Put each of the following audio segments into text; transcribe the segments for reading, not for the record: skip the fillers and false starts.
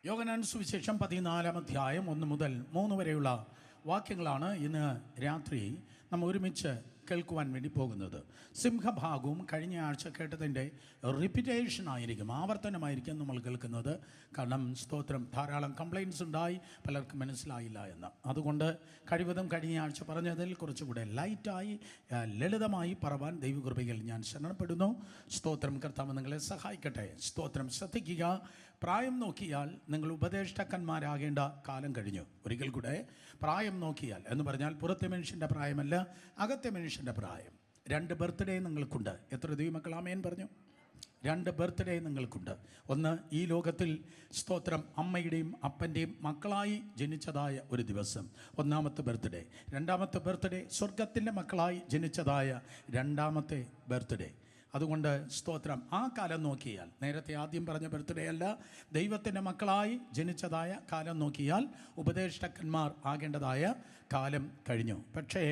യോഹന്നാൻ സുവിശേഷം 14-ാം അധ്യായം 1 മുതൽ 3 വരെയുള്ള വാക്യങ്ങളാണ് ഇന്ന് രാത്രി നമ്മൾ ഒരുമിച്ച് കേൾക്കുവാൻ വേണ്ടി പോകുന്നത്. സിംഹഭാഗവും കഴിഞ്ഞ ആഴ്ച കേട്ടതിൻ്റെ റിപ്പീറ്റേഷൻ ആയിരിക്കും, ആവർത്തനമായിരിക്കും നമ്മൾ കേൾക്കുന്നത്. കാരണം സ്തോത്രം ധാരാളം കംപ്ലയിൻറ്റ്സ് ഉണ്ടായി, പലർക്കും മനസ്സിലായില്ല എന്ന്. അതുകൊണ്ട് കഴിവതും കഴിഞ്ഞ ആഴ്ച പറഞ്ഞതിൽ കുറച്ചുകൂടെ ലൈറ്റായി ലളിതമായി പറവാൻ ദൈവകൃപയിൽ ഞാൻ ശരണപ്പെടുന്നു. സ്തോത്രം കർത്താവ് നിങ്ങളെ സഹായിക്കട്ടെ. സ്തോത്രം ശ്രദ്ധിക്കുക. പ്രായം നോക്കിയാൽ നിങ്ങൾ ഉപദേഷ്ടാക്കന്മാരാകേണ്ട കാലം കഴിഞ്ഞു. ഒരിക്കൽ കൂടെ, പ്രായം നോക്കിയാൽ എന്ന് പറഞ്ഞാൽ പുറത്തെ മനുഷ്യൻ്റെ പ്രായമല്ല, അകത്തെ മനുഷ്യൻ്റെ പ്രായം. 2 ബർത്ത്ഡേ നിങ്ങൾക്കുണ്ട്. എത്ര ദൈവമക്കൾ ആമേൻ പറഞ്ഞു? 2 ബർത്ത്ഡേ നിങ്ങൾക്കുണ്ട്. ഒന്ന്, ഈ ലോകത്തിൽ സ്തോത്രം അമ്മയുടെയും അപ്പൻ്റെയും മക്കളായി ജനിച്ചതായ ഒരു ദിവസം, ഒന്നാമത്തെ ബർത്ത്ഡേ. രണ്ടാമത്തെ ബർത്ത്ഡേ സ്വർഗത്തിൻ്റെ മക്കളായി ജനിച്ചതായ രണ്ടാമത്തെ ബർത്ത്ഡേ. അതുകൊണ്ട് സ്തോത്രം ആ കാലം നോക്കിയാൽ, നേരത്തെ ആദ്യം പറഞ്ഞ ബർത്ത്ഡേ അല്ല, ദൈവത്തിൻ്റെ മക്കളായി ജനിച്ചതായ കാലം നോക്കിയാൽ ഉപദേഷ്ടാക്കന്മാർ ആകേണ്ടതായ കാലം കഴിഞ്ഞു. പക്ഷേ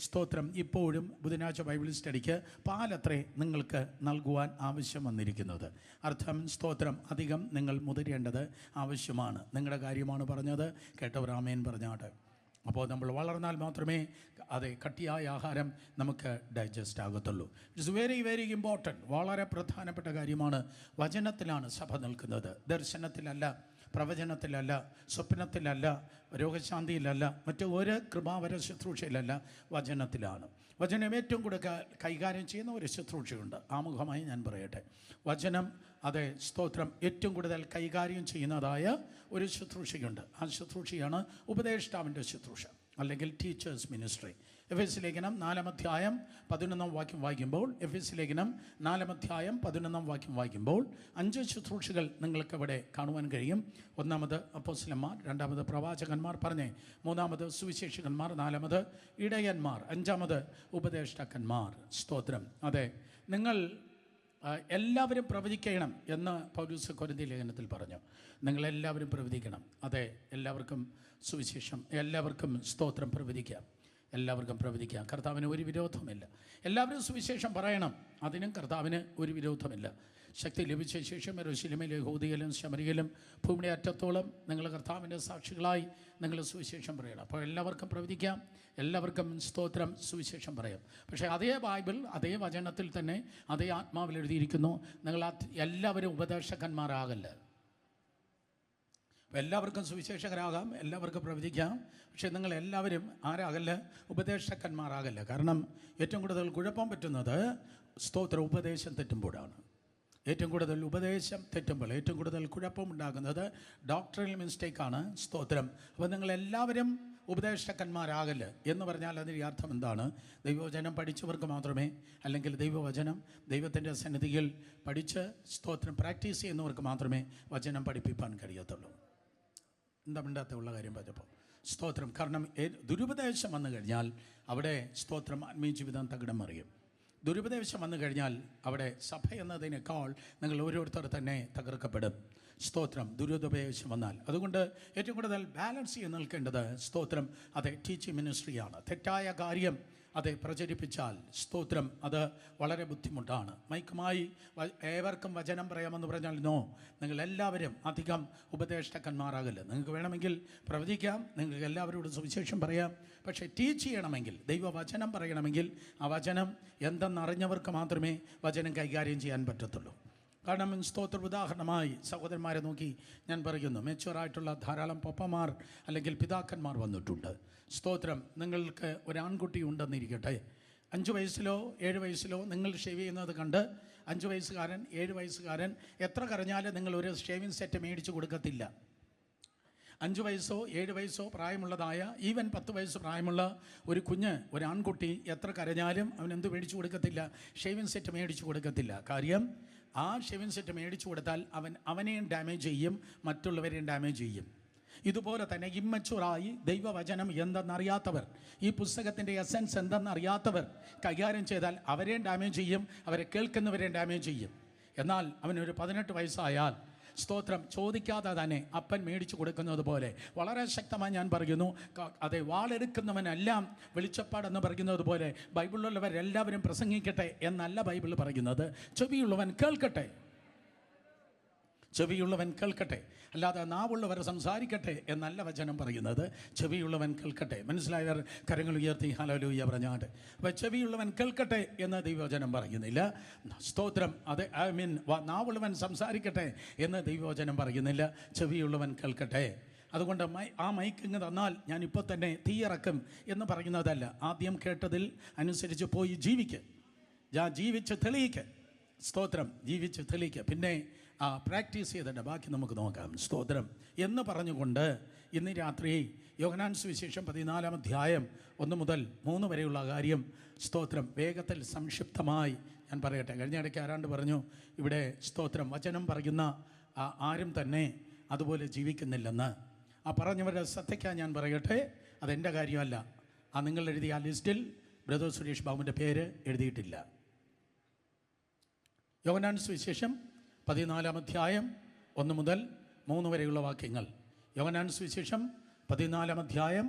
സ്തോത്രം ഇപ്പോഴും ബുധനാഴ്ച ബൈബിൾ സ്റ്റഡിക്ക് പാലത്രേ നിങ്ങൾക്ക് നൽകുവാൻ ആവശ്യം വന്നിരിക്കുന്നത്. അർത്ഥം സ്തോത്രം അധികം നിങ്ങൾ മുതിരേണ്ടത് ആവശ്യമാണ്. നിങ്ങളുടെ കാര്യമാണ് പറഞ്ഞത്, കേട്ടവർ ആമേൻ പറഞ്ഞാട്ടെ. അപ്പോൾ നമ്മൾ വളർന്നാൽ മാത്രമേ അതെ കട്ടിയായ ആഹാരം നമുക്ക് ഡൈജസ്റ്റ് ആകത്തുള്ളൂ. It's very very important. വളരെ പ്രധാനപ്പെട്ട കാര്യമാണ്. വചനത്തിലാണ് സഭ നിൽക്കുന്നത്, ദർശനത്തിലല്ല, പ്രവചനത്തിലല്ല, സ്വപ്നത്തിലല്ല, രോഗശാന്തിയിലല്ല, മറ്റ് ഒരു കൃപാവര ശുശ്രൂഷയിലല്ല, വചനത്തിലാണ്. വചനം ഏറ്റവും കൂടുതൽ കൈകാര്യം ചെയ്യുന്ന ഒരു ശുശ്രൂഷയുണ്ട്. ആമുഖമായി ഞാൻ പറയട്ടെ, വചനം അതെ സ്തോത്രം ഏറ്റവും കൂടുതൽ കൈകാര്യം ചെയ്യുന്നതായ ഒരു ശുശ്രൂഷയുണ്ട്. ആ ശുശ്രൂഷയാണ് ഉപദേഷ്ടാവിൻ്റെ ശുശ്രൂഷ, അല്ലെങ്കിൽ ടീച്ചേഴ്സ് മിനിസ്ട്രി. എഫെസ്യ ലേഖനം 4-ാം അധ്യായം 11-ാം വാക്യം വായിക്കുമ്പോൾ, എഫെസ്യ ലേഖനം 4-ാം അധ്യായം 11-ാം വാക്യം വായിക്കുമ്പോൾ 5 ശുശ്രൂഷകൾ നിങ്ങൾക്ക് ഇവിടെ കാണുവാൻ കഴിയും. ഒന്നാമത് അപ്പോസ്തലന്മാർ, രണ്ടാമത് പ്രവാചകന്മാർ, പറഞ്ഞേ മൂന്നാമത് സുവിശേഷകന്മാർ, നാലാമത് ഇടയന്മാർ, അഞ്ചാമത് ഉപദേഷ്ടാക്കന്മാർ. സ്തോത്രം. അതെ, നിങ്ങൾ എല്ലാവരും പ്രവചിക്കണം എന്ന് പൗലോസ് കൊരിന്ത്യ ലേഖനത്തിൽ പറഞ്ഞു. നിങ്ങളെല്ലാവരും പ്രവചിക്കണം. അതെ, എല്ലാവർക്കും സുവിശേഷം, എല്ലാവർക്കും സ്തോത്രം പ്രവചിക്കാം, എല്ലാവർക്കും പ്രവചിക്കാം. കർത്താവിന് ഒരു വിരോധമില്ല. എല്ലാവരും സുവിശേഷം പറയണം, അതിനും കർത്താവിന് ഒരു വിരോധമില്ല. ശക്തി ലഭിച്ച ശേഷം യെരൂശലേമിലും യഹൂദയിലും ശമരിയിലും ഭൂമിയുടെ അറ്റത്തോളം നിങ്ങൾ കർത്താവിൻ്റെ സാക്ഷികളായി നിങ്ങൾ സുവിശേഷം പറയണം. അപ്പോൾ എല്ലാവർക്കും പ്രവചിക്കാം, എല്ലാവർക്കും സ്തോത്രം സുവിശേഷം പറയാം. പക്ഷേ അതേ ബൈബിൾ, അതേ വചനത്തിൽ തന്നെ, അതേ ആത്മാവിൽ എഴുതിയിരിക്കുന്നു, നിങ്ങൾ എല്ലാവരും ഉപദേശകന്മാരാകല്ല. അപ്പോൾ എല്ലാവർക്കും സുവിശേഷകരാകാം, എല്ലാവർക്കും പ്രവചിക്കാം, പക്ഷേ നിങ്ങൾ എല്ലാവരും ആരാകല്ല? ഉപദേശകന്മാരാകല്ല. കാരണം ഏറ്റവും കൂടുതൽ കുഴപ്പം പറ്റുന്നത് സ്തോത്ര ഉപദേശം തെറ്റുമ്പോഴാണ്. ഏറ്റവും കൂടുതൽ ഉപദേശം തെറ്റുമ്പോൾ ഏറ്റവും കൂടുതൽ കുഴപ്പമുണ്ടാകുന്നത് ഡോക്ടറൽ മിസ്റ്റേക്കാണ്. സ്തോത്രം. അപ്പോൾ നിങ്ങളെല്ലാവരും ഉപദേഷ്ടാക്കന്മാരാകല്ല എന്ന് പറഞ്ഞാൽ അതിൻ്റെ അർത്ഥം എന്താണ്? ദൈവവചനം പഠിച്ചവർക്ക് മാത്രമേ, അല്ലെങ്കിൽ ദൈവവചനം ദൈവത്തിൻ്റെ സന്നിധിയിൽ പഠിച്ച് സ്തോത്രം പ്രാക്ടീസ് ചെയ്യുന്നവർക്ക് മാത്രമേ വചനം പഠിപ്പിക്കാൻ കഴിയത്തുള്ളൂ. എന്താ മിണ്ടാത്തുള്ള കാര്യം പറഞ്ഞപ്പോൾ സ്തോത്രം. കാരണം ദുരുപദേശം വന്നു കഴിഞ്ഞാൽ അവിടെ സ്തോത്രം ആത്മീയ ജീവിതം തകിടം മറിയും. ദുരുപദേശം വന്നു കഴിഞ്ഞാൽ അവിടെ സഭ എന്നതിനേക്കാൾ നിങ്ങൾ ഓരോരുത്തർ തന്നെ തകർക്കപ്പെടും. സ്തോത്രം. ദുരുപദേശം വന്നാൽ, അതുകൊണ്ട് ഏറ്റവും കൂടുതൽ ബാലൻസ് ചെയ്ത് നിൽക്കേണ്ടത് സ്തോത്രം അതെ ടീച്ചിങ് മിനിസ്ട്രിയാണ്. തെറ്റായ കാര്യം അതെ പ്രചരിപ്പിച്ചാൽ സ്തോത്രം അത് വളരെ ബുദ്ധിമുട്ടാണ്. മൈക്കുമായി ഏവർക്കും വചനം പറയാമെന്ന് പറഞ്ഞാൽ നോ, നിങ്ങളെല്ലാവരും അധികം ഉപദേഷ്ടാക്കന്മാരാകല്ല. നിങ്ങൾക്ക് വേണമെങ്കിൽ പ്രവചിക്കാം, നിങ്ങൾക്ക് എല്ലാവരോടും സുവിശേഷം പറയാം, പക്ഷേ ടീച്ച് ചെയ്യണമെങ്കിൽ, ദൈവവചനം പറയണമെങ്കിൽ ആ വചനം എന്തെന്നറിഞ്ഞവർക്ക് മാത്രമേ വചനം കൈകാര്യം ചെയ്യാൻ പറ്റത്തുള്ളൂ. കാരണം സ്തോത്ര ഉദാഹരണമായി സഹോദരന്മാരെ നോക്കി ഞാൻ പറയുന്നു, മെച്ചുവറായിട്ടുള്ള ധാരാളം പപ്പമാർ അല്ലെങ്കിൽ പിതാക്കന്മാർ വന്നിട്ടുണ്ട്. സ്തോത്രം. നിങ്ങൾക്ക് ഒരു ആൺകുട്ടി ഉണ്ടെന്നിരിക്കട്ടെ, 5 വയസ്സിലോ 7 വയസ്സിലോ നിങ്ങൾ ഷേവ് ചെയ്യുന്നത് കണ്ട് 5 വയസ്സുകാരൻ 7 വയസ്സുകാരൻ എത്ര കരഞ്ഞാലും നിങ്ങൾ ഒരു ഷേവിങ് സെറ്റ് മേടിച്ച് കൊടുക്കത്തില്ല. 5 വയസ്സോ 7 വയസ്സോ പ്രായമുള്ളതായ, ഈവൻ 10 വയസ്സ് പ്രായമുള്ള ഒരു കുഞ്ഞ്, ഒരു ആൺകുട്ടി എത്ര കരഞ്ഞാലും അവൻ എന്ത് മേടിച്ചു കൊടുക്കത്തില്ല? ഷേവിങ് സെറ്റ് മേടിച്ചു കൊടുക്കത്തില്ല. കാര്യം ആ ഷേവിങ് സെറ്റ് മേടിച്ചു കൊടുത്താൽ അവനെയും ഡാമേജ് ചെയ്യും, മറ്റുള്ളവരെയും ഡാമേജ് ചെയ്യും. ഇതുപോലെ തന്നെ ഇമ്മച്ചുറായി ദൈവവചനം എന്തെന്നറിയാത്തവർ, ഈ പുസ്തകത്തിൻ്റെ എസൻസ് എന്തെന്നറിയാത്തവർ കൈകാര്യം ചെയ്താൽ അവരെയും ഡാമേജ് ചെയ്യും, അവരെ കേൾക്കുന്നവരെയും ഡാമേജ് ചെയ്യും. എന്നാൽ അവനൊരു 18 വയസ്സായാൽ സ്തോത്രം ചോദിക്കാതെ തന്നെ അപ്പൻ മേടിച്ചു കൊടുക്കുന്നത് പോലെ, വളരെ ശക്തമായി ഞാൻ പറയുന്നു, അതെ വാളെടുക്കുന്നവനെല്ലാം വെളിച്ചപ്പാടെന്ന് പറയുന്നത് പോലെ ബൈബിളിലുള്ളവരെല്ലാവരും പ്രസംഗിക്കട്ടെ എന്നല്ല ബൈബിൾ പറയുന്നത്. ചെവിയുള്ളവൻ കേൾക്കട്ടെ. ചെവിയുള്ളവൻ കേൾക്കട്ടെ, അല്ലാതെ നാവുള്ളവർ സംസാരിക്കട്ടെ എന്നല്ല വചനം പറയുന്നത്. ചെവിയുള്ളവൻ കേൾക്കട്ടെ. മനസ്സിലായവർ കരങ്ങൾ ഉയർത്തി ഹല്ലേലൂയ പറഞ്ഞാട്ട്. അപ്പോൾ ചെവിയുള്ളവൻ കേൾക്കട്ടെ എന്ന് ദൈവവചനം പറയുന്നില്ല. സ്തോത്രം. അത് നാവുള്ളവൻ സംസാരിക്കട്ടെ എന്ന് ദൈവവചനം പറയുന്നില്ല. ചെവിയുള്ളവൻ കേൾക്കട്ടെ. അതുകൊണ്ട് ആ മൈക്ക് ഇങ്ങ് തന്നാൽ ഞാൻ ഇപ്പോൾ തന്നെ തീയിറക്കും എന്ന് പറയുന്നതല്ല. ആദ്യം കേട്ടതിൽ അനുസരിച്ച് പോയി ജീവിച്ച് തെളിയിക്ക്. സ്തോത്രം. ജീവിച്ച് തെളിയിക്കുക. പിന്നെ പ്രാക്ടീസ് ചെയ്തിട്ട് ബാക്കി നമുക്ക് നോക്കാം. സ്തോത്രം എന്ന് പറഞ്ഞുകൊണ്ട് ഇന്ന് രാത്രി യോഹന്നാൻ സുവിശേഷം 14-ാം അധ്യായം 1 മുതൽ 3 വരെയുള്ള കാര്യം സ്തോത്രം വേഗത്തിൽ സംക്ഷിപ്തമായി ഞാൻ പറയട്ടെ. കഴിഞ്ഞ ഇടയ്ക്ക് ആരാണ്ട് പറഞ്ഞു ഇവിടെ സ്തോത്രം വചനം പറയുന്ന ആരും തന്നെ അതുപോലെ ജീവിക്കുന്നില്ലെന്ന്. ആ പറഞ്ഞവരുടെ ശ്രദ്ധയ്ക്കാൻ ഞാൻ പറയട്ടെ, അതെൻ്റെ കാര്യമല്ല. നിങ്ങൾ എഴുതിയ ആ ലിസ്റ്റിൽ ബ്രദർ സുരേഷ് ബാബുവിൻ്റെ പേര് എഴുതിയിട്ടില്ല. യോഹന്നാൻ സുവിശേഷം 14-ാം അധ്യായം 1 മുതൽ 3 വരെയുള്ള വാക്യങ്ങൾ. യോഹന്നാൻ സുവിശേഷം 14-ാം അധ്യായം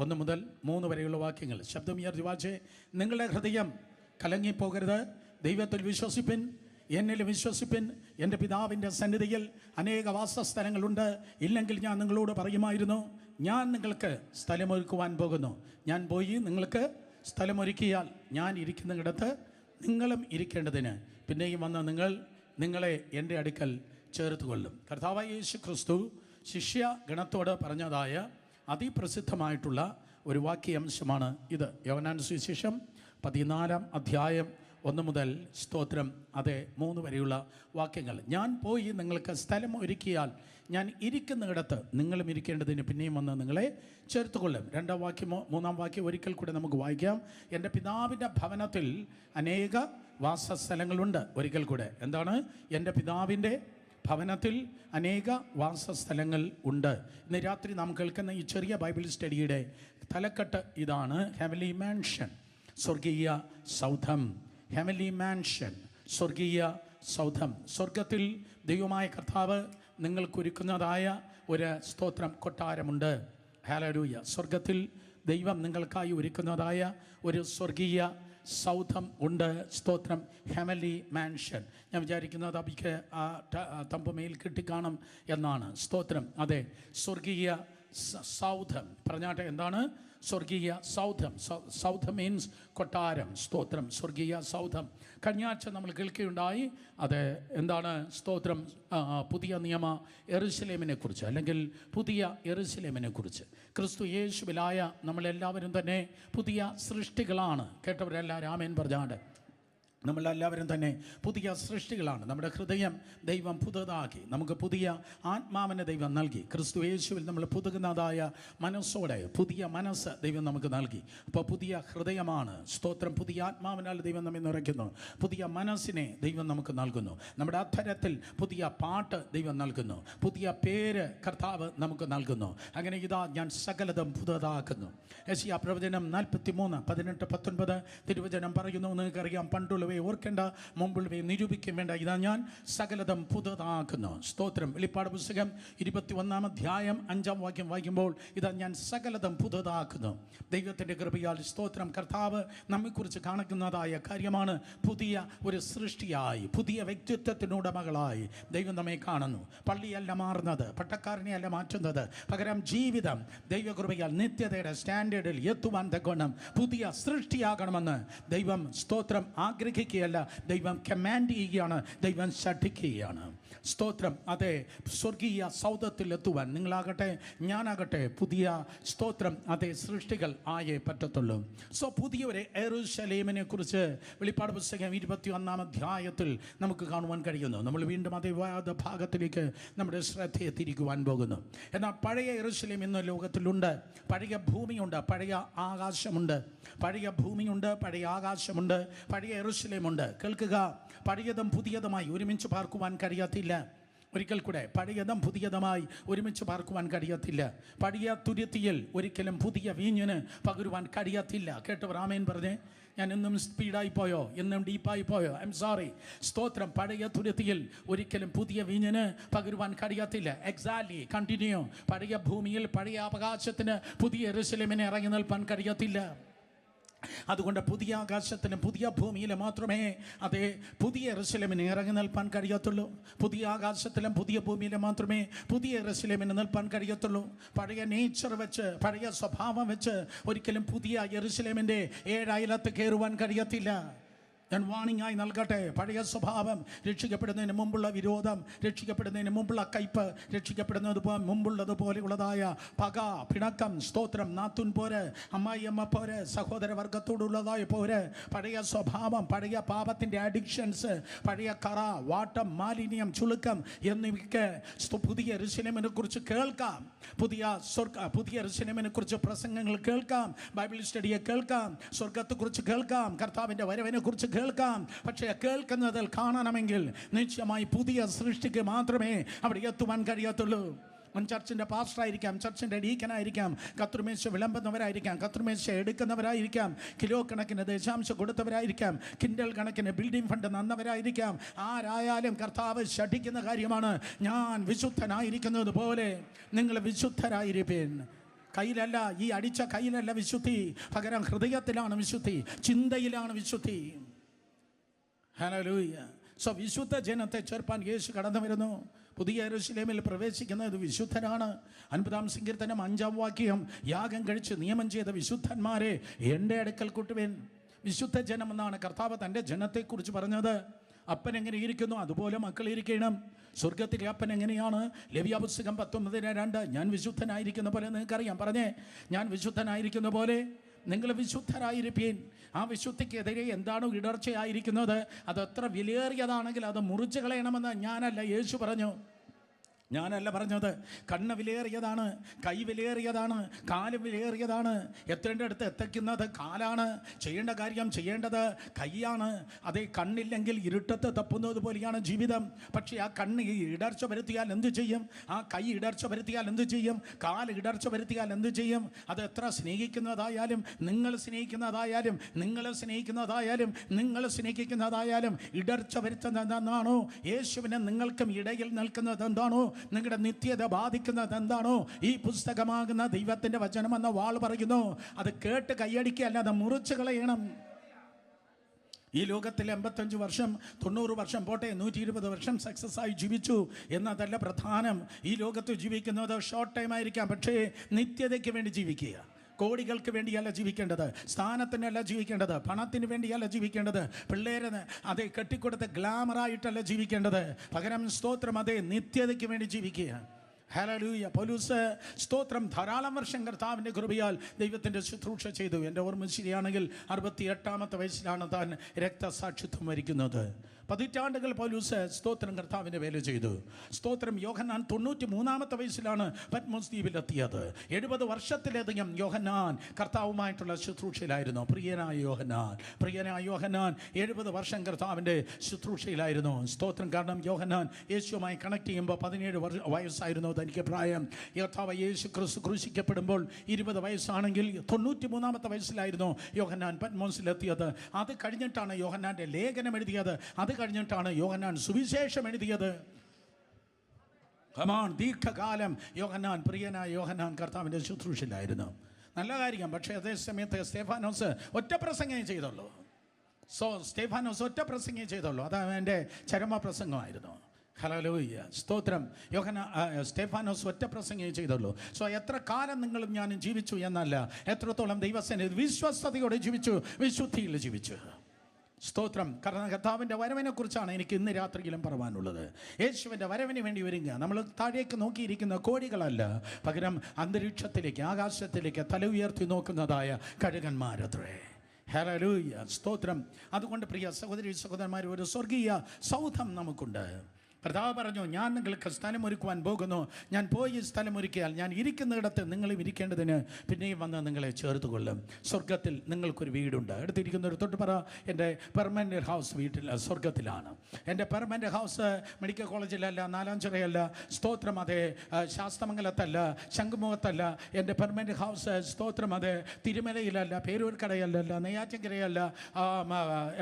1 മുതൽ 3 വരെയുള്ള വാക്യങ്ങൾ. ശബ്ദം ഉയർത്തി വായിച്ചേ. നിങ്ങളുടെ ഹൃദയം കലങ്ങിപ്പോകരുത്. ദൈവത്തിൽ വിശ്വസിപ്പിൻ, എന്നിൽ വിശ്വസിപ്പിൻ. എൻ്റെ പിതാവിൻ്റെ സന്നിധിയിൽ അനേക വാസസ്ഥലങ്ങളുണ്ട്. ഇല്ലെങ്കിൽ ഞാൻ നിങ്ങളോട് പറയുമായിരുന്നു. ഞാൻ നിങ്ങൾക്ക് സ്ഥലമൊരുക്കുവാൻ പോകുന്നു. ഞാൻ പോയി നിങ്ങൾക്ക് സ്ഥലമൊരുക്കിയാൽ ഞാൻ ഇരിക്കുന്നിടത്ത് നിങ്ങളും ഇരിക്കേണ്ടതിന് പിന്നെയും വന്ന് നിങ്ങളെ എൻ്റെ അടുക്കൽ ചേർത്ത് കൊള്ളും. കർത്താവായ യേശു ക്രിസ്തു ശിഷ്യഗണത്തോട് പറഞ്ഞതായ അതിപ്രസിദ്ധമായിട്ടുള്ള ഒരു വാക്യാംശമാണ് ഇത്. യോഹന്നാൻ സുവിശേഷം 14-ാം അധ്യായം 1 മുതൽ സ്തോത്രം 3 വരെയുള്ള വാക്യങ്ങൾ. ഞാൻ പോയി നിങ്ങൾക്ക് സ്ഥലം ഒരുക്കിയാൽ ഞാൻ ഇരിക്കുന്നിടത്ത് നിങ്ങളും ഇരിക്കേണ്ടതിന് പിന്നെയും വന്ന് നിങ്ങളെ ചേർത്തുകൊള്ളും. 2-ാം വാക്യമോ 3-ാം വാക്യം ഒരിക്കൽ കൂടെ നമുക്ക് വായിക്കാം. എൻ്റെ പിതാവിൻ്റെ ഭവനത്തിൽ അനേക വാസസ്ഥലങ്ങളുണ്ട്. ഒരിക്കൽ കൂടെ എന്താണ്? എൻ്റെ പിതാവിൻ്റെ ഭവനത്തിൽ അനേക വാസസ്ഥലങ്ങൾ ഉണ്ട്. ഇന്ന് രാത്രി നാം കേൾക്കുന്ന ഈ ചെറിയ ബൈബിൾ സ്റ്റഡിയുടെ തലക്കെട്ട് ഇതാണ്: ഹെവൻലി മാൻഷൻ, സ്വർഗീയ സൗധം. ഹെവൻലി മാൻഷൻ, സ്വർഗീയ സൗധം. സ്വർഗത്തിൽ ദൈവമായ കർത്താവ് നിങ്ങൾക്കൊരുക്കുന്നതായ ഒരു സ്തോത്രം കൊട്ടാരമുണ്ട്. ഹല്ലേലൂയ. സ്വർഗത്തിൽ ദൈവം നിങ്ങൾക്കായി ഒരുക്കുന്നതായ ഒരു സ്വർഗീയ സൗധം ഉണ്ട്. സ്തോത്രം. Heavenly mansion. ഞാൻ വിചാരിക്കുന്നത് അബിക്ക് തമ്പുമേൽ കിട്ടിക്കാണും എന്നാണ്. സ്തോത്രം. അതെ, സ്വർഗീയ സൗധം. പറഞ്ഞാട്ടെ, എന്താണ് സ്വർഗീയ സൗധം? സൗധം മീൻസ് കൊട്ടാരം. സ്തോത്രം. സ്വർഗീയ സൗധം. കഴിഞ്ഞ ആഴ്ച നമ്മൾ കേൾക്കുകയുണ്ടായി. അത് എന്താണ്? സ്തോത്രം. പുതിയ നിയമ യെരുശലേമിനെ കുറിച്ച്, അല്ലെങ്കിൽ പുതിയ യെരുശലേമിനെ കുറിച്ച്. ക്രിസ്തു യേശുവിലായ നമ്മളെല്ലാവരും തന്നെ പുതിയ സൃഷ്ടികളാണ്. കേട്ടവരെല്ലാവരും ആമേൻ പറഞ്ഞാണ്ട്. നമ്മളെല്ലാവരും തന്നെ പുതിയ സൃഷ്ടികളാണ്. നമ്മുടെ ഹൃദയം ദൈവം പുതുതാക്കി, നമുക്ക് പുതിയ ആത്മാവിനെ ദൈവം നൽകി. ക്രിസ്തു യേശുവിൽ നമ്മൾ പുതുകുന്നതായ മനസ്സോടെ പുതിയ മനസ്സ് ദൈവം നമുക്ക് നൽകി. അപ്പോൾ പുതിയ ഹൃദയമാണ്. സ്തോത്രം. പുതിയ ആത്മാവിനാൽ ദൈവം നമ്മെ നിറയ്ക്കുന്നു. പുതിയ മനസ്സിനെ ദൈവം നമുക്ക് നൽകുന്നു. നമ്മുടെ അധരത്തിൽ പുതിയ പാട്ട് ദൈവം നൽകുന്നു. പുതിയ പേര് കർത്താവ് നമുക്ക് നൽകുന്നു. അങ്ങനെ ഇതാ ഞാൻ സകലതും പുതുതാക്കുന്നു. യെശയ്യാ പ്രവചനം 43:18-19 തിരുവചനം പറയുന്നു. നിങ്ങൾക്കറിയാം, പണ്ടുള്ളവയെ ഓർക്കേണ്ട, മുമ്പുള്ളവയെ നിരൂപിക്കും വേണ്ട. ഇതാ ഞാൻ സകലതും പുതുതാക്കുന്നു. സ്തോത്രം. വെളിപ്പാട് പുസ്തകം 21-ാം അധ്യായം 5-ാം വാക്യം വായിക്കുമ്പോൾ ഇതാ ഞാൻ സകലതും പുതുതാക്കുന്നു. ദൈവത്തിൻ്റെ കൃപയാൽ സ്തോത്രം. കർത്താവ് നമ്മെക്കുറിച്ച് കാണിക്കുന്നതായ കാര്യമാണ് പുതിയ ഒരു സൃഷ്ടിയായി, പുതിയ വ്യക്തിത്വത്തിനുടമകളായി ദൈവം നമ്മെ കാണുന്നു. പള്ളിയല്ല മാറുന്നത്, പട്ടക്കാരനെ അല്ല മാറ്റുന്നത്, പകരം ജീവിതം ദൈവകൃപയാൽ നിത്യതയുടെ സ്റ്റാൻഡേർഡിൽ എത്തുവാൻ തക്കവണ്ണം പുതിയ സൃഷ്ടിയാകണമെന്ന് ദൈവം സ്തോത്രം ആഗ്രഹിക്കുകയല്ല, ദൈവം കമാൻഡ് ചെയ്യുകയാണ്, ദൈവം ശഠിക്കുകയാണ്. സ്തോത്രം. അതെ, സ്വർഗീയ സൗധത്തിൽ എത്തുവാൻ നിങ്ങളാകട്ടെ, ഞാനാകട്ടെ, പുതിയ സ്തോത്രം അതേ സൃഷ്ടികൾ ആയേ പറ്റത്തുള്ളൂ. സോ പുതിയൊരു യെരുശലേമിനെ കുറിച്ച് വെളിപ്പാട് പുസ്തകം 21-ാം അധ്യായത്തിൽ നമുക്ക് കാണുവാൻ കഴിയുന്നു. നമ്മൾ വീണ്ടും അതേ ഭാഗത്തിലേക്ക് നമ്മുടെ ശ്രദ്ധയെ തിരിക്കുവാൻ പോകുന്നു. എന്നാൽ പഴയ യെരുശലേം ഇന്ന് ലോകത്തിലുണ്ട്. പഴയ ഭൂമിയുണ്ട്, പഴയ ആകാശമുണ്ട്. പഴയ ഭൂമിയുണ്ട്, പഴയ ആകാശമുണ്ട്, പഴയ യെരുശലേമുണ്ട്. കേൾക്കുക, പഴയതും പുതിയതുമായി ഒരുമിച്ച് പാർക്കുവാൻ കഴിയത്തില്ല. ഒരിക്കൽ കൂടെ, പഴയതും പുതിയതുമായി ഒരുമിച്ച് പാർക്കുവാൻ കഴിയത്തില്ല. പഴയ തുരുത്തിയിൽ ഒരിക്കലും പുതിയ വീഞ്ഞിന് പകരുവാൻ കഴിയത്തില്ല. കേട്ടവർ ആമേൻ പറഞ്ഞേ. ഞാൻ എന്നും സ്പീഡായി പോയോ, എന്നും ഡീപ്പായി പോയോ? I am sorry. സ്തോത്രം. പഴയ തുരുത്തിയിൽ ഒരിക്കലും പുതിയ വീഞ്ഞിന് പകരുവാൻ കഴിയത്തില്ല. എക്സാക്ട്ലി. കണ്ടിന്യൂ. പഴയ ഭൂമിയിൽ പഴയ അവകാശത്തിന് പുതിയ യെരുശലേമിനെ ഇറങ്ങി നിൽപ്പാൻ കഴിയത്തില്ല. അതുകൊണ്ട് പുതിയ ആകാശത്തിലും പുതിയ ഭൂമിയിലും മാത്രമേ അതേ പുതിയ യെരൂശലേമിന് ഇറങ്ങി നിൽപ്പാൻ കഴിയത്തുള്ളൂ. പുതിയ ആകാശത്തിലും പുതിയ ഭൂമിയിലും മാത്രമേ പുതിയ യെരൂശലേമിന് നിൽപ്പാൻ കഴിയത്തുള്ളൂ. പഴയ നേച്ചർ വെച്ച്, പഴയ സ്വഭാവം വെച്ച് ഒരിക്കലും പുതിയ യെരൂശലേമിൻ്റെ 7 അയലത്ത് കയറുവാൻ കഴിയത്തില്ല. ഞാൻ വാണിംഗായി നൽകട്ടെ. പഴയ സ്വഭാവം, രക്ഷിക്കപ്പെടുന്നതിന് മുമ്പുള്ള വിരോധം, രക്ഷിക്കപ്പെടുന്നതിന് മുമ്പുള്ള കയ്പ്, രക്ഷിക്കപ്പെടുന്നത് മുമ്പുള്ളതുപോലെയുള്ളതായ പക, പിണക്കം, സ്തോത്രം, നാത്തുൻ പോര്, അമ്മായിയമ്മ പോര്, സഹോദരവർഗത്തോടുള്ളതായ പോര്, പഴയ സ്വഭാവം, പഴയ പാപത്തിൻ്റെ അഡിക്ഷൻസ്, പഴയ കറ, വാട്ടം, മാലിന്യം, ചുളുക്കം എന്നിവയ്ക്ക് പുതിയ യെരൂശലേമിനെ കുറിച്ച് കേൾക്കാം. പുതിയ യെരൂശലേമിനെ കുറിച്ച് പ്രസംഗങ്ങൾ കേൾക്കാം, ബൈബിൾ സ്റ്റഡിയെ കേൾക്കാം, സ്വർഗത്തെക്കുറിച്ച് കേൾക്കാം, കർത്താവിൻ്റെ വരവിനെ കുറിച്ച് കേൾക്കാം. പക്ഷേ കേൾക്കുന്നതിൽ കാണണമെങ്കിൽ നിശ്ചയമായി പുതിയ സൃഷ്ടിക്ക് മാത്രമേ അവിടെ എത്തുവാൻ കഴിയത്തുള്ളൂ. ചർച്ചിൻ്റെ പാസ്റ്ററായിരിക്കാം, ചർച്ചിൻ്റെ ഡീക്കനായിരിക്കാം, കത്രുമേശ വിളമ്പുന്നവരായിരിക്കാം, കത്രുമേശ എടുക്കുന്നവരായിരിക്കാം, കിലോ കണക്കിന് ദശാംശം കൊടുത്തവരായിരിക്കാം, കിൻഡൽ കണക്കിന് ബിൽഡിംഗ് ഫണ്ട് നന്നവരായിരിക്കാം. ആരായാലും കർത്താവ് ശഠിക്കുന്ന കാര്യമാണ്, ഞാൻ വിശുദ്ധനായിരിക്കുന്നത് പോലെ നിങ്ങൾ വിശുദ്ധരായിരിപ്പീൻ. കയ്യിലല്ല, ഈ അടിച്ച കയ്യിലല്ല വിശുദ്ധി, പകരം ഹൃദയത്തിലാണ് വിശുദ്ധി, ചിന്തയിലാണ് വിശുദ്ധി. ഹല്ലേലൂയ. സോ വിശുദ്ധ ജനത്തെ ചേർപ്പാൻ യേശു കടന്നു വരുന്നു. പുതിയ യെരൂശലേമിൽ പ്രവേശിക്കുന്നത് വിശുദ്ധരാണ്. 50-ാം സങ്കീർത്തനം 5-ാം വാക്യം, യാഗം കഴിച്ച് നിയമം ചെയ്ത വിശുദ്ധന്മാരെ എൻ്റെ അടുക്കൽ കൂട്ടുവേൻ. വിശുദ്ധ ജനം എന്നാണ് കർത്താവ് തൻ്റെ ജനത്തെക്കുറിച്ച് പറഞ്ഞത്. അപ്പൻ എങ്ങനെ ഇരിക്കുന്നു അതുപോലെ മക്കൾ ഇരിക്കണം. സ്വർഗത്തിലെ അപ്പൻ എങ്ങനെയാണ്? ലേവ്യ പുസ്തകം 19:2, ഞാൻ വിശുദ്ധനായിരിക്കുന്ന പോലെ നിങ്ങൾക്കറിയാം. പറഞ്ഞേ, ഞാൻ വിശുദ്ധനായിരിക്കുന്ന പോലെ നിങ്ങൾ വിശുദ്ധരായിരിപ്പീൻ. ആ വിശുദ്ധിക്കെതിരെ എന്താണോ ഇടർച്ചയായിരിക്കുന്നത്, അത് എത്ര വിലയേറിയതാണെങ്കിൽ അത് മുറിച്ച് കളയണമെന്ന് ഞാനല്ല, യേശു പറഞ്ഞു. ഞാനല്ല പറഞ്ഞത്. കണ്ണ് വിലയേറിയതാണ്, കൈ വിലയേറിയതാണ്, കാല് വിലയേറിയതാണ്. എത്തേണ്ടടുത്ത് എത്തിക്കുന്നത് കാലാണ്, ചെയ്യേണ്ട കാര്യം ചെയ്യേണ്ടത് കൈയാണ്. അതേ, കണ്ണില്ലെങ്കിൽ ഇരുട്ടത്ത് തപ്പുന്നത് പോലെയാണ് ജീവിതം. പക്ഷേ ആ കണ്ണ് ഇടർച്ച വരുത്തിയാൽ എന്തു ചെയ്യും? ആ കൈ ഇടർച്ച വരുത്തിയാൽ എന്തു ചെയ്യും? കാല് ഇടർച്ച വരുത്തിയാൽ എന്തു ചെയ്യും? അത് എത്ര സ്നേഹിക്കുന്നതായാലും, നിങ്ങൾ സ്നേഹിക്കുന്നതായാലും, നിങ്ങൾ സ്നേഹിക്കുന്നതായാലും ഇടർച്ച വരുത്തുന്നത് എന്താണോ? യേശുവിനെ നിങ്ങൾക്കും ഇടയിൽ നിൽക്കുന്നത് എന്താണോ? നിങ്ങളുടെ നിത്യത ബാധിക്കുന്നത് എന്താണോ? ഈ പുസ്തകമാകുന്ന ദൈവത്തിൻ്റെ വചനമെന്ന വാൾ പറയുന്നു. അത് കേട്ട് കൈയടിക്കല്ല, അത് മുറിച്ച് കളയണം. ഈ ലോകത്തിൽ 85 വർഷം 90 വർഷം പോട്ടെ, 120 വർഷം സക്സസ് ആയി ജീവിച്ചു എന്നതല്ല പ്രധാനം. ഈ ലോകത്ത് ജീവിക്കുന്നത് ഷോർട്ട് ടൈം ആയിരിക്കാം, പക്ഷേ നിത്യതയ്ക്ക് വേണ്ടി ജീവിക്കുക. കോടികൾക്ക് വേണ്ടിയല്ല ജീവിക്കേണ്ടത്, സ്ഥാനത്തിനല്ല ജീവിക്കേണ്ടത്, പണത്തിന് വേണ്ടിയല്ല ജീവിക്കേണ്ടത്, പിള്ളേരെ അതേ കെട്ടിക്കൊടുത്ത് ഗ്ലാമറായിട്ടല്ല ജീവിക്കേണ്ടത്. പകരം സ്തോത്രം, അതേ നിത്യതയ്ക്ക് വേണ്ടി ജീവിക്കുക. ഹല്ലേലൂയ. പൗലോസ് സ്തോത്രം ധാരാളം വർഷം കർത്താവിൻ്റെ കൃപയാൽ ദൈവത്തിൻ്റെ ശുശ്രൂഷ ചെയ്തു. എൻ്റെ ഓർമ്മ ശരിയാണെങ്കിൽ 68-ാമത്തെ വയസ്സിലാണ് താൻ രക്തസാക്ഷിത്വം വരിക്കുന്നത്. 10 പതിറ്റാണ്ടുകൾ പൗലോസ് സ്തോത്രം കർത്താവിൻ്റെ വേല ചെയ്തു. സ്തോത്രം യോഹന്നാൻ 93-ാമത്തെ വയസ്സിലാണ് പത്മോസ് ദ്വീപിലെത്തിയത്. 70 വർഷത്തിലധികം യോഹന്നാൻ കർത്താവുമായിട്ടുള്ള ശുശ്രൂഷയിലായിരുന്നു. പ്രിയനായ യോഹന്നാൻ 70 വർഷം കർത്താവിൻ്റെ ശുശ്രൂഷയിലായിരുന്നു. സ്തോത്രം. കാരണം യോഹന്നാൻ യേശുവുമായി കണക്ട് ചെയ്യുമ്പോൾ 17 വയസ്സായിരുന്നു തനിക്ക് പ്രായം. കർത്താവ് യേശു ക്രിസ്തു ക്രൂശിക്കപ്പെടുമ്പോൾ 20 വയസ്സാണെങ്കിൽ 93-ാമത്തെ വയസ്സിലായിരുന്നു യോഹന്നാൻ പത്മോസിലെത്തിയത്. അത് കഴിഞ്ഞിട്ടാണ് യോഹന്നാൻ്റെ ലേഖനം എഴുതിയത്. അത് കഴിഞ്ഞിട്ടാണ് യോഹന്നാൻ സുവിശേഷം എഴുതിയത്. ദീർഘകാലം യോഹന്നാൻ, പ്രിയനായ യോഹന്നാൻ കർത്താവിൻ്റെ ശുശ്രൂഷയിലായിരുന്നു. നല്ല കാര്യം. പക്ഷേ അതേ സമയത്ത് സ്തേഫാനോസ് ഒറ്റ പ്രസംഗം ചെയ്തുള്ളൂ. അത് എൻ്റെ ചരമ പ്രസംഗമായിരുന്നു. ഹല്ലേലൂയ. സ്തോത്രം. സ്തേഫാനോസ് ഒറ്റ പ്രസംഗം ചെയ്തുള്ളൂ. എത്ര കാലം നിങ്ങളും ഞാനും ജീവിച്ചു എന്നല്ല, എത്രത്തോളം ദൈവസന്നിധിയിൽ വിശ്വസ്തയോടെ ജീവിച്ചു, വിശുദ്ധിയിൽ ജീവിച്ചു. സ്തോത്രം. കാരണം കർത്താവിൻ്റെ വരവിനെ കുറിച്ചാണ് എനിക്ക് ഇന്ന് രാത്രിയിലും പറയാനുള്ളത്. യേശുവിൻ്റെ വരവിന് വേണ്ടി ഒരുങ്ങുക. നമ്മൾ താഴേക്ക് നോക്കിയിരിക്കുന്ന കോടികളല്ല, പകരം അന്തരീക്ഷത്തിലേക്ക്, ആകാശത്തിലേക്ക് തല ഉയർത്തി നോക്കുന്നതായ കഴുകന്മാരത്രേ. ഹല്ലേലൂയ. സ്തോത്രം. അതുകൊണ്ട് പ്രിയ സഹോദരി സഹോദരന്മാർ, ഒരു സ്വർഗീയ സൗധം നമുക്കുണ്ട്. കർത്താവ് പറഞ്ഞു, ഞാൻ നിങ്ങൾക്ക് സ്ഥലമൊരുക്കുവാൻ പോകുന്നു. ഞാൻ പോയി സ്ഥലമൊരുക്കിയാൽ ഞാൻ ഇരിക്കുന്നിടത്ത് നിങ്ങളും ഇരിക്കേണ്ടതിന് പിന്നെയും വന്ന് നിങ്ങളെ ചേർത്ത് കൊള്ളും. സ്വർഗത്തിൽ നിങ്ങൾക്കൊരു വീടുണ്ട്. അടുത്തിരിക്കുന്നൊരു തൊട്ട് പറ, എൻ്റെ പെർമനൻ്റ് ഹൗസ് സ്വർഗത്തിലാണ്. എൻ്റെ പെർമനൻ്റ് ഹൗസ് മെഡിക്കൽ കോളേജിലല്ല, നാലാഞ്ചിറയല്ല, സ്തോത്രം, അതേ ശാസ്തമംഗലത്തല്ല, ശംഖുമുഖത്തല്ല. എൻ്റെ പെർമനൻ്റ് ഹൗസ് സ്തോത്രം, അതേ തിരുമലയിലല്ല, പേരൂർക്കടയല്ല, നെയ്യാറ്റിൻകരയല്ല,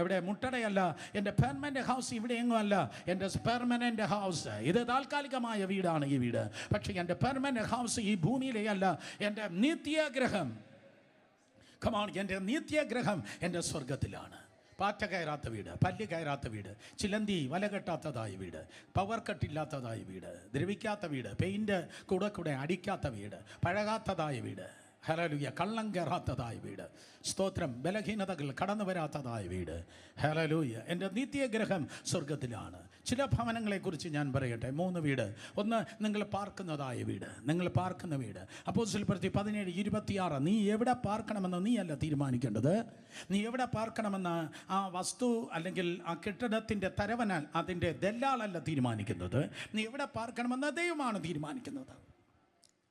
എവിടെ മുട്ടടയല്ല. എൻ്റെ പെർമനൻ്റ് ഹൗസ് ഇവിടെയെങ്ങും അല്ല. എൻ്റെ പെർമനൻ്റ് ഹൗസ് ഇത് താൽക്കാലികമായ വീടാണ് ഈ വീട്. പക്ഷേ എൻ്റെ പെർമനൻ്റ് ഹൗസ് ഈ ഭൂമിയിലെ അല്ല, എൻ്റെ നിത്യഗ്രഹം. കമാൺ, എൻ്റെ നിത്യഗ്രഹം എൻ്റെ സ്വർഗത്തിലാണ്. പാറ്റ കയറാത്ത വീട്, പല്ല് കയറാത്ത വീട്, ചിലന്തി വല കെട്ടാത്തതായ വീട്, പവർ കട്ടില്ലാത്തതായ വീട്, ദ്രവിക്കാത്ത വീട്, പെയിൻറ്റ് കൂടെ അടിക്കാത്ത വീട്, പഴകാത്തതായ വീട്, ഹല്ലേലൂയ, കള്ളം കയറാത്തതായ വീട്, സ്തോത്രം, ബലഹീനതകൾ കടന്നു വരാത്തതായ വീട്, ഹല്ലേലൂയ. എൻ്റെ നിത്യഗ്രഹം സ്വർഗത്തിലാണ്. ചില ഭവനങ്ങളെക്കുറിച്ച് ഞാൻ പറയട്ടെ. 3 വീട്. ഒന്ന്, നിങ്ങൾ പാർക്കുന്നതായ വീട്, നിങ്ങൾ പാർക്കുന്ന വീട്. അപ്പോസ്തലപ്രവൃത്തി 17:26. നീ എവിടെ പാർക്കണമെന്ന് നീയല്ല തീരുമാനിക്കേണ്ടത്. നീ എവിടെ പാർക്കണമെന്ന് ആ വസ്തു അല്ലെങ്കിൽ ആ കെട്ടിടത്തിൻ്റെ തരവനാൽ അതിൻ്റെ ദല്ലാളല്ല തീരുമാനിക്കുന്നത്. നീ എവിടെ പാർക്കണമെന്ന് ദൈവമാണ് തീരുമാനിക്കുന്നത്.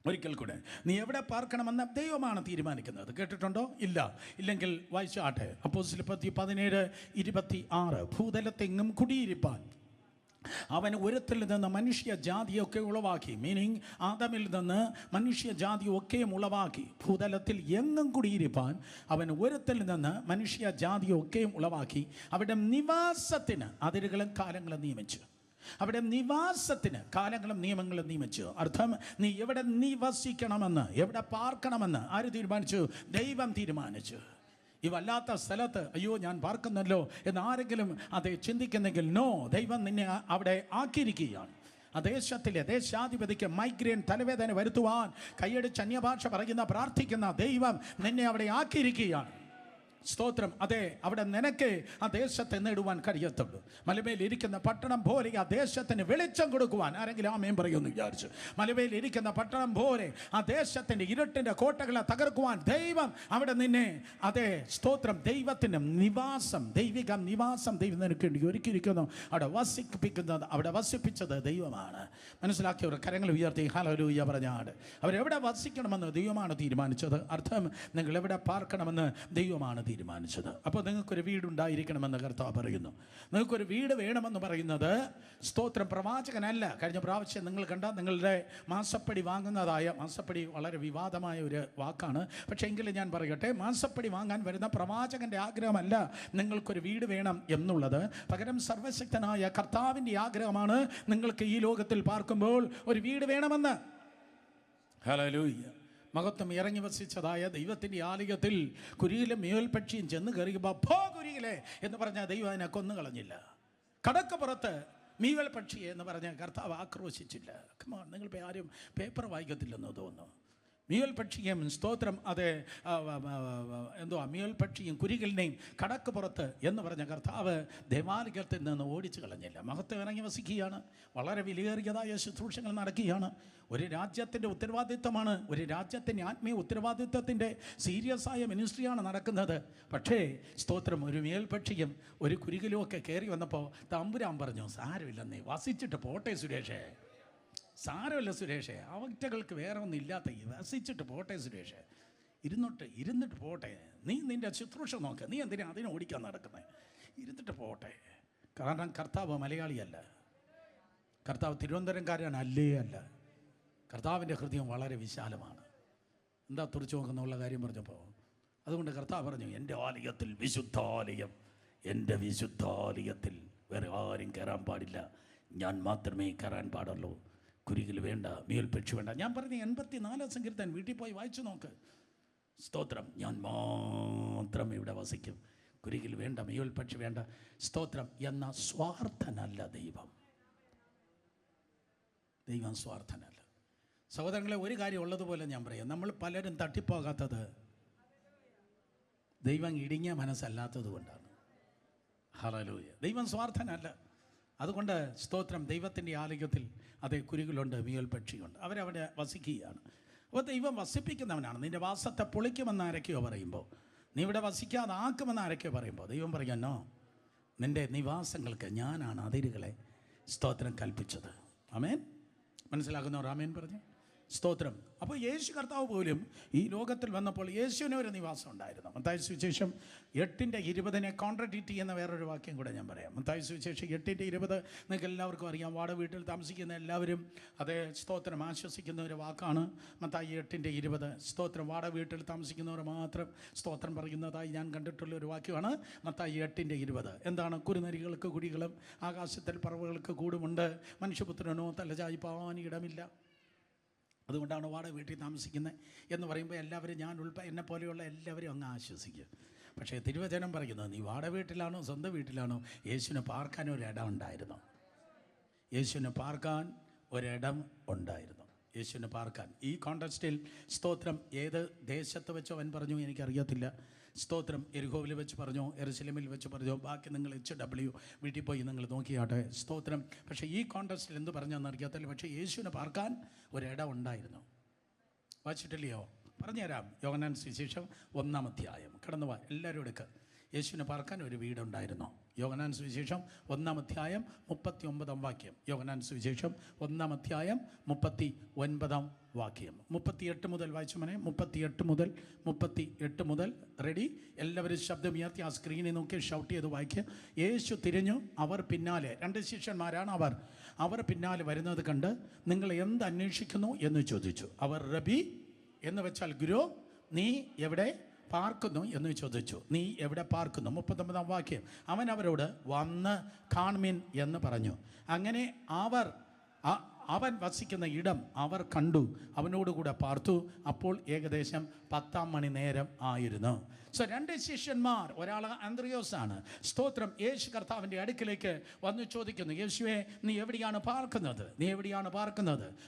ഒരിക്കൽ കൂടെ, നീ എവിടെ പാർക്കണമെന്ന് ദൈവമാണ് തീരുമാനിക്കുന്നത്. കേട്ടിട്ടുണ്ടോ? ഇല്ലെങ്കിൽ വായിച്ചാട്ടെ. അപ്പോസ്തലപ്രവൃത്തി 17:26. ഭൂതലത്തെങ്ങും കുടിയിരിപ്പാൻ അവൻ ഒരുത്തിൽ നിന്ന് മനുഷ്യ ജാതിയൊക്കെ ഉളവാക്കി. മീനിങ്, ആദമിൽ നിന്ന് മനുഷ്യ ജാതിയൊക്കെയും ഉളവാക്കി. ഭൂതലത്തിൽ എങ്ങും കുടിയിരിപ്പാൻ അവൻ ഒരുത്തിൽ നിന്ന് മനുഷ്യ ജാതിയൊക്കെയും ഉളവാക്കി. അവിടെ നിവാസത്തിന് അതിരുകളും കാലങ്ങളും നിയമിച്ചു. അവിടെ നിവാസത്തിന് കാലങ്ങളും നിയമങ്ങളും നിയമിച്ചു. അർത്ഥം, നീ എവിടെ നിവസിക്കണമെന്ന്, എവിടെ പാർക്കണമെന്ന് ആര് തീരുമാനിച്ചു? ദൈവം തീരുമാനിച്ചു. ഈ വല്ലാത്ത സ്ഥലത്ത് അയ്യോ ഞാൻ പാർക്കുന്നല്ലോ എന്ന് ആരെങ്കിലും അത് ചിന്തിക്കുന്നെങ്കിൽ നോ, ദൈവം നിന്നെ അവിടെ ആക്കിയിരിക്കുകയാണ്. ആ ദേശത്തിലെ ദേശാധിപതിക്ക് മൈഗ്രെയിൻ തലവേദന വരുത്തുവാൻ കൈയടിച്ച് അന്യഭാഷ പറയുന്ന പ്രാർത്ഥിക്കുന്ന ദൈവം നിന്നെ അവിടെ ആക്കിയിരിക്കുകയാണ്. സ്തോത്രം. അതെ, അവിടെ നിനക്ക് ആ ദേശത്തെ നേടുവാൻ കഴിയത്തുള്ളൂ. മലമേൽ ഇരിക്കുന്ന പട്ടണം പോലെ ആ ദേശത്തിന് വെളിച്ചം കൊടുക്കുവാൻ ആരെങ്കിലും ആമേൻ പറയുമെന്ന് വിചാരിച്ചു. മലമേൽ ഇരിക്കുന്ന പട്ടണം പോലെ ആ ദേശത്തിൻ്റെ ഇരുട്ടിൻ്റെ കോട്ടകളെ തകർക്കുവാൻ ദൈവം അവിടെ നിന്നെ, അതെ സ്തോത്രം, ദൈവത്തിൻ്റെ നിവാസം, ദൈവിക നിവാസം ദൈവം നിനക്ക് വേണ്ടി ഒരുക്കിയിരിക്കുന്നു. അവിടെ വസിപ്പിക്കുന്നത്, അവിടെ വസിപ്പിച്ചത് ദൈവമാണ്. മനസ്സിലാക്കിയവർ കരങ്ങൾ ഉയർത്തി ഹല്ലേലൂയ പറഞ്ഞാട്. അവരെവിടെ വസിക്കണമെന്ന് ദൈവമാണ് തീരുമാനിച്ചത്. അർത്ഥം, നിങ്ങൾ എവിടെ പാർക്കണമെന്ന് ദൈവമാണ് തീരുമാനിച്ചത്. അപ്പോൾ നിങ്ങൾക്കൊരു വീടുണ്ടായിരിക്കണമെന്ന് കർത്താവ് പറയുന്നു. നിങ്ങൾക്കൊരു വീട് വേണമെന്ന് പറയുന്നത് സ്തോത്രം പ്രവാചകനല്ല. കഴിഞ്ഞ പ്രാവശ്യം നിങ്ങൾ കണ്ട നിങ്ങളുടെ മാസപ്പടി വാങ്ങുന്നതായ, മാസപ്പടി വളരെ വിവാദമായ ഒരു വാക്കാണ്, പക്ഷേ എങ്കിലും ഞാൻ പറയട്ടെ, മാസപ്പടി വാങ്ങാൻ വരുന്ന പ്രവാചകൻ്റെ ആഗ്രഹമല്ല നിങ്ങൾക്കൊരു വീട് വേണം എന്നുള്ളത്. പകരം സർവശക്തനായ കർത്താവിൻ്റെ ആഗ്രഹമാണ് നിങ്ങൾക്ക് ഈ ലോകത്തിൽ പാർക്കുമ്പോൾ ഒരു വീട് വേണമെന്ന്. ഹല്ലേലൂയ. മഹത്വം ഇറങ്ങി വസിച്ചതായ ദൈവത്തിൻ്റെ ആലയത്തിൽ കുരിയിലെ മേൽപക്ഷിയും ചെന്ന് കയറിയപ്പോൾ പോ കുരിയിലെ എന്ന് പറഞ്ഞാൽ ദൈവം അതിനെ കൊന്നു കളഞ്ഞില്ല. കടക്കപ്പുറത്ത് മീവൽ പക്ഷി എന്ന് പറഞ്ഞ കർത്താവ് ആക്രോശിച്ചില്ല. നിങ്ങൾ ആരും പേപ്പർ വായിക്കത്തില്ലെന്ന് തോന്നുന്നു. മീവൽ പക്ഷിയും സ്തോത്രം, അത് മീവൽ പക്ഷിയും കുരികളിനെയും കടക്ക് പുറത്ത് എന്ന് പറഞ്ഞ കർത്താവ് ദേവാലയത്തിൽ നിന്ന് ഓടിച്ചു കളഞ്ഞില്ല. മഹത്വം ഇറങ്ങി വസിക്കുകയാണ്. വളരെ വിലയേറിയതായ ശുശ്രൂഷകൾ നടക്കുകയാണ്. ഒരു രാജ്യത്തിൻ്റെ ഉത്തരവാദിത്വമാണ്, ഒരു രാജ്യത്തിൻ്റെ ആത്മീയ ഉത്തരവാദിത്വത്തിൻ്റെ സീരിയസ് ആയ മിനിസ്ട്രിയാണ് നടക്കുന്നത്. പക്ഷേ സ്തോത്രം, ഒരു മേൽപക്ഷിയും ഒരു കുരികിലും ഒക്കെ കയറി വന്നപ്പോൾ തമ്പുരാൻ പറഞ്ഞു, സാരമില്ലെന്നേ, വസിച്ചിട്ട് പോട്ടെ സുരേഷേ, സാരമില്ല സുരേഷേ, അവറ്റകൾക്ക് വേറെ ഒന്നും ഇല്ലാത്ത വസിച്ചിട്ട് പോട്ടെ സുരേഷേ, ഇരുന്നിട്ട് പോട്ടെ, നീ നിൻ്റെ ശുശ്രൂഷ നോക്ക്, നീ എന്തിനാ അതിനെ ഓടിക്കാൻ നടക്കുന്നത്, ഇരുന്നിട്ട് പോട്ടെ. കാരണം കർത്താവ് മലയാളിയല്ല, കർത്താവ് തിരുവനന്തപുരംകാരൻ അല്ല. കർത്താവിൻ്റെ ഹൃദയം വളരെ വിശാലമാണ്. എന്താ തുറച്ചു നോക്കുന്നുള്ള കാര്യം പറഞ്ഞപ്പോൾ അതുകൊണ്ട് കർത്താവ് പറഞ്ഞു, എൻ്റെ ആലയത്തിൽ വിശുദ്ധാലയം, എൻ്റെ വിശുദ്ധാലയത്തിൽ വേറെ ആരും കയറാൻ പാടില്ല, ഞാൻ മാത്രമേ കയറാൻ പാടുള്ളൂ. കുരികിൽ വേണ്ട, മേൽപക്ഷി വേണ്ട. ഞാൻ പറഞ്ഞ 84 സങ്കീർത്തനം വീട്ടിൽ പോയി വായിച്ചു നോക്ക്. സ്തോത്രം, ഞാൻ മാത്രം ഇവിടെ വസിക്കും, കുരികിൽ വേണ്ട, മേൽപക്ഷി വേണ്ട. സ്തോത്രം. എന്ന സ്വാർത്ഥനല്ല ദൈവം. ദൈവം സ്വാർത്ഥനല്ല. സഹോദരങ്ങളെ, ഒരു കാര്യം ഉള്ളതുപോലെ ഞാൻ പറയാം, നമ്മൾ പലരും തട്ടിപ്പോകാത്തത് ദൈവം ഇടുങ്ങിയ മനസ്സല്ലാത്തത് കൊണ്ടാണ്. ഹല്ലേലൂയ. ദൈവം സ്വാർത്ഥനല്ല. അതുകൊണ്ട് സ്തോത്രം, ദൈവത്തിൻ്റെ ആലയത്തിൽ അതേ കുരികളുണ്ട്, മീൽപക്ഷിയുണ്ട്, അവരവിടെ വസിക്കുകയാണ്. അപ്പോൾ ദൈവം വസിപ്പിക്കുന്നവനാണ്. നിൻ്റെ വാസത്തെ പൊളിക്കുമെന്ന് ആരൊക്കെയോ പറയുമ്പോൾ, നീ ഇവിടെ വസിക്കാതെ ആക്കുമെന്ന് ആരൊക്കെയോ പറയുമ്പോൾ ദൈവം പറയുന്നോ, നിൻ്റെ നിവാസങ്ങൾക്ക് ഞാനാണ് അതിരുകളെ സ്തോത്രം കൽപ്പിച്ചത്. ആമേൻ. മനസ്സിലാക്കുന്നവർ ആമേൻ പറഞ്ഞു. സ്തോത്രം. അപ്പോൾ യേശു കർത്താവ് പോലും ഈ ലോകത്തിൽ വന്നപ്പോൾ യേശുവിന് ഒരു നിവാസം ഉണ്ടായിരുന്നു. മത്തായി സുവിശേഷം 8:20 കോൺട്രഡിക്റ്റ് ചെയ്യുന്ന വേറൊരു വാക്യം കൂടെ ഞാൻ പറയാം. മത്തായി സുവിശേഷം 8:20 നിങ്ങൾക്ക് എല്ലാവർക്കും അറിയാം. വാടക വീട്ടിൽ താമസിക്കുന്ന എല്ലാവരും അതേ സ്തോത്രം ആശ്വസിക്കുന്ന ഒരു വാക്കാണ്. മത്തായി 8:20. സ്തോത്രം. വാടക വീട്ടിൽ താമസിക്കുന്നവർ മാത്രം സ്തോത്രം പറയുന്നതായി ഞാൻ കണ്ടിട്ടുള്ള ഒരു വാക്യമാണ് മത്തായി 8:20. എന്താണ്? കുറുനരികൾക്ക് കുടികളും ആകാശത്തിൽ പറവകൾക്ക് കൂടുമുണ്ട്, മനുഷ്യപുത്രനോ തലചായ്പാൻ ഇടമില്ല. അതുകൊണ്ടാണ് വാടക വീട്ടിൽ താമസിക്കുന്നത് എന്ന് പറയുമ്പോൾ എല്ലാവരും ഞാൻ എന്നെ പോലെയുള്ള എല്ലാവരും അങ്ങ് ആശ്വസിക്കുക. പക്ഷേ തിരുവചനം പറയുന്നത്, നീ വാടക വീട്ടിലാണോ സ്വന്തം വീട്ടിലാണോ, യേശുവിന് പാർക്കാൻ ഒരിടം ഉണ്ടായിരുന്നു. യേശുവിന് പാർക്കാൻ ഒരിടം ഉണ്ടായിരുന്നു. യേശുവിന് പാർക്കാൻ. ഈ കോണ്ടക്സ്റ്റിൽ സ്തോത്രം ഏത് ദേശത്ത് വെച്ചോ അവൻ പറഞ്ഞു എനിക്കറിയത്തില്ല. സ്തോത്രം എരിഹോവിൽ വെച്ച് പറഞ്ഞോ, യെരുശലേമിൽ വെച്ച് പറഞ്ഞോ, ബാക്കി നിങ്ങൾ HW വീട്ടിൽ പോയി നിങ്ങൾ നോക്കിയാട്ടെ. സ്തോത്രം. പക്ഷേ ഈ കോണ്ടക്സ്റ്റിൽ എന്ത് പറഞ്ഞെന്ന് അറിയാത്തില്ല. പക്ഷേ യേശുവിന് പാർക്കാൻ ഒരിടം ഉണ്ടായിരുന്നു. വായിച്ചിട്ടില്ലയോ? പറഞ്ഞുതരാം. യോഹന്നാൻ സുവിശേഷം 1-ാം അധ്യായം. കടന്നു പോവാ, എല്ലാവരും എടുക്കുക. യേശുവിന് പാർക്കാൻ ഒരു വീടുണ്ടായിരുന്നു. യോഹന്നാൻ സുവിശേഷം 1-ാം അധ്യായം 39-ാം വാക്യം. യോഹന്നാൻ സുവിശേഷം 1-ാം അധ്യായം 39-ാം വാക്യം. 38 മുതൽ വായിച്ചു മോനെ. 38 മുതൽ റെഡി? എല്ലാവരും ശബ്ദം ഉയർത്തി ആ സ്ക്രീനിൽ നോക്കി ഷൗട്ട് ചെയ്ത് വായിക്കുക. യേശു തിരിഞ്ഞു, അവർ പിന്നാലെ, 2 ശിഷ്യന്മാരാണ് അവർ പിന്നാലെ വരുന്നത് കണ്ട്, നിങ്ങൾ എന്ത് അന്വേഷിക്കുന്നു എന്ന് ചോദിച്ചു. അവർ റബി എന്ന് വെച്ചാൽ ഗുരു, നീ എവിടെ പാർക്കുന്നു എന്ന് ചോദിച്ചു. നീ എവിടെ പാർക്കുന്നു? 39-ാം വാക്യം. അവൻ അവരോട് വന്ന് കാൺമിൻ എന്ന് പറഞ്ഞു. അങ്ങനെ അവൻ വസിക്കുന്ന ഇടം അവർ കണ്ടു, അവനോടുകൂടെ പാർത്തു. അപ്പോൾ ഏകദേശം 10-ാം മണി നേരം ആയിരുന്നു. സോ 2 ശിഷ്യന്മാർ, ഒരാൾ അന്ത്രയോസാണ്. സ്തോത്രം. യേശു കർത്താവിൻ്റെ അടുക്കിലേക്ക് വന്ന് ചോദിക്കുന്നു, യേശുവേ നീ എവിടെയാണ് പാർക്കുന്നത്?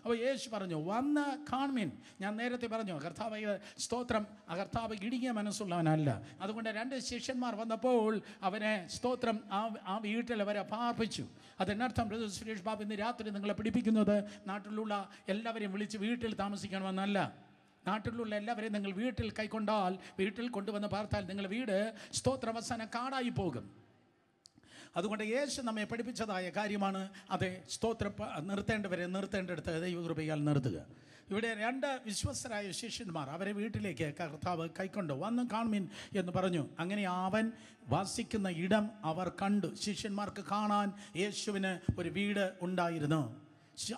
അപ്പോൾ യേശു പറഞ്ഞു, വന്ന് കാൺമിൻ. ഞാൻ നേരത്തെ പറഞ്ഞു കർത്താവ് സ്തോത്രം, കർത്താവ് ഇടുങ്ങിയ മനസ്സുള്ളവനല്ല. അതുകൊണ്ട് 2 ശിഷ്യന്മാർ വന്നപ്പോൾ അവനെ സ്തോത്രം ആ വീട്ടിൽ അവരെ പാർപ്പിച്ചു. അതിനർത്ഥം സുരേഷ് ബാബു ഇന്ന് രാത്രി നിങ്ങളെ പിടിപ്പിക്കുന്നത് നാട്ടിലുള്ള എല്ലാവരെയും വിളിച്ച് വീട്ടിൽ താമസിക്കണമെന്നല്ല. നാട്ടിലുള്ള എല്ലാവരെയും നിങ്ങൾ വീട്ടിൽ കൈക്കൊണ്ടാൽ, വീട്ടിൽ കൊണ്ടുവന്ന് പാർത്താൽ നിങ്ങളുടെ വീട് സ്തോത്ര അവസാനം കാടായി പോകും. അതുകൊണ്ട് യേശു നമ്മെ പഠിപ്പിച്ചതായ കാര്യമാണ് അത്. സ്തോത്രം നിർത്തേണ്ടവരെ നിർത്തേണ്ടടുത്ത് ദൈവകൃപയാൽ നിർത്തുക. ഇവിടെ 2 വിശ്വസ്തരായ ശിഷ്യന്മാർ, അവരെ വീട്ടിലേക്ക് കർത്താവ് കൈക്കൊണ്ടു. വന്ന് കാൺമിൻ എന്ന് പറഞ്ഞു. അങ്ങനെ അവൻ വസിക്കുന്ന ഇടം അവർ കണ്ടു. ശിഷ്യന്മാർക്ക് കാണാൻ യേശുവിന് ഒരു വീട് ഉണ്ടായിരുന്നു.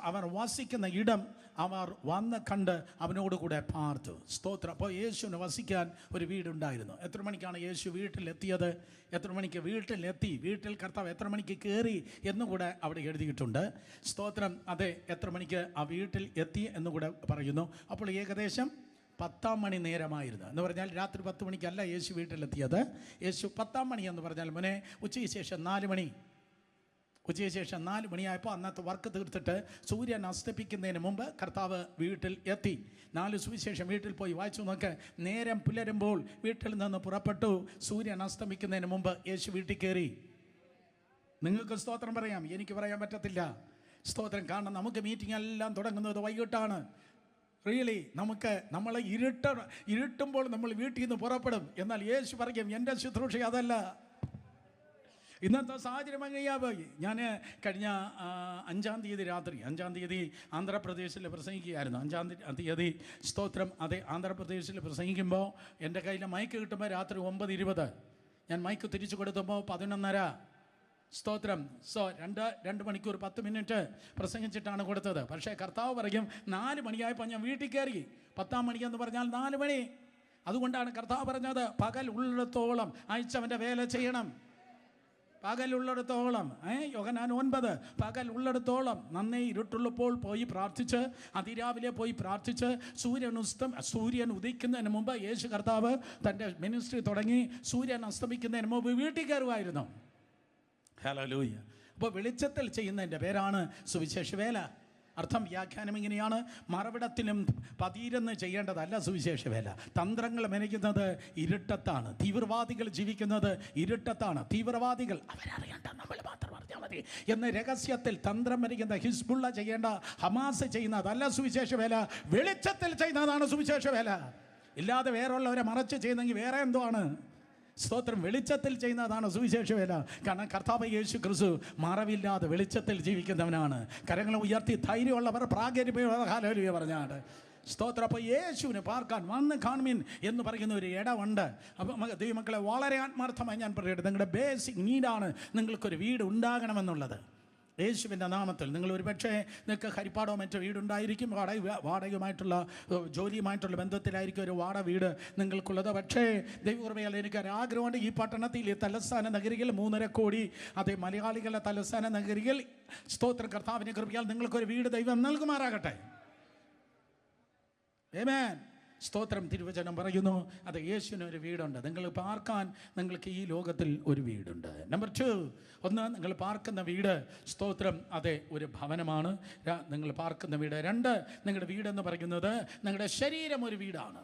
അവർ വസിക്കുന്ന ഇടം അവർ വന്ന് കണ്ട് അവനോട് കൂടെ പാർത്തു. സ്തോത്രം. അപ്പോൾ യേശുവിന് വസിക്കാൻ ഒരു വീടുണ്ടായിരുന്നു. എത്ര മണിക്കാണ് യേശു വീട്ടിലെത്തിയത്? എത്ര മണിക്ക് വീട്ടിലെത്തി? വീട്ടിൽ കർത്താവ് എത്ര മണിക്ക് കയറി എന്നുകൂടെ അവിടെ എഴുതിയിട്ടുണ്ട്. സ്തോത്രം. അതെ, എത്ര മണിക്ക് ആ വീട്ടിൽ എത്തി എന്നുകൂടെ പറയുന്നു. അപ്പോൾ ഏകദേശം 10-ാം മണി നേരമായിരുന്നു. എന്ന് പറഞ്ഞാൽ രാത്രി 10 മണിക്കല്ല യേശു വീട്ടിലെത്തിയത്. യേശു 10-ാം മണി എന്ന് പറഞ്ഞാൽ മോനെ ഉച്ചയ്ക്ക് ശേഷം 4 മണി. ഉച്ചയ്ക്ക് ശേഷം 4 മണിയായപ്പോൾ അന്നത്തെ വർക്ക് തീർത്തിട്ട് സൂര്യൻ അസ്തമിക്കുന്നതിന് മുമ്പ് കർത്താവ് വീട്ടിൽ എത്തി. 4 സുവിശേഷം വീട്ടിൽ പോയി വായിച്ചു നോക്ക്. നേരം പുലരുമ്പോൾ വീട്ടിൽ നിന്ന് പുറപ്പെട്ടു. സൂര്യൻ അസ്തമിക്കുന്നതിന് മുമ്പ് യേശു വീട്ടിൽ കയറി. നിങ്ങൾക്ക് സ്തോത്രം പറയാം, എനിക്ക് പറയാൻ പറ്റത്തില്ല. സ്തോത്രം. കാരണം നമുക്ക് മീറ്റിംഗ് എല്ലാം തുടങ്ങുന്നത് വൈകിട്ടാണ്. റിയലി നമ്മളെ ഇരുട്ടുമ്പോൾ നമ്മൾ വീട്ടിൽ നിന്ന് പുറപ്പെടും. എന്നാൽ യേശു പറയും, എൻ്റെ ശുശ്രൂഷ അതല്ല. ഇന്നത്തെ സാഹചര്യം അങ്ങനെയാ പോയി. ഞാൻ കഴിഞ്ഞ 5-ാം തീയതി രാത്രി, 5-ാം തീയതി ആന്ധ്രാപ്രദേശിൽ പ്രസംഗിക്കുകയായിരുന്നു. 5-ാം തീയതി സ്തോത്രം. അതെ, ആന്ധ്രാപ്രദേശിൽ പ്രസംഗിക്കുമ്പോൾ എൻ്റെ കയ്യിൽ മൈക്ക് കിട്ടുമ്പോൾ രാത്രി 9:20. ഞാൻ മൈക്ക് തിരിച്ചു കൊടുത്തപ്പോൾ 11:30. സ്തോത്രം. സോ 2 മണിക്കൂർ 10 മിനിറ്റ് പ്രസംഗിച്ചിട്ടാണ് കൊടുത്തത്. പക്ഷേ കർത്താവ് പറയും 4 മണിയായപ്പോൾ ഞാൻ വീട്ടിൽ കയറി. 10-ാം മണിക്കെന്ന് പറഞ്ഞാൽ 4 മണി. അതുകൊണ്ടാണ് കർത്താവ് പറഞ്ഞത്, പകൽ ഉള്ളിടത്തോളം അയച്ചവൻ്റെ വേല ചെയ്യണം. പകലുള്ളിടത്തോളം. യോഹന്നാൻ 9. പകൽ ഉള്ളിടത്തോളം. നന്നേ ഇരുട്ടുള്ളപ്പോൾ പോയി പ്രാർത്ഥിച്ച്, അതിരാവിലെ പോയി പ്രാർത്ഥിച്ച്, സൂര്യൻ ഉദിക്കുന്നതിന് മുമ്പ് യേശു കർത്താവ് തൻ്റെ മിനിസ്ട്രി തുടങ്ങി. സൂര്യൻ അസ്തമിക്കുന്നതിന് മുമ്പ് വീട്ടിൽ കയറുമായിരുന്നു. ഹല്ലേലൂയ. അപ്പോൾ വെളിച്ചത്തിൽ ചെയ്യുന്നതിൻ്റെ പേരാണ് സുവിശേഷ വേല. അർത്ഥം വ്യാഖ്യാനം ഇങ്ങനെയാണ്, മറവിടത്തിലും പതിയിരുന്ന് ചെയ്യേണ്ടതല്ല സുവിശേഷ വേല. തന്ത്രങ്ങൾ മെനയ്ക്കുന്നത് ഇരുട്ടത്താണ്. തീവ്രവാദികൾ ജീവിക്കുന്നത് ഇരുട്ടത്താണ്. തീവ്രവാദികൾ അവരറിയണ്ട, നമ്മൾ മാത്രം അറിഞ്ഞാൽ മതി എന്ന് രഹസ്യത്തിൽ തന്ത്രം മെനയ്ക്കുന്ന ഹിസ്ബുള്ള ചെയ്യേണ്ട, ഹമാസ് ചെയ്യുന്നതല്ല സുവിശേഷ വേല. വെളിച്ചത്തിൽ ചെയ്യുന്നതാണ് സുവിശേഷ വേല. ഇല്ലാതെ വേറുള്ളവരെ മറച്ച് ചെയ്യുന്നെങ്കിൽ വേറെ എന്തോ ആണ്. സ്തോത്രം. വെളിച്ചത്തിൽ ചെയ്യുന്നതാണ് സുവിശേഷ വേല. കാരണം കർത്താവ് യേശു ക്രിസ്തു മറവില്ലാതെ വെളിച്ചത്തിൽ ജീവിക്കുന്നവനാണ്. കരങ്ങൾ ഉയർത്തി ധൈര്യമുള്ളവർ പ്രാഗൽഭ്യ പറഞ്ഞാണ്. സ്തോത്രം. അപ്പോൾ യേശുവിന് പാർക്കാൻ വന്ന് കാൺമിൻ എന്ന് പറയുന്ന ഒരു ഇടമുണ്ട്. അപ്പോൾ ദൈവമക്കളെ, വളരെ ആത്മാർത്ഥമായി ഞാൻ പറയട്ടെ, നിങ്ങളുടെ ബേസിക് നീഡാണ് നിങ്ങൾക്കൊരു വീട് ഉണ്ടാകണമെന്നുള്ളത്. യേശുവിൻ്റെ നാമത്തിൽ. നിങ്ങൾ ഒരുപക്ഷെ നിങ്ങൾക്ക് ഹരിപ്പാടോ മറ്റോ വീടുണ്ടായിരിക്കും. വാടകയുമായിട്ടുള്ള ജോലിയുമായിട്ടുള്ള ബന്ധത്തിലായിരിക്കും ഒരു വാടക വീട് നിങ്ങൾക്കുള്ളത്. പക്ഷേ ദൈവകൃപയാൽ എനിക്കൊരാഗ്രഹമുണ്ട്, ഈ പട്ടണത്തിൽ ഈ തലസ്ഥാന നഗരികൾ 3.5 കോടി, അതേ മലയാളികളുടെ തലസ്ഥാന നഗരികൾ സ്തോത്ര കർത്താവിൻ്റെ കൃപയാൽ നിങ്ങൾക്കൊരു വീട് ദൈവം നൽകുമാറാകട്ടെ. ആമേൻ. സ്തോത്രം. തിരുവചനം പറയുന്നു അത് യേശുവിന് ഒരു വീടുണ്ട്. നിങ്ങൾ പാർക്കാൻ നിങ്ങൾക്ക് ഈ ലോകത്തിൽ ഒരു വീടുണ്ട്. നമ്പർ 2, ഒന്ന്, നിങ്ങൾ പാർക്കുന്ന വീട്, സ്തോത്രം, അതെ, ഒരു ഭവനമാണ്. നിങ്ങൾ പാർക്കുന്ന വീട്. 2, നിങ്ങളുടെ വീടെന്ന് പറയുന്നത് നിങ്ങളുടെ ശരീരം ഒരു വീടാണ്.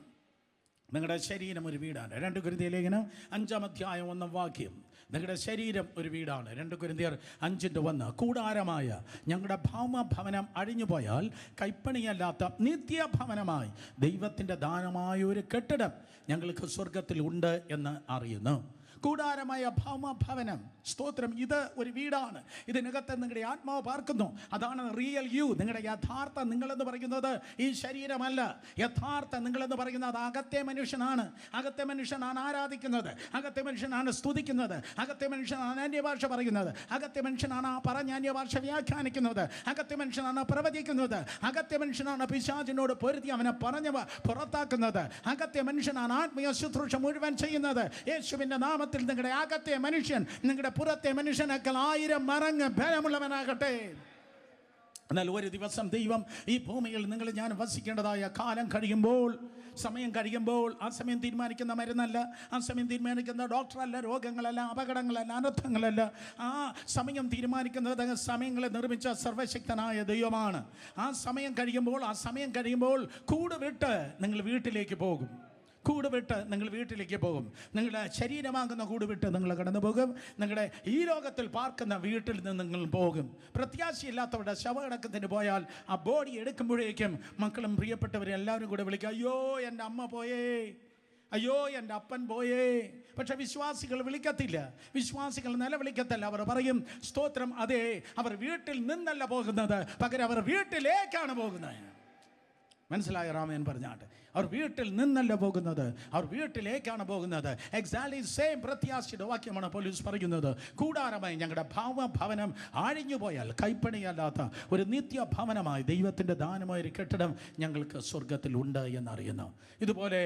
നിങ്ങളുടെ ശരീരം ഒരു വീടാണ്. 2 കൊരിന്ത്യർ ലേഖനം 5-ാം അധ്യായം 1-ാം വാക്യം. നിങ്ങളുടെ ശരീരം ഒരു വീടാണ്. 2 കൊരിന്ത്യർ 5:1. കൂടാരമായ ഞങ്ങളുടെ ഭൗമഭവനം അഴിഞ്ഞുപോയാൽ കൈപ്പണിയല്ലാത്ത നിത്യഭവനമായി ദൈവത്തിൻ്റെ ദാനമായ ഒരു കെട്ടിടം ഞങ്ങൾക്ക് സ്വർഗത്തിൽ ഉണ്ട് എന്ന് അറിയുന്നു. കൂടാരമായ ഭൗമഭവനം, സ്തോത്രം, ഇത് ഒരു വീടാണ്. ഇതിനകത്ത് നിങ്ങളുടെ ആത്മാവ് പാർക്കുന്നു. അതാണ് റിയൽ യു. നിങ്ങളുടെ യഥാർത്ഥ നിങ്ങളെന്ന് പറയുന്നത് ഈ ശരീരമല്ല. യഥാർത്ഥ നിങ്ങളെന്ന് പറയുന്നത് അകത്തെ മനുഷ്യനാണ്. അകത്തെ മനുഷ്യനാണ് ആരാധിക്കുന്നത്. അകത്തെ മനുഷ്യനാണ് സ്തുതിക്കുന്നത്. അകത്തെ മനുഷ്യനാണ് അന്യഭാഷ പറയുന്നത്. അകത്തെ മനുഷ്യനാണ് ആ പറഞ്ഞ അന്യഭാഷ വ്യാഖ്യാനിക്കുന്നത്. അകത്തെ മനുഷ്യനാണ് പ്രവചിക്കുന്നത്. അകത്തെ മനുഷ്യനാണ് പിശാചിനോട് പൊരുതി അവനെ പറഞ്ഞ് പുറത്താക്കുന്നത്. അകത്തെ മനുഷ്യനാണ് ആത്മീയ ശുശ്രൂഷ മുഴുവൻ ചെയ്യുന്നത്. യേശുവിൻ്റെ നാമത്തിൽ നിങ്ങളുടെ അകത്തെ മനുഷ്യൻ നിങ്ങളുടെ പുറത്തെ മനുഷ്യനേക്കാൾ 1000 മടങ്ങ് ബലമുള്ളവനാകട്ടെ. എന്നാൽ ഒരു ദിവസം ദൈവം ഈ ഭൂമിയിൽ നിങ്ങൾ ഞാൻ വസിക്കേണ്ടതായ കാലം കഴിയുമ്പോൾ, സമയം കഴിയുമ്പോൾ, ആ സമയം തീരുമാനിക്കുന്ന മരുന്നല്ല, ആ സമയം തീരുമാനിക്കുന്ന ഡോക്ടറല്ല, രോഗങ്ങളല്ല, അപകടങ്ങളല്ല, അനർത്ഥങ്ങളല്ല. ആ സമയം തീരുമാനിക്കുന്നത് സമയങ്ങളെ നിർമ്മിച്ച സർവശക്തനായ ദൈവമാണ്. ആ സമയം കഴിയുമ്പോൾ കൂട് വിട്ട് നിങ്ങൾ വീട്ടിലേക്ക് പോകും. കൂട് വിട്ട് നിങ്ങൾ വീട്ടിലേക്ക് പോകും. നിങ്ങളുടെ ശരീരമാകുന്ന കൂട് വിട്ട് നിങ്ങൾ കടന്നു പോകും. നിങ്ങളുടെ ഈ ലോകത്തിൽ പാർക്കുന്ന വീട്ടിൽ നിന്ന് നിങ്ങൾ പോകും. പ്രത്യാശയില്ലാത്തവരുടെ ശവകടക്കത്തിന് പോയാൽ ആ ബോഡി എടുക്കുമ്പോഴേക്കും മക്കളും പ്രിയപ്പെട്ടവരും എല്ലാവരും കൂടെ വിളിക്കുക, അയ്യോ എൻ്റെ അമ്മ പോയേ, അയ്യോ എൻ്റെ അപ്പൻ പോയേ. പക്ഷെ വിശ്വാസികൾ വിളിക്കത്തില്ല. വിശ്വാസികൾ നിലവിളിക്കത്തില്ല. അവർ പറയും, സ്തോത്രം, അതെ, അവർ വീട്ടിൽ നിന്നല്ല പോകുന്നത്, പകരം അവർ വീട്ടിലേക്കാണ് പോകുന്നത്. മനസ്സിലായ റാമൻ പറഞ്ഞാട്ട്? അവർ വീട്ടിൽ നിന്നല്ല പോകുന്നത്, അവർ വീട്ടിലേക്കാണ് പോകുന്നത്. എക്സാക്ട്ലി സെയിം പ്രത്യാശയുടെ വാക്യമാണ് പൗലോസ് പറയുന്നത്. കൂടാരമായി ഞങ്ങളുടെ ഭവനം അഴിഞ്ഞുപോയാൽ കൈപ്പണിയല്ലാത്ത ഒരു നിത്യഭവനമായി ദൈവത്തിൻ്റെ ദാനമായ ഒരു കെട്ടിടം ഞങ്ങൾക്ക് സ്വർഗത്തിൽ ഉണ്ട് എന്നറിയുന്നു. ഇതുപോലെ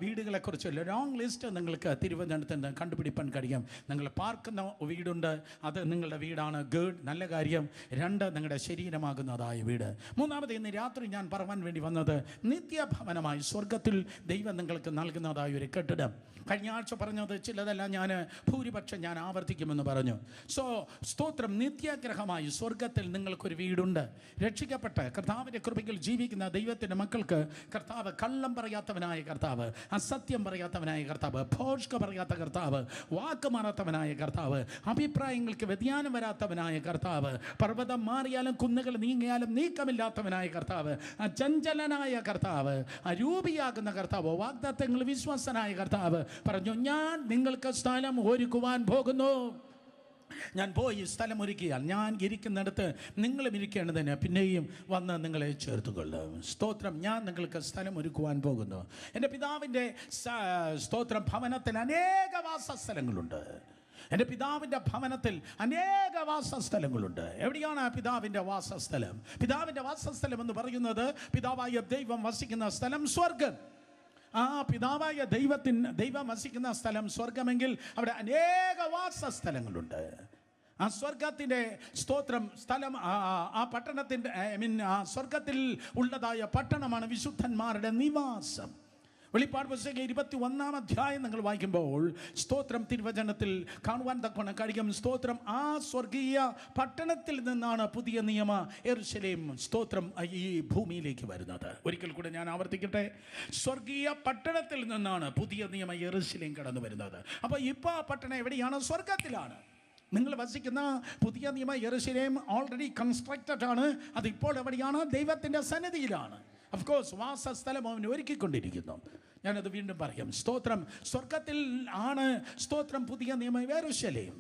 വീടുകളെക്കുറിച്ച് ലോങ് ലിസ്റ്റ് നിങ്ങൾക്ക് തിരുവനന്തപുരത്ത് കണ്ടുപിടിപ്പാൻ കഴിയും. നിങ്ങൾ പാർക്കുന്ന വീടുണ്ട്, അത് നിങ്ങളുടെ വീടാണ്. ഗുഡ്, നല്ല കാര്യം. 2, നിങ്ങളുടെ ശരീരമാകുന്നതായ വീട്. 3, ഇന്ന് രാത്രി ഞാൻ പറയാൻ വേണ്ടി വന്നത് നിത്യഭവനമായി സ്വർഗത്തിൽ ദൈവം നിങ്ങൾക്ക് നൽകുന്നതായ ഒരു കെട്ടിടം. കഴിഞ്ഞ ആഴ്ച പറഞ്ഞത് ചിലതെല്ലാം ഭൂരിപക്ഷം ഞാൻ ആവർത്തിക്കുമെന്ന് പറഞ്ഞു. സ്തോത്രം, നിത്യഗ്രഹമായി സ്വർഗത്തിൽ നിങ്ങൾക്കൊരു വീടുണ്ട്. രക്ഷിക്കപ്പെട്ട് കർത്താവിൻ്റെ കൃപയിൽ ജീവിക്കുന്ന ദൈവത്തിൻ്റെ മക്കൾക്ക് കർത്താവ് കള്ളം പറയാത്തവനായ കർത്താവ്, അസത്യം പറയാത്തവനായ കർത്താവ്, ഭോഷ്ക പറയാത്ത കർത്താവ്, വാക്ക് മാറാത്തവനായ കർത്താവ്, അഭിപ്രായങ്ങൾക്ക് വ്യതിയാനം വരാത്തവനായ കർത്താവ്, പർവ്വതം മാറിയാലും കുന്നുകൾ നീങ്ങിയാലും നീക്കമില്ലാത്തവനായ കർത്താവ്, ചഞ്ചലനായ കർത്താവ്, അരൂപിയാകുന്ന കർത്താവ്, വാഗ്ദത്തങ്ങൾ വിശ്വസ്തനായ കർത്താവ് പറഞ്ഞു, ഞാൻ നിങ്ങൾക്ക് സ്ഥലം ഒരുക്കുവാൻ പോകുന്നു. ഞാൻ പോയി സ്ഥലം ഒരുക്കിയാൽ ഞാൻ ഇരിക്കുന്നിടത്ത് നിങ്ങളും ഇരിക്കേണ്ടതിന് പിന്നെയും വന്ന് നിങ്ങളെ ചേർത്തുകൊള്ളും. സ്തോത്രം, ഞാൻ നിങ്ങൾക്ക് സ്ഥലം ഒരുക്കുവാൻ പോകുന്നു. എൻ്റെ പിതാവിൻ്റെ സ്തോത്രം ഭവനത്തിൽ അനേക വാസസ്ഥലങ്ങളുണ്ട്. എൻ്റെ പിതാവിൻ്റെ ഭവനത്തിൽ അനേക വാസസ്ഥലങ്ങളുണ്ട്. എവിടെയാണ് ആ പിതാവിൻ്റെ വാസസ്ഥലം? പിതാവിൻ്റെ വാസസ്ഥലം എന്ന് പറയുന്നത് പിതാവായ ദൈവം വസിക്കുന്ന സ്ഥലം സ്വർഗം. ആ പിതാവായ ദൈവം വസിക്കുന്ന സ്ഥലം സ്വർഗമെങ്കിൽ അവിടെ അനേക വാസസ്ഥലങ്ങളുണ്ട്. ആ സ്വർഗത്തിൻ്റെ സ്തോത്രം സ്ഥലം, ആ പട്ടണത്തിൻ്റെ ആ സ്വർഗത്തിൽ ഉള്ളതായ പട്ടണമാണ് വിശുദ്ധന്മാരുടെ നിവാസം. വെളിപ്പാട് പുസ്തകം 21-ാം അധ്യായം നിങ്ങൾ വായിക്കുമ്പോൾ സ്തോത്രം തിരുവചനത്തിൽ കാണുവാൻ തക്കവണ്ണം കഴിയും. സ്തോത്രം, ആ സ്വർഗീയ പട്ടണത്തിൽ നിന്നാണ് പുതിയ നിയമ യെരൂശലേം സ്തോത്രം ഈ ഭൂമിയിലേക്ക് വരുന്നത്. ഒരിക്കൽ കൂടെ ഞാൻ ആവർത്തിക്കട്ടെ, സ്വർഗീയ പട്ടണത്തിൽ നിന്നാണ് പുതിയ നിയമ യെരൂശലേം കടന്നു വരുന്നത്. അപ്പോൾ ഇപ്പോൾ ആ പട്ടണം എവിടെയാണ്? സ്വർഗത്തിലാണ്. നിങ്ങൾ വസിക്കുന്ന പുതിയ നിയമ യെരൂശലേം ഓൾറെഡി കൺസ്ട്രക്റ്റഡ് ആണ്. അതിപ്പോൾ എവിടെയാണ്? ദൈവത്തിൻ്റെ സന്നിധിയിലാണ്. ഓഫ് കോഴ്സ് വാസസ്ഥലം അവൻ ഒരുക്കിക്കൊണ്ടിരിക്കുന്നു. ഞാനത് വീണ്ടും പറയാം. സ്തോത്രം, സ്വർഗത്തിൽ ആണ് സ്തോത്രം പുതിയ നിയമ യെരൂശലേം.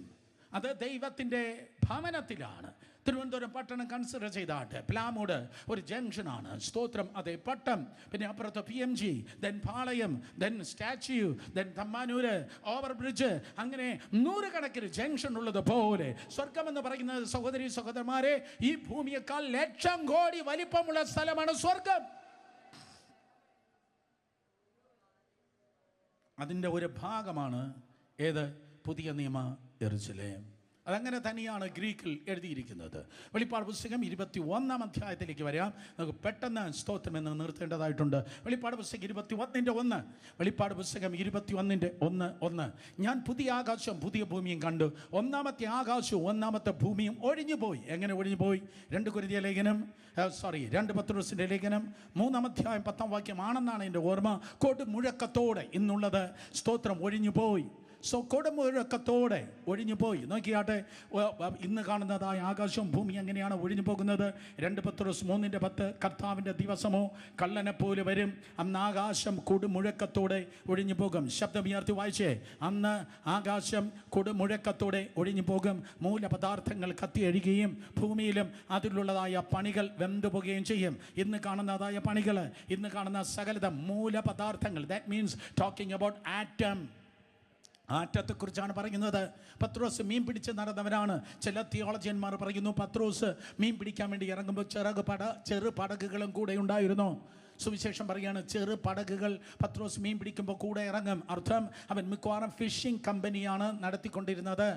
അത് ദൈവത്തിൻ്റെ ഭവനത്തിലാണ്. തിരുവനന്തപുരം പട്ടണം കൺസിഡർ ചെയ്താട്ടെ, പ്ലാമൂട് ഒരു ജംഗ്ഷനാണ്. സ്തോത്രം, അതെ, പട്ടം, പിന്നെ അപ്പുറത്ത് PMG, then Palayam, then statue, then Thampanoor, over bridge, അങ്ങനെ 100 കണക്കിന് ജംഗ്ഷൻ ഉള്ളത് പോലെ സ്വർഗം എന്ന് പറയുന്നത്, സഹോദരി സഹോദരന്മാരെ, ഈ ഭൂമിയേക്കാൾ 1,00,000 കോടി വലിപ്പമുള്ള സ്ഥലമാണ് സ്വർഗം. അതിൻ്റെ ഒരു ഭാഗമാണ് ഏത്? പുതിയ നിയമ യെരൂശലേം. അതങ്ങനെ തന്നെയാണ് ഗ്രീക്കിൽ എഴുതിയിരിക്കുന്നത്. വെളിപ്പാട് പുസ്തകം 21-ാം അധ്യായത്തിലേക്ക് വരാം. നമുക്ക് പെട്ടെന്ന് സ്തോത്രം എന്ന് നിർത്തേണ്ടതായിട്ടുണ്ട്. വെളിപ്പാട് പുസ്തകം 21:1. വെളിപ്പാട് പുസ്തകം 21:1. ഞാൻ പുതിയ ആകാശം പുതിയ ഭൂമിയും കണ്ടു. ഒന്നാമത്തെ ആകാശവും ഒന്നാമത്തെ ഭൂമിയും ഒഴിഞ്ഞു പോയി. എങ്ങനെ ഒഴിഞ്ഞു പോയി? 2 കൊരിന്ത്യർ ലേഖനം 2 പത്രോസിൻ്റെ ലേഖനം 3-ാം അധ്യായം 10-ാം വാക്യമാണെന്നാണ് എൻ്റെ ഓർമ്മ. കൊടുമുഴക്കത്തോടെ ഇന്നുള്ളത് സ്തോത്രം ഒഴിഞ്ഞു പോയി. കൊടുമുഴക്കത്തോടെ ഒഴിഞ്ഞു പോയി. നോക്കിയാട്ടെ, ഇന്ന് കാണുന്നതായ ആകാശവും ഭൂമി എങ്ങനെയാണ് ഒഴിഞ്ഞു പോകുന്നത്? 2 പത്രോസ് 3:10. കർത്താവിൻ്റെ ദിവസമോ കള്ളനെ പോലെ വരും, അന്ന് ആകാശം കൊടുമുഴക്കത്തോടെ ഒഴിഞ്ഞു പോകും. ശബ്ദമുയർത്തി വായിച്ചേ. അന്ന് ആകാശം കൊടുമുഴക്കത്തോടെ ഒഴിഞ്ഞു പോകും. മൂലപദാർത്ഥങ്ങൾ കത്തിയഴിയുകയും ഭൂമിയിലും അതിലുള്ളതായ പണികൾ വെന്തുപോകുകയും ചെയ്യും. ഇന്ന് കാണുന്നതായ പണികൾ, ഇന്ന് കാണുന്ന സകലത മൂലപദാർത്ഥങ്ങൾ, that means talking about atom. ആറ്റത്തെക്കുറിച്ചാണ് പറയുന്നത്. പത്രോസ് മീൻ പിടിച്ച് നടന്നവനാണ്. ചില തിയോളജിയന്മാർ പറയുന്നു പത്രോസ് മീൻ പിടിക്കാൻ വേണ്ടി ഇറങ്ങുമ്പോൾ ചെറു പടകുകളും കൂടെ ഉണ്ടായിരുന്നു. സുവിശേഷം പറയുകയാണ്, ചെറു പടകുകൾ പത്രോസ് മീൻ പിടിക്കുമ്പോൾ കൂടെ ഇറങ്ങും. അർത്ഥം അവൻ മിക്കവാറും ഫിഷിംഗ് കമ്പനിയാണ് നടത്തിക്കൊണ്ടിരുന്നത്.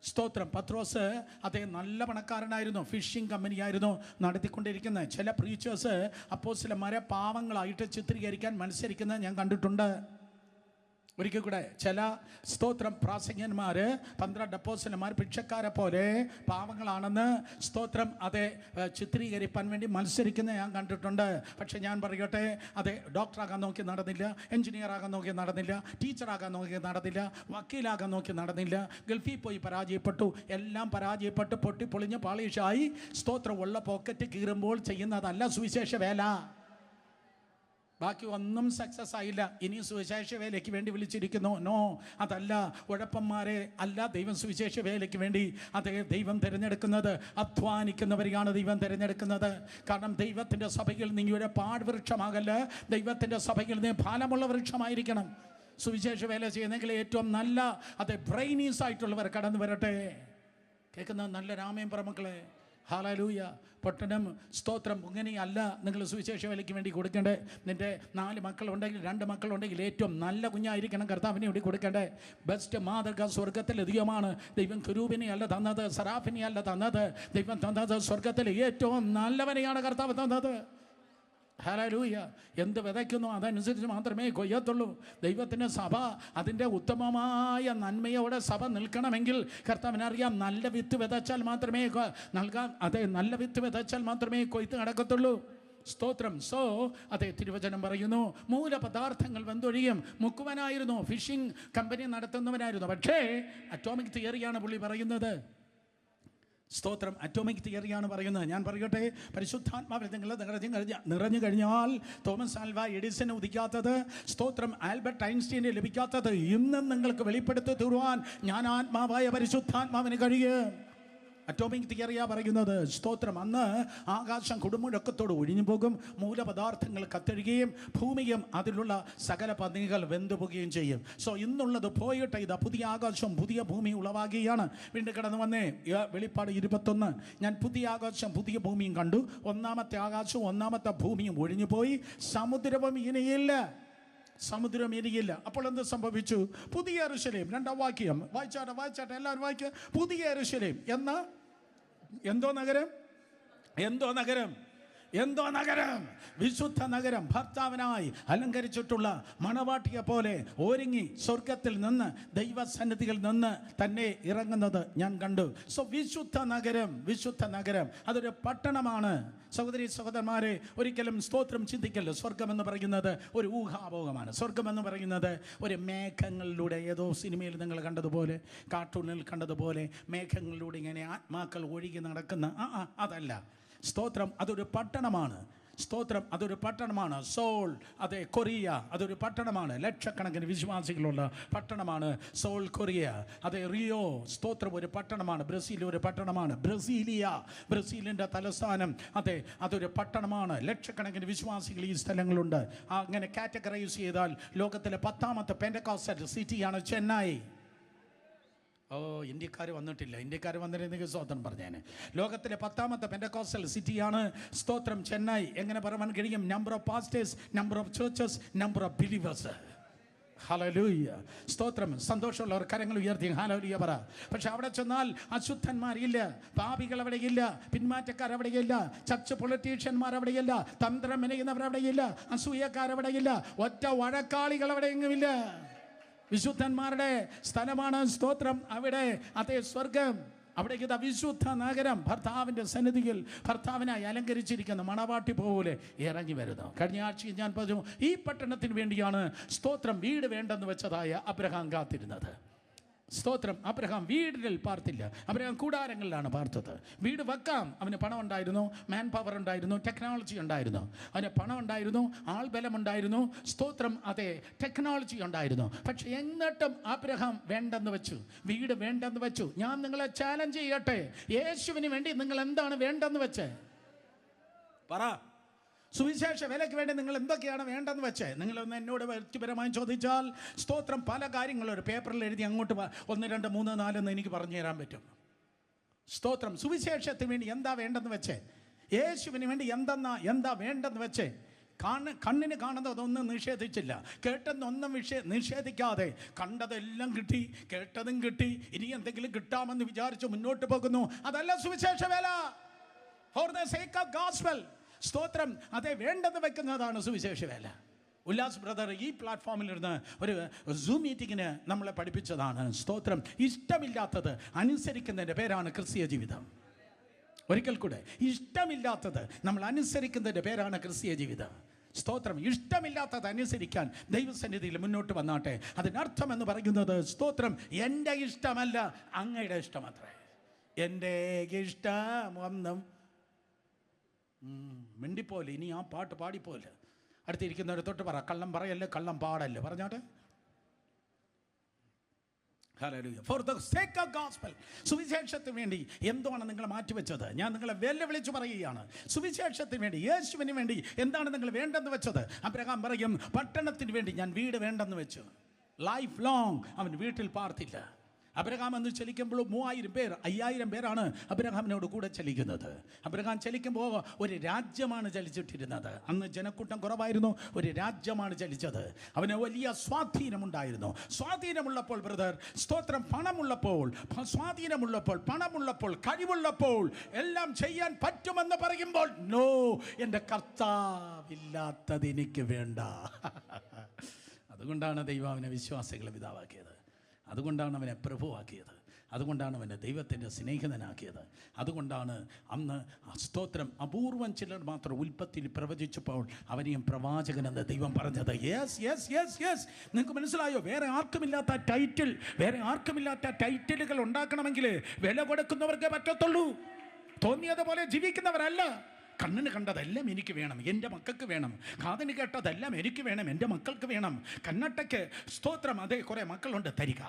സ്തോത്രം. പത്രോസ് അതേ നല്ല പണക്കാരനായിരുന്നു, ഫിഷിംഗ് കമ്പനിയായിരുന്നു നടത്തിക്കൊണ്ടിരിക്കുന്നത്. ചില പ്രീച്ചേഴ്സ് അപ്പോസ്തലന്മാരെ പാവങ്ങളായിട്ട് ചിത്രീകരിക്കാൻ മത്സരിക്കുന്നത് ഞാൻ കണ്ടിട്ടുണ്ട്. ഒരിക്കൽ കൂടെ ചില സ്തോത്രം പ്രാസംഗികന്മാർ 12 അപ്പോസ്തലന്മാർ ഭിക്ഷക്കാരെ പോലെ പാവങ്ങളാണെന്ന് സ്തോത്രം അതെ ചിത്രീകരിക്കാൻ വേണ്ടി മത്സരിക്കുന്നത് ഞാൻ കണ്ടിട്ടുണ്ട്. പക്ഷെ ഞാൻ പറയട്ടെ, അതെ ഡോക്ടറാകാൻ നോക്കി നടന്നില്ല, എഞ്ചിനീയർ ആകാൻ നോക്കി നടന്നില്ല, ടീച്ചറാകാൻ നോക്കി നടന്നില്ല, വക്കീലാകാൻ നോക്കി നടന്നില്ല, ഗൾഫിൽ പോയി പരാജയപ്പെട്ടു. എല്ലാം പരാജയപ്പെട്ട് പൊട്ടിപ്പൊളിഞ്ഞ് പാളീഷായി സ്തോത്രം ഉള്ള പോക്കറ്റ് കീറുമ്പോൾ ചെയ്യുന്നതല്ല സുവിശേഷ വേല. ബാക്കി ഒന്നും സക്സസ് ആയില്ല. ഇനി സുവിശേഷ വേലയ്ക്ക് വേണ്ടി വിളിച്ചിരിക്കുന്നു. നോ, അതല്ല. ഉഴപ്പന്മാരെ അല്ല ദൈവം സുവിശേഷ വേലയ്ക്ക് വേണ്ടി അതേ ദൈവം തിരഞ്ഞെടുക്കുന്നത്. അധ്വാനിക്കുന്നവരെയാണ് ദൈവം തിരഞ്ഞെടുക്കുന്നത്. കാരണം ദൈവത്തിൻ്റെ സഭയിൽ നീ ഒരു പാഴ്വൃക്ഷമാകല്ല, ദൈവത്തിൻ്റെ സഭയിൽ നീ ഫലമുള്ള വൃക്ഷമായിരിക്കണം. സുവിശേഷ വേല ചെയ്യുന്നെങ്കിൽ ഏറ്റവും നല്ല അതെ ബ്രെയിനീസ് ആയിട്ടുള്ളവർ കടന്നു വരട്ടെ. കേൾക്കുന്ന നല്ല രാമയം പറമക്കളെ, ഹല്ലേലൂയ. പട്ടണം സ്തോത്രം ഇങ്ങനെയല്ല നിങ്ങൾ സുവിശേഷ വേലയ്ക്ക് വേണ്ടി കൊടുക്കേണ്ടേ. നിൻ്റെ 4 മക്കളുണ്ടെങ്കിൽ 2 മക്കളുണ്ടെങ്കിൽ ഏറ്റവും നല്ല കുഞ്ഞായിരിക്കണം കർത്താവിനെ വേണ്ടി കൊടുക്കേണ്ടേ. ബെസ്റ്റ് മാതൃക സ്വർഗത്തിൽ അധികമാണ്. ദൈവം കുരൂപിനെ അല്ല തന്നത്, സറാഫിനെ അല്ല തന്നത്. ദൈവം തന്നത് സ്വർഗത്തിൽ ഏറ്റവും നല്ലവനെയാണ് കർത്താവ് തന്നത്. ഹല്ലേലൂയ. എന്ത് വിതയ്ക്കുന്നു അതനുസരിച്ച് മാത്രമേ കൊയ്യത്തുള്ളൂ. ദൈവത്തിൻ്റെ സഭ അതിൻ്റെ ഉത്തമമായ നന്മയോടെ സഭ നിൽക്കണമെങ്കിൽ കർത്താവിനറിയാം, നല്ല വിത്ത് വിതച്ചാൽ മാത്രമേ നൽകാൻ, അതെ നല്ല വിത്ത് വിതച്ചാൽ മാത്രമേ കൊയ്ത്ത് നടക്കത്തുള്ളൂ. സ്തോത്രം. അതെ തിരുവചനം പറയുന്നു, മൂലപദാർത്ഥങ്ങൾ വെന്തൊഴിയും. മുക്കുവനായിരുന്നു, ഫിഷിംഗ് കമ്പനി നടത്തുന്നവനായിരുന്നു. പക്ഷേ അറ്റോമിക് തിയറിയാണ് പുള്ളി പറയുന്നത്. സ്തോത്രം. അറ്റോമിക് തിയറിയാണ് പറയുന്നത്. ഞാൻ പറയട്ടെ, പരിശുദ്ധാത്മാവിൽ നിങ്ങൾ നിറഞ്ഞു കഴിഞ്ഞാൽ തോമസ് ആൽവ എഡിസന് ഉദിക്കാത്തത്, സ്തോത്രം ആൽബർട്ട് ഐൻസ്റ്റീന് ലഭിക്കാത്തത് ഇന്നും നിങ്ങൾക്ക് വെളിപ്പെടുത്തി തരുവാൻ ഞാൻ ആത്മാവായ പരിശുദ്ധാത്മാവിന് കഴിയും. അറ്റോമിക് തിയറിയാ പറയുന്നത്. സ്തോത്രം. അന്ന് ആകാശം കൊടുമുഴക്കത്തോട് ഒഴിഞ്ഞു പോകും, മൂലപദാർത്ഥങ്ങൾ കത്തഴുകയും ഭൂമിയും അതിലുള്ള സകല പന്നികൾ വെന്തുപോകുകയും ചെയ്യും. ഇന്നുള്ളത് പോയിട്ട് ഇതാ പുതിയ ആകാശം പുതിയ ഭൂമി ഉളവാകുകയാണ്. വീണ്ടും കടന്നു വന്നേ. വെളിപ്പാട് 21. ഞാൻ പുതിയ ആകാശം പുതിയ ഭൂമിയും കണ്ടു. ഒന്നാമത്തെ ആകാശവും ഒന്നാമത്തെ ഭൂമിയും ഒഴിഞ്ഞു പോയി, സമുദ്രവും ഇനിയില്ല. സമുദ്രം ഇനിയില്ല. അപ്പോൾ എന്ത് സംഭവിച്ചു? പുതിയ യെരൂശലേം. 2-ാം വാക്യം വായിച്ചാട്ടെ എല്ലാവരും വായിക്കുക. പുതിയ യെരൂശലേം എന്ന എന്തോ നഗരം വിശുദ്ധ നഗരം, ഭർത്താവിനായി അലങ്കരിച്ചിട്ടുള്ള മണവാട്ടിയെ പോലെ ഒരുങ്ങി സ്വർഗത്തിൽ നിന്ന് ദൈവസന്നിധിയിൽ നിന്ന് തന്നെ ഇറങ്ങുന്നത് ഞാൻ കണ്ടു. വിശുദ്ധ നഗരം അതൊരു പട്ടണമാണ്. സഹോദരി സഹോദരന്മാരെ, ഒരിക്കലും സ്തോത്രം ചിന്തിക്കല്ലോ. സ്വർഗമെന്ന് പറയുന്നത് ഒരു ഊഹാഭോഗമാണ്. സ്വർഗമെന്ന് പറയുന്നത് ഒരു മേഘങ്ങളിലൂടെ, ഏതോ സിനിമയിൽ നിങ്ങൾ കണ്ടതുപോലെ, കാർട്ടൂണിൽ കണ്ടതുപോലെ മേഘങ്ങളിലൂടെ ഇങ്ങനെ ആത്മാക്കൾ ഒഴുകി നടക്കുന്ന അതല്ല. സ്തോത്രം. അതൊരു പട്ടണമാണ്. സ്തോത്രം. അതൊരു പട്ടണമാണ്. സോൾ, അതെ കൊറിയ, അതൊരു പട്ടണമാണ്. ലക്ഷക്കണക്കിന് വിശ്വാസികളുള്ള പട്ടണമാണ് സോൾ, കൊറിയ. അതെ റിയോ, സ്തോത്രം ഒരു പട്ടണമാണ്. ബ്രസീൽ ഒരു പട്ടണമാണ്. ബ്രസീലിൻ്റെ തലസ്ഥാനം, അതെ അതൊരു പട്ടണമാണ്. ലക്ഷക്കണക്കിന് വിശ്വാസികൾ ഈ സ്ഥലങ്ങളുണ്ട്. അങ്ങനെ കാറ്റഗറൈസ് ചെയ്താൽ ലോകത്തിലെ 10ാമത്തെ പെന്തക്കോസ്റ്റൽ സിറ്റിയാണ് ചെന്നൈ. ഇന്ത്യക്കാർ വന്നിട്ടില്ല. ഇന്ത്യക്കാർ വന്നിരുന്നെങ്കിൽ സ്തോത്രം പറഞ്ഞേനെ. ലോകത്തിലെ 10ാമത്തെ പെന്തക്കോസ്റ്റൽ സിറ്റിയാണ് സ്തോത്രം ചെന്നൈ. എങ്ങനെ പറയാൻ കഴിയും? Number of pastors, number of churches, number of believers. Hallelujah, സ്തോത്രം. സന്തോഷമുള്ളവർ കരങ്ങൾ ഉയർത്തി ഹല്ലേലൂയ പറ. പക്ഷെ അവിടെ ചെന്നാൽ അശുദ്ധന്മാരില്ല, പാപികൾ അവിടെയില്ല, പിന്മാറ്റക്കാർ അവിടെയില്ല, ചർച്ച് പൊളിറ്റീഷ്യന്മാർ അവിടെയില്ല, തന്ത്രം മെനയുന്നവർ അവിടെയില്ല, അസൂയക്കാർ അവിടെയില്ല, ഒറ്റ വഴക്കാളികൾ അവിടെ എങ്ങുമില്ല. വിശുദ്ധന്മാരുടെ സ്ഥലമാണ് സ്തോത്രം അവിടെ. അതേ സ്വർഗം. അവിടേക്ക് ഇതാ വിശുദ്ധ നഗരം, ഭർത്താവിൻ്റെ സന്നിധിയിൽ ഭർത്താവിനായി അലങ്കരിച്ചിരിക്കുന്ന മണവാട്ടി പോലെ ഇറങ്ങി വരുന്നു. കഴിഞ്ഞ ആഴ്ചയിൽ ഞാൻ പറഞ്ഞു, ഈ പട്ടണത്തിന് വേണ്ടിയാണ് സ്തോത്രം വീട് വേണ്ടെന്ന് വെച്ചതായ അബ്രഹാം കാത്തിരുന്നത്. സ്തോത്രം. അബ്രഹാം വീടിൽ പാർത്തില്ല, അബ്രഹാം കൂടാരങ്ങളിലാണ് പാർത്തത്. വീട് വെക്കാം, അവന് പണം ഉണ്ടായിരുന്നു, മാൻ പവർ ഉണ്ടായിരുന്നു, ടെക്നോളജി ഉണ്ടായിരുന്നു. അവന് പണം ഉണ്ടായിരുന്നു, ആൾബലമുണ്ടായിരുന്നു, സ്തോത്രം. അതെ, ടെക്നോളജി ഉണ്ടായിരുന്നു. പക്ഷെ എന്നിട്ടും അബ്രഹാം വേണ്ടെന്ന് വെച്ചു, വീട് വേണ്ടെന്ന് വെച്ചു. ഞാൻ നിങ്ങളെ ചാലഞ്ച് ചെയ്യട്ടെ, യേശുവിന് വേണ്ടി നിങ്ങൾ എന്താണ് വേണ്ടെന്ന് വെച്ചേ? പറ. സുവിശേഷ വിലയ്ക്ക് വേണ്ടി നിങ്ങൾ എന്തൊക്കെയാണ് വേണ്ടെന്ന് വെച്ചേ? നിങ്ങളൊന്ന് എന്നോട് വ്യക്തിപരമായി ചോദിച്ചാൽ സ്തോത്രം പല കാര്യങ്ങളും ഒരു പേപ്പറിൽ എഴുതി അങ്ങോട്ട് 1, 2, 3, 4 എന്ന് എനിക്ക് പറഞ്ഞു തരാൻ പറ്റും. സ്തോത്രം. സുവിശേഷത്തിന് വേണ്ടി എന്താ വേണ്ടെന്ന് വെച്ചേ? യേശുവിന് വേണ്ടി എന്താ വേണ്ടെന്ന് വെച്ചേ? കണ്ണിന് കാണുന്നതൊന്നും നിഷേധിച്ചില്ല, കേട്ടെന്നൊന്നും നിഷേധിക്കാതെ കണ്ടതെല്ലാം കിട്ടി, കേട്ടതും കിട്ടി, ഇനി എന്തെങ്കിലും കിട്ടാമെന്ന് വിചാരിച്ച് മുന്നോട്ട് പോകുന്നു. അതല്ല സുവിശേഷ വേല. For the sake of gospel. സ്തോത്രം. അതെ, വേണ്ടെന്ന് വെക്കുന്നതാണ് സുവിശേഷ വേല. ഉല്ലാസ് ബ്രദർ ഈ പ്ലാറ്റ്ഫോമിലിരുന്ന് ഒരു സൂം മീറ്റിങ്ങിന് നമ്മളെ പഠിപ്പിച്ചതാണ്. സ്തോത്രം. ഇഷ്ടമില്ലാത്തത് അനുസരിക്കുന്നതിൻ്റെ പേരാണ് ക്രിസ്തീയ ജീവിതം. ഒരിക്കൽ കൂടെ, ഇഷ്ടമില്ലാത്തത് നമ്മൾ അനുസരിക്കുന്നതിൻ്റെ പേരാണ് ക്രിസ്തീയ ജീവിതം. സ്തോത്രം. ഇഷ്ടമില്ലാത്തത് അനുസരിക്കാൻ ദൈവസന്നിധിയിൽ മുന്നോട്ട് വന്നാട്ടെ. അതിനർത്ഥം എന്ന് പറയുന്നത് സ്തോത്രം, എൻ്റെ ഇഷ്ടമല്ല അങ്ങയുടെ ഇഷ്ടമത്രേ. എൻ്റെ ഇഷ്ടമൊന്നും മിണ്ടിപ്പോലെ. ഇനി ആ പാട്ട് പാടിപ്പോലെ. അടുത്തിരിക്കുന്നവരെ തൊട്ട് പറ, കള്ളം പറയല്ലേ, കള്ളം പാടല്ലേ. പറഞ്ഞാട്ടെ. Hallelujah. For the sake of gospel. സുവിശേഷത്തിന് വേണ്ടി എന്താണ് നിങ്ങൾ മാറ്റിവെച്ചത്? ഞാൻ നിങ്ങളെ വെല്ലുവിളിച്ച് പറയുകയാണ്. സുവിശേഷത്തിന് വേണ്ടി, യേശുവിന് വേണ്ടി എന്താണ് നിങ്ങൾ വേണ്ടെന്ന് വെച്ചത്? അബ്രഹാം പറയും, പട്ടണത്തിന് വേണ്ടി ഞാൻ വീട് വേണ്ടെന്ന് വെച്ചു. ലൈഫ് ലോങ് അവൻ വീട്ടിൽ പാർത്തില്ല. അബ്രഹാം എന്ന് ചലിക്കുമ്പോൾ 3000 പേർ 5000 പേരാണ് അബ്രഹാമിനോട് കൂടെ ചലിക്കുന്നത്. അബ്രഹാം ചലിക്കുമ്പോൾ ഒരു രാജ്യമാണ് ചലിച്ചിട്ടിരുന്നത്. അന്ന് ജനക്കൂട്ടം കുറവായിരുന്നു, ഒരു രാജ്യമാണ് ചലിച്ചത്. അവന് വലിയ സ്വാധീനമുണ്ടായിരുന്നു. സ്വാധീനമുള്ളപ്പോൾ ബ്രദർ, സ്തോത്രം, സ്വാധീനമുള്ളപ്പോൾ, പണമുള്ളപ്പോൾ, കഴിവുള്ളപ്പോൾ എല്ലാം ചെയ്യാൻ പറ്റുമെന്ന് പറയുമ്പോൾ നോ, എൻ്റെ കർത്താവില്ലാത്തത് എനിക്ക് വേണ്ട. അതുകൊണ്ടാണ് ദൈവം അവനെ വിശ്വാസികളെ പിതാവാക്കിയത്. അതുകൊണ്ടാണ് അവനെ പ്രഭുവാക്കിയത്. അതുകൊണ്ടാണ് അവനെ ദൈവത്തിൻ്റെ സ്നേഹിതനാക്കിയത്. അതുകൊണ്ടാണ് അന്ന് സ്തോത്രം അപൂർവം ചിലർ മാത്രം ഉൽപ്പത്തിയിൽ പ്രവചിച്ചപ്പോൾ അവനെയും പ്രവാചകനെന്ന് ദൈവം പറഞ്ഞത്. Yes yes yes yes. നിങ്ങൾക്ക് മനസ്സിലായോ? വേറെ ആർക്കുമില്ലാത്ത ടൈറ്റിലുകൾ ഉണ്ടാക്കണമെങ്കിൽ വില കൊടുക്കുന്നവർക്കേ പറ്റത്തുള്ളൂ. തോന്നിയതുപോലെ ജീവിക്കുന്നവരല്ല. കണ്ണിന് കണ്ടതെല്ലാം എനിക്ക് വേണം, എൻ്റെ മക്കൾക്ക് വേണം. കാതിന് കേട്ടതെല്ലാം എനിക്ക് വേണം, എൻ്റെ മക്കൾക്ക് വേണം. കണ്ണട്ടയ്ക്ക് സ്തോത്രം. അതേ, കുറേ മക്കളുണ്ട്. തരിക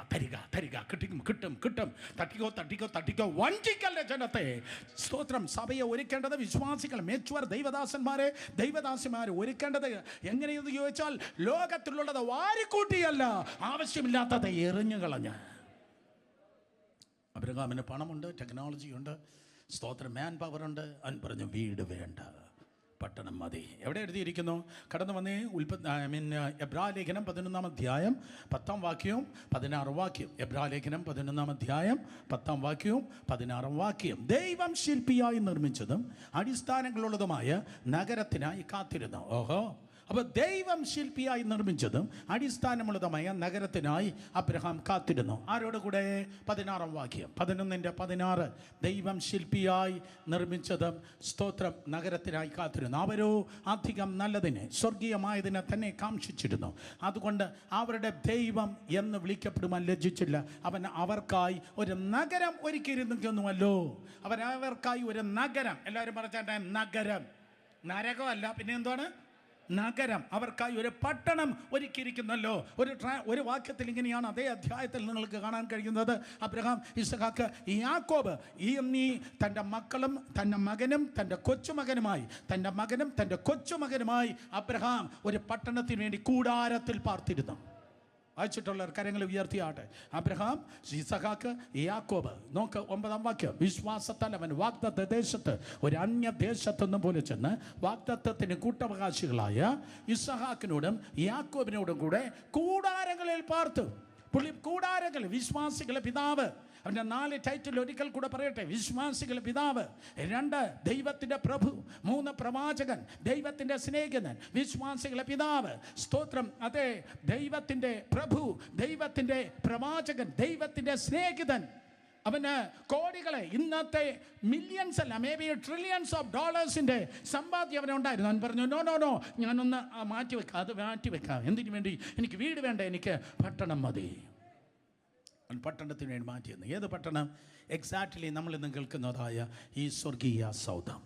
കിട്ടും. തട്ടിക്കോ. വഞ്ചിക്കല്ലേ ജനത്തെ. സ്തോത്രം. സഭയെ ഒരുക്കേണ്ടത് വിശ്വാസികൾ, മേച്ചുവർ ദൈവദാസിമാരെ ഒരുക്കേണ്ടത് എങ്ങനെയെന്ന് ചോദിച്ചാൽ ലോകത്തിലുള്ളത് വാരിക്കൂട്ടിയല്ല, ആവശ്യമില്ലാത്തത് എറിഞ്ഞു കളഞ്ഞ്. അബ്രഹാമിന് പണമുണ്ട്, ടെക്നോളജിയുണ്ട്, സ്തോത്രം, മാൻ പവറുണ്ട്. അവൻ പറഞ്ഞു വീട് വേണ്ട, പട്ടണം മതി. എവിടെ എഴുതിയിരിക്കുന്നു? കടന്നു വന്നേ. എബ്രാലേഖനം 11-ാം അധ്യായം 10-ാം വാക്യവും 16-ാം വാക്യം. എബ്രാലേഖനം 11-ാം അധ്യായം 10-ാം വാക്യവും 16-ാം വാക്യം. ദൈവം ശില്പിയായി നിർമ്മിച്ചതും അടിസ്ഥാനങ്ങളുള്ളതുമായ നഗരത്തിനായി കാത്തിരുന്നു. ഓഹോ. അപ്പോൾ ദൈവം ശില്പിയായി നിർമ്മിച്ചതും അടിസ്ഥാനമുള്ളതുമായ നഗരത്തിനായി അബ്രഹാം കാത്തിരുന്നു. ആരോട് കൂടെ? 16-ാം വാക്യം, 11-16. ദൈവം ശില്പിയായി നിർമ്മിച്ചതും സ്തോത്രം നഗരത്തിനായി കാത്തിരുന്നു. അവരോ അധികം നല്ലതിനെ, സ്വർഗീയമായതിനെ തന്നെ കാക്ഷിച്ചിരുന്നു. അതുകൊണ്ട് അവരുടെ ദൈവം എന്ന് വിളിക്കപ്പെടുവാൻ ലജ്ജിച്ചില്ല. അവൻ അവർക്കായി ഒരു നഗരം ഒരുക്കിയിരുന്നുവല്ലോ. അവൻ അവർക്കായി ഒരു നഗരം. എല്ലാവരും പറഞ്ഞാൽ നഗരം, നരകമല്ല, പിന്നെ എന്താണ്? നഗരം. അവർക്കായി ഒരു പട്ടണം ഒരുക്കിയിരിക്കുന്നല്ലോ. ഒരു വാക്യത്തിൽ ഇങ്ങനെയാണ്, അതേ അധ്യായത്തിൽ നിങ്ങൾക്ക് കാണാൻ കഴിയുന്നത്. അബ്രഹാം, ഇസ്ഹാക്ക്, യാക്കോബ് എന്നീ തൻ്റെ മക്കളും തൻ്റെ മകനും തൻ്റെ കൊച്ചുമകനുമായി അബ്രഹാം ഒരു പട്ടണത്തിന് വേണ്ടി കൂടാരത്തിൽ പാർത്തിരുന്നു. വായിച്ചിട്ടുള്ളവർ കരങ്ങൾ ഉയർത്തിയാട്ടെ. അബ്രഹാം, ഇസഹാക്ക്, യാക്കോബ്. നോക്ക് 9-ാം വാക്യം. വിശ്വാസത്താൽ അവൻ വാഗ്ദത്ത ദേശത്ത്, ഒരു അന്യ ദേശത്തൊന്നും പോലെ ചെന്ന് വാഗ്ദത്തത്തിന് കൂട്ടവകാശികളായ ഇസഹാക്കിനോടും യാക്കോബിനോടും കൂടെ കൂടാരങ്ങളിൽ പാർത്തു. പുള്ളി കൂടാരങ്ങൾ, വിശ്വാസികളുടെ പിതാവ്. അവൻ്റെ 4 ടൈറ്റിൽ ഒരിക്കൽ കൂടെ പറയട്ടെ. വിശ്വാസികളുടെ പിതാവ്, 2 ദൈവത്തിൻ്റെ പ്രഭു, 3 പ്രവാചകൻ, ദൈവത്തിൻ്റെ സ്നേഹിതൻ, വിശ്വാസികളുടെ പിതാവ്. സ്തോത്രം. അതെ, ദൈവത്തിൻ്റെ പ്രഭു, ദൈവത്തിൻ്റെ പ്രവാചകൻ, ദൈവത്തിൻ്റെ സ്നേഹിതൻ. അവന് കോടികളെ, ഇന്നത്തെ മില്യൺസ് അല്ല, മേ ബി ട്രില്യൺസ് ഓഫ് ഡോളേഴ്സിൻ്റെ സമ്പാദ്യം അവനുണ്ടായിരുന്നു. അവൻ പറഞ്ഞു, നോ നോ നോ, ഞാനൊന്ന് മാറ്റിവെക്കാം, അത് മാറ്റിവെക്കാം. എന്തിനു വേണ്ടി? എനിക്ക് വീട് വേണ്ട, എനിക്ക് പട്ടണം മതി. അവൻ പട്ടണത്തിന് വേണ്ടി മാറ്റിയെന്ന്. ഏത് പട്ടണം? എക്സാക്ട്ലി നമ്മൾ ഇന്ന് കേൾക്കുന്നതായ ഈ സ്വർഗീയ സൗധം.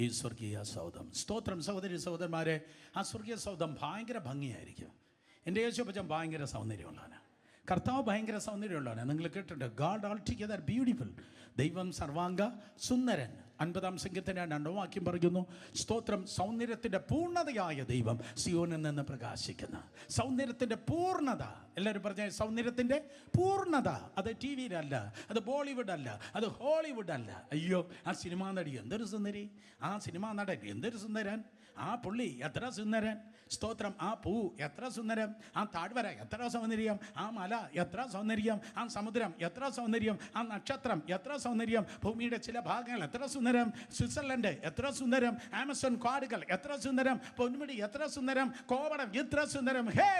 ഈ സ്വർഗീയ സൗധം. സ്തോത്രം. സഹോദരി സഹോദരന്മാരെ, ആ സ്വർഗീയ സൗധം ഭയങ്കര ഭംഗിയായിരിക്കും. എൻ്റെ യേശുപ്പച്ചൻ ഭയങ്കര സൗന്ദര്യമുള്ളവനാണ്. കർത്താവ് ഭയങ്കര സൗന്ദര്യമുള്ളവനാണ്. നിങ്ങൾ കേട്ടിട്ടുണ്ട്, ഗാഡ് ഓൾ ടുഗെദർ ബ്യൂട്ടിഫുൾ. ദൈവം സർവാംഗ സുന്ദരൻ. 50-ാം സംഗീതത്തിൻ്റെ 2-ാം വാക്യം പറയുന്നു, സ്തോത്രം. സൗന്ദര്യത്തിൻ്റെ പൂർണ്ണതയായ ദൈവം സിയോനിൽ നിന്ന് പ്രകാശിക്കുന്ന സൗന്ദര്യത്തിൻ്റെ പൂർണ്ണത. എല്ലാവരും പറഞ്ഞ സൗന്ദര്യത്തിൻ്റെ പൂർണ്ണത. അത് ടി വിയിലല്ല, അത് ബോളിവുഡ് അല്ല, അത് ഹോളിവുഡ് അല്ല. അയ്യോ, ആ സിനിമാ നടി എന്തൊരു സുന്ദരി, ആ സിനിമാ നടൻ എന്തൊരു സുന്ദരൻ, ആ പുള്ളി എത്ര സുന്ദരൻ. സ്തോത്രം. ആ പൂ എത്ര സുന്ദരം, ആ താഴ്വര എത്ര സൗന്ദര്യം, ആ മല എത്ര സൗന്ദര്യം, ആ സമുദ്രം എത്ര സൗന്ദര്യം, ആ നക്ഷത്രം എത്ര സൗന്ദര്യം, ഭൂമിയുടെ ചില ഭാഗങ്ങൾ എത്ര സുന്ദരം, സ്വിറ്റ്സർലൻഡ് എത്ര സുന്ദരം, ആമസോൺ കാടുകൾ എത്ര സുന്ദരം, പൊന്മുടി എത്ര സുന്ദരം, കോവളം എത്ര സുന്ദരം. ഹേ,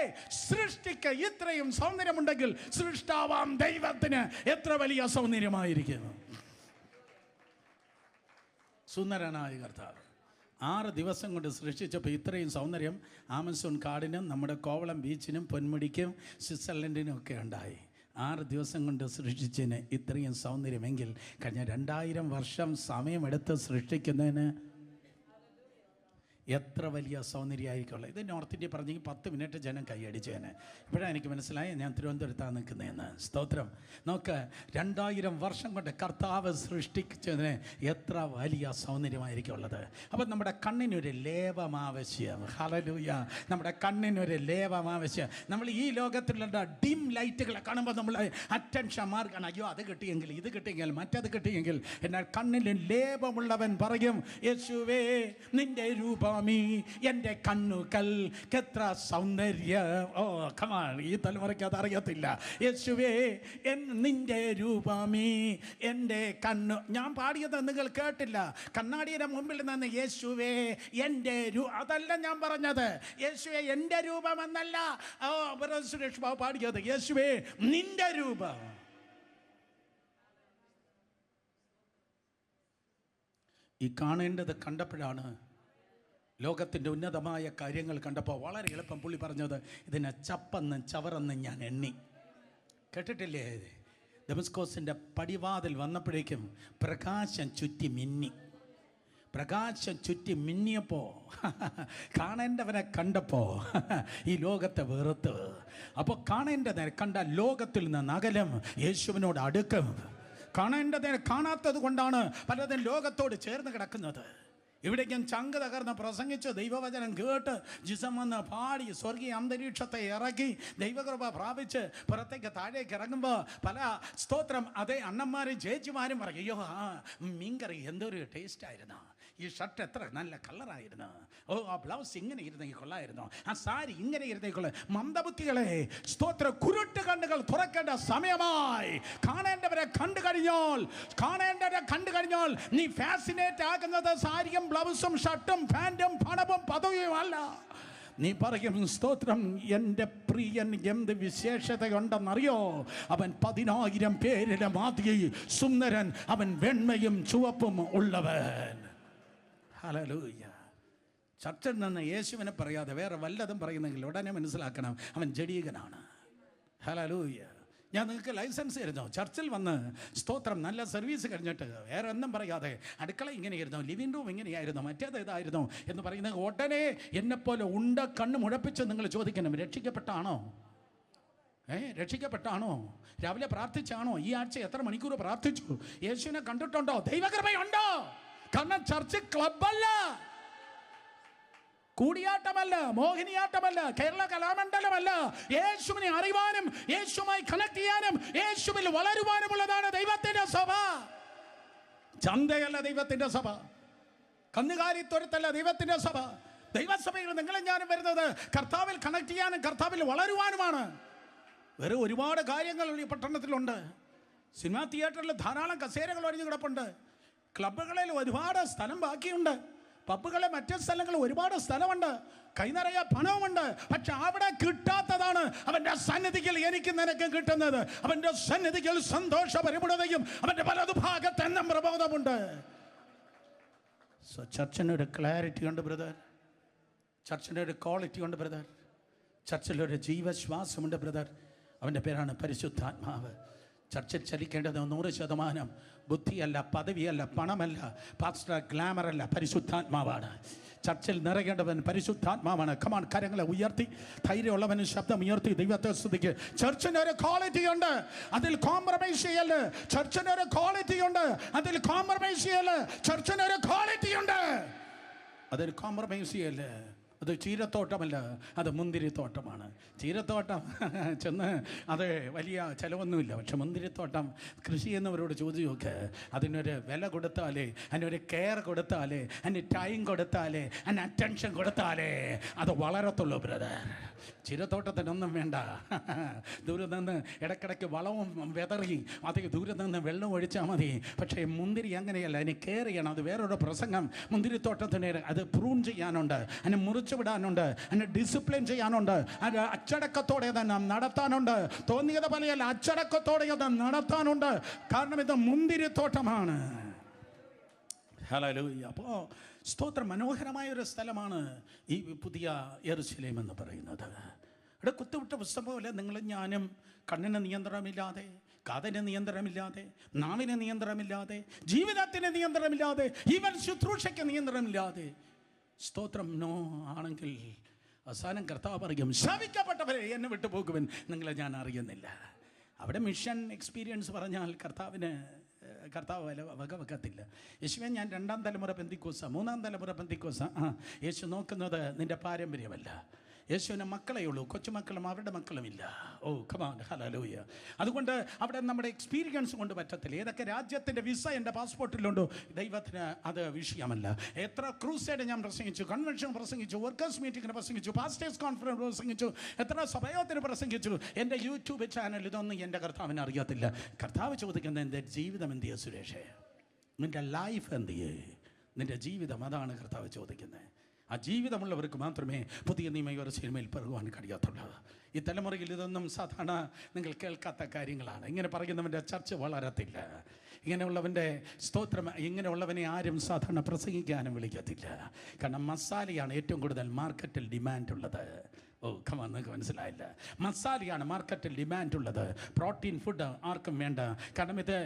സൃഷ്ടിക്ക് ഇത്രയും സൗന്ദര്യമുണ്ടെങ്കിൽ സൃഷ്ടാവാം ദൈവത്തിന് എത്ര വലിയ സൗന്ദര്യമായിരിക്കും. സുന്ദരനായ കർത്താവ് 6 ദിവസം കൊണ്ട് സൃഷ്ടിച്ചപ്പോൾ ഇത്രയും സൗന്ദര്യം ആമസോൺ കാടിനും നമ്മുടെ കോവളം ബീച്ചിനും പൊന്മുടിക്കും സ്വിറ്റ്സർലൻഡിനും ഒക്കെ ഉണ്ടായി. 6 ദിവസം കൊണ്ട് സൃഷ്ടിച്ചതിന് ഇത്രയും സൗന്ദര്യമെങ്കിൽ കഴിഞ്ഞ 2000 വർഷം സമയമെടുത്ത് സൃഷ്ടിക്കുന്നതിന് എത്ര വലിയ സൗന്ദര്യമായിരിക്കുമല്ലോ. ഇത് നോർത്ത് ഇന്ത്യ പറഞ്ഞെങ്കിൽ 10 മിനിറ്റ് ജനം കൈയടിച്ചേനെ. ഇപ്പോഴാണ് എനിക്ക് മനസ്സിലായി ഞാൻ തിരുവനന്തപുരത്താണ് നിൽക്കുന്നതെന്ന്. സ്തോത്രം. നോക്ക്, 2000 വർഷം കൊണ്ട് കർത്താവ് സൃഷ്ടിച്ചതിന് എത്ര വലിയ സൗന്ദര്യമായിരിക്കും ഉള്ളത്. അപ്പം നമ്മുടെ കണ്ണിനൊരു ലേപം ആവശ്യം. ഹല്ലേലൂയ. നമ്മുടെ കണ്ണിനൊരു ലേപം ആവശ്യം. നമ്മൾ ഈ ലോകത്തിലുള്ള ഡിം ലൈറ്റുകളെ കാണുമ്പോൾ നമ്മൾ അറ്റൻഷൻ മാർഗാണ്. അയ്യോ, അത് കിട്ടിയെങ്കിൽ, ഇത് കിട്ടിയെങ്കിൽ, മറ്റത് കിട്ടിയെങ്കിൽ. എന്നാൽ കണ്ണിന് ലേപമുള്ളവൻ പറയും, യേശുവേ നിന്റെ രൂപം എൻ്റെ കണ്ണുകൾക്ക് എത്ര സൗന്ദര്യം. ഓ കമാൺ, ഈ തലമുറയ്ക്ക് അത് അറിയത്തില്ല. യേശുവേ നിന്റെ രൂപമേ എൻ്റെ കണ്ണു. ഞാൻ പാടിയത് നിങ്ങൾ കേട്ടില്ല. കണ്ണാടിയുടെ മുമ്പിൽ നിന്ന് യേശുവേ എൻ്റെ അതല്ല ഞാൻ പറഞ്ഞത്. യേശുവേ എൻ്റെ രൂപം എന്നല്ല സുരേഷ് ബാബു പാടിയത്. യേശുവേ നിന്റെ രൂപം. ഈ കാണേണ്ടത് കണ്ടപ്പോഴാണ്, ലോകത്തിൻ്റെ ഉന്നതമായ കാര്യങ്ങൾ കണ്ടപ്പോൾ വളരെ എളുപ്പം പുള്ളി പറഞ്ഞത്, ഇതിനെ ചപ്പെന്ന് ചവറെന്ന് ഞാൻ എണ്ണി. കേട്ടിട്ടില്ലേ? ദമസ്കോസിൻ്റെ പടിവാതിൽ വന്നപ്പോഴേക്കും പ്രകാശം ചുറ്റി മിന്നി. പ്രകാശം ചുറ്റി മിന്നിയപ്പോൾ കാണേണ്ടവനെ കണ്ടപ്പോൾ ഈ ലോകത്തെ വെറുത്ത്. അപ്പോൾ കാണേണ്ടതിനെ കണ്ട ലോകത്തിൽ നിന്ന് അകലും, യേശുവിനോട് അടുക്കും. കാണേണ്ടതിനെ കാണാത്തത് കൊണ്ടാണ് പലതും ലോകത്തോട് ചേർന്ന് കിടക്കുന്നത്. ഇവിടേക്കും ചങ്ക് തകർന്ന് പ്രസംഗിച്ച് ദൈവവചനം കേട്ട് ജിസം വന്ന് പാടി സ്വർഗീയ അന്തരീക്ഷത്തെ ഇറക്കി ദൈവകൃപ പ്രാപിച്ച് പുറത്തേക്ക് താഴേക്ക് ഇറങ്ങുമ്പോൾ പല സ്തോത്രം അതേ അണ്ണന്മാരും ചേച്ചിമാരും പറയും, അയ്യോ ആ മീൻകറി എന്തൊരു ടേസ്റ്റായിരുന്നു, ഈ ഷർട്ട് എത്ര നല്ല കളറായിരുന്നു, ഓ ആ ബ്ലൗസ് ഇങ്ങനെ ഇരുന്നെങ്കിൽ കൊള്ളായിരുന്നു, ആ സാരി ഇങ്ങനെ ഇരുന്നെങ്കിൽ കൊള്ള. മന്ദബുദ്ധികളെ, സ്തോത്ര കുരുട്ട് കണ്ണുകൾ തുറക്കേണ്ട സമയമായി. കാണേണ്ടവരെ കണ്ടു കഴിഞ്ഞാൽ നീ ഫാസിനേറ്റ് ആകുന്നത് സാരിയും ബ്ലൗസും ഷർട്ടും പാൻറ്റും പണവും പദവിയും അല്ല. നീ പറയും, സ്തോത്രം, എൻ്റെ പ്രിയൻ എന്ത് വിശേഷതയുണ്ടെന്നറിയോ? അവൻ 10,000 പേരിലെ മാതിരി സുന്ദരൻ, അവൻ വെണ്മയും ചുവപ്പും ഉള്ളവൻ. ഹല്ലേലൂയ. ചർച്ചിൽ നിന്ന് യേശുവിനെ പറയാതെ വേറെ വല്ലതും പറയുന്നെങ്കിൽ ഉടനെ മനസ്സിലാക്കണം, അവൻ ജഡീകനാണ്. ഹല്ലേലൂയ. ഞാൻ നിങ്ങൾക്ക് ലൈസൻസ് തരുന്നു. ചർച്ചിൽ വന്ന് സ്തോത്രം നല്ല സർവീസ് കഴിഞ്ഞിട്ട് വേറെ ഒന്നും പറയാതെ അടുക്കള ഇങ്ങനെയായിരുന്നു, ലിവിങ് റൂം ഇങ്ങനെയായിരുന്നു, മറ്റേത് ഇതായിരുന്നു എന്ന് പറയുന്നത് ഉടനെ എന്നെപ്പോലെ ഉണ്ട കണ്ണ് മുഴപ്പിച്ച് നിങ്ങൾ ചോദിക്കണം, രക്ഷിക്കപ്പെട്ടാണോ? രക്ഷിക്കപ്പെട്ടാണോ? രാവിലെ പ്രാർത്ഥിച്ചാണോ? ഈ ആഴ്ച എത്ര മണിക്കൂർ പ്രാർത്ഥിച്ചു? യേശുവിനെ കണ്ടിട്ടുണ്ടോ? ദൈവകൃപയുണ്ടോ? കാരണം ചർച്ച് ക്ലബ്ബല്ല, കൂടിയാട്ടമല്ല, മോഹിനിയാട്ടമല്ല, കേരള കലാമണ്ഡലമല്ല. യേശുവിനെ അറിയുവാനും യേശുമായി കണക്ട് ചെയ്യാനും യേശുവിൽ വളരുവാനുമുള്ളതാണ് ദൈവത്തിന്റെ സഭ. ചന്തയല്ല ദൈവത്തിന്റെ സഭ, കന്നുകാലിത്തൊഴുത്തല്ല ദൈവത്തിന്റെ സഭ. ദൈവസഭയിൽ നിങ്ങളും ഞാനും വരുന്നത് കർത്താവിൽ കണക്ട് ചെയ്യാനും കർത്താവിൽ വളരുവാനുമാണ്. വേറെ ഒരുപാട് കാര്യങ്ങൾ ഈ പട്ടണത്തിലുണ്ട്. സിനിമാ തിയേറ്ററിൽ ധാരാളം കസേരകൾ ഒഴിഞ്ഞു കിടപ്പുണ്ട്. ക്ലബ്ബുകളിൽ ഒരുപാട് സ്ഥലം ബാക്കിയുണ്ട്. പബ്ബുകളെ മറ്റു സ്ഥലങ്ങളിൽ ഒരുപാട് സ്ഥലമുണ്ട്. കൈനിറയെ പണവുമുണ്ട്. പക്ഷെ അവിടെ കിട്ടാത്തതാണ് അവൻ്റെ സന്നിധിയിൽ എനിക്ക് നിനക്ക് കിട്ടുന്നത്. അവൻ്റെ സന്നിധിയിൽ സന്തോഷ പരിപൂർണതയും അവൻ്റെ വലതുഭാഗത്ത് എന്നും പ്രബോധമുണ്ട്. സോ ചർച്ചിനൊരു ക്ലാരിറ്റി ഉണ്ട് ബ്രദർ, ചർച്ചിനൊരു ക്വാളിറ്റി ഉണ്ട് ബ്രദർ, ചർച്ചിലൊരു ജീവശ്വാസമുണ്ട് ബ്രദർ. അവൻ്റെ പേരാണ് പരിശുദ്ധാത്മാവ്. ചർച്ചിൽ ചലിക്കേണ്ടത് 100% ബുദ്ധിയല്ല, പദവിയല്ല, പണമല്ല, പാസ്റ്റർ ഗ്ലാമറല്ല, പരിശുദ്ധാത്മാവാണ്. ചർച്ചിൽ നിറയേണ്ടവൻ പരിശുദ്ധാത്മാവാണ്. കമാൺ, കരങ്ങളെ ഉയർത്തി ധൈര്യമുള്ളവന് ശബ്ദം ഉയർത്തി ദൈവത്തെ സ്തുതിക്ക്. ചർച്ചിന് ഒരു ക്വാളിറ്റി ഉണ്ട്, അതിൽ കോംപ്രമൈസ് ചെയ്യല്ല. ചർച്ചിന് ഒരു ക്വാളിറ്റി ഉണ്ട്, അതിൽ കോംപ്രമൈസ് ചെയ്യല്ല. ചർച്ചിന് ഒരു ക്വാളിറ്റി ഉണ്ട്, അതിൽ കോംപ്രമൈസ് ചെയ്യല്ല. അത് ചീരത്തോട്ടമല്ല, അത് മുന്തിരിത്തോട്ടമാണ്. ചീരത്തോട്ടം ചെന്ന് അത് വലിയ ചിലവൊന്നുമില്ല. പക്ഷെ മുന്തിരിത്തോട്ടം കൃഷി ചെയ്യുന്നവരോട് ചോദിച്ചു നോക്ക്. അതിനൊരു വില കൊടുത്താലേ, അതിനൊരു കെയർ കൊടുത്താലേ, അതിന് ടൈം കൊടുത്താലേ, അതിന് അറ്റൻഷൻ കൊടുത്താലേ അത് വളരത്തുള്ളൂ ബ്രദർ. ചീരത്തോട്ടത്തിനൊന്നും വേണ്ട. ദൂരെ നിന്ന് ഇടയ്ക്കിടയ്ക്ക് വളവും വെതറി അത് ദൂരെ നിന്ന് വെള്ളം ഒഴിച്ചാൽ മതി. പക്ഷേ മുന്തിരി അങ്ങനെയല്ല, അതിന് കെയർ ചെയ്യണം. അത് വേറൊരു പ്രസംഗം. മുന്തിരിത്തോട്ടത്തിന് അത് പ്രൂൺ ചെയ്യാനുണ്ട്, അതിനെ മുറിച്ച് വിടാനുണ്ട്, അതിനെ ഡിസിപ്ലിൻ ചെയ്യാനുണ്ട്, അത് അച്ചടക്കത്തോടെ തന്നെ നടത്താനുണ്ട്. തോന്നിയത് പോലെയല്ല, അച്ചടക്കത്തോടെ അത് നടത്താനുണ്ട്. കാരണം ഇത് മുന്തിരിത്തോട്ടമാണ്. ഹല്ലേലൂയ. അപ്പോൾ സ്തോത്രം, മനോഹരമായൊരു സ്ഥലമാണ് ഈ പുതിയ യെരുശലേം എന്ന് പറയുന്നത്. ഇവിടെ കുത്തുവിട്ട പുസ്തകം പോലെ നിങ്ങളും ഞാനും കണ്ണിന് നിയന്ത്രണമില്ലാതെ, കാതിന് നിയന്ത്രണമില്ലാതെ, നാവിന് നിയന്ത്രണമില്ലാതെ, ജീവിതത്തിന് നിയന്ത്രണമില്ലാതെ, ഈവൻ ശുശ്രൂഷയ്ക്ക് നിയന്ത്രണമില്ലാതെ സ്തോത്രം നോ ആണെങ്കിൽ അവസാനം കർത്താവ് പറയും, ശപിക്കപ്പെട്ടവരെ എന്നെ വിട്ടുപോകുവൻ, നിങ്ങളെ ഞാൻ അറിയുന്നില്ല. അവിടെ മിഷൻ എക്സ്പീരിയൻസ് പറഞ്ഞാൽ കർത്താവ് വകവെക്കത്തില്ല. യേശുവെ ഞാൻ 2ാം തലമുറ പെന്തിക്കോസ, 3ാം തലമുറ പെന്തിക്കോസ. യേശു നോക്കുന്നത് നിൻ്റെ പാരമ്പര്യമല്ല. യേശുവിന് മക്കളേ ഉള്ളൂ, കൊച്ചുമക്കളും അവരുടെ മക്കളുമില്ല. ഓ കമാൻ, ഹല്ലേലൂയ. അതുകൊണ്ട് അവിടെ നമ്മുടെ എക്സ്പീരിയൻസ് കൊണ്ട് പറ്റത്തില്ല. ഏതൊക്കെ രാജ്യത്തിൻ്റെ വിസ എൻ്റെ പാസ്പോർട്ടിലുണ്ടോ ദൈവത്തിന് അത് വിഷയമല്ല. എത്ര ക്രൂസൈഡ് ഞാൻ പ്രസംഗിച്ചു, കൺവെൻഷൻ പ്രസംഗിച്ചു, വർക്കേഴ്സ് മീറ്റിങ്ങിന് പ്രസംഗിച്ചു, പാസ്റ്റേഴ്സ് കോൺഫറൻസ് പ്രസംഗിച്ചു, എത്ര സഭയോത്തിന് പ്രസംഗിച്ചു. എൻ്റെ യൂട്യൂബ് ചാനൽ ഇതൊന്നും എൻ്റെ കർത്താവിന് അറിയത്തില്ല. കർത്താവ് ചോദിക്കുന്നത് എൻ്റെ ജീവിതം എന്ത് ചെയ്യേ സുരേഷേ, നിൻ്റെ ലൈഫ് എന്ത് ചെയ്യേ, നിൻ്റെ ജീവിതം, അതാണ് കർത്താവ് ചോദിക്കുന്നത്. ആ ജീവിതമുള്ളവർക്ക് മാത്രമേ പുതിയ നിയമ യെരുശലേമിൽ പെറുവാൻ കഴിയത്തുള്ളൂ. ഈ തലമുറയിൽ ഇതൊന്നും സാധാരണ നിങ്ങൾ കേൾക്കാത്ത കാര്യങ്ങളാണ്. ഇങ്ങനെ പറയുന്നവൻ്റെ ചർച്ച വളരത്തില്ല. ഇങ്ങനെയുള്ളവൻ്റെ സ്തോത്രം, ഇങ്ങനെയുള്ളവനെ ആരും സാധാരണ പ്രസംഗിക്കാനും വിളിക്കത്തില്ല. കാരണം മസാലയാണ് ഏറ്റവും കൂടുതൽ മാർക്കറ്റിൽ ഡിമാൻഡുള്ളത്. ഓ കമാൻ, നിങ്ങൾക്ക് മനസ്സിലായില്ല. മസാലയാണ് മാർക്കറ്റിൽ ഡിമാൻഡുള്ളത്. പ്രോട്ടീൻ ഫുഡ് ആർക്കും വേണ്ട. കാരണം ഇത്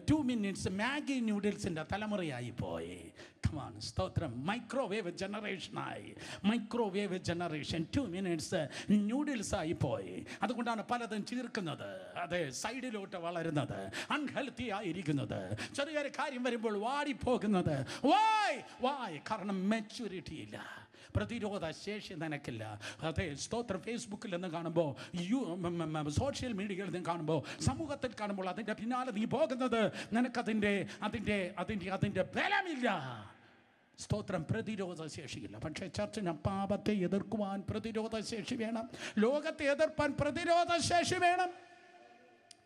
2 മിനിറ്റ്സ് മാഗി ന്യൂഡിൽസിൻ്റെ തലമുറയായി പോയി. കമാൻ, സ്തോത്രം. മൈക്രോവേവ് ജനറേഷനായി, മൈക്രോവേവ് ജനറേഷൻ 2 മിനിറ്റ്സ് ന്യൂഡിൽസായി പോയി. അതുകൊണ്ടാണ് പലതും ചീർക്കുന്നത്, അതെ, സൈഡിലോട്ട് വളരുന്നത്, അൺഹെൽത്തി ആയിരിക്കുന്നത്, ചെറിയൊരു കാര്യം വരുമ്പോൾ വാടിപ്പോകുന്നത്. വായ് കാരണം മെച്യൂരിറ്റി ഇല്ല, പ്രതിരോധ ശേഷി നിനക്കില്ല. അതെ, സ്തോത്രം. ഫേസ്ബുക്കിൽ നിന്ന് കാണുമ്പോൾ, സോഷ്യൽ മീഡിയയിൽ നിന്ന് കാണുമ്പോൾ, സമൂഹത്തിൽ കാണുമ്പോൾ അതിൻ്റെ പിന്നാലെ നീ പോകുന്നത് നിനക്കതിൻ്റെ ബലമില്ല. സ്തോത്രം, പ്രതിരോധ ശേഷിയില്ല. പക്ഷേ ചർച്ചിന് പാപത്തെ എതിർക്കുവാൻ പ്രതിരോധ ശേഷി വേണം, ലോകത്തെ എതിർപ്പാൻ പ്രതിരോധ ശേഷി വേണം.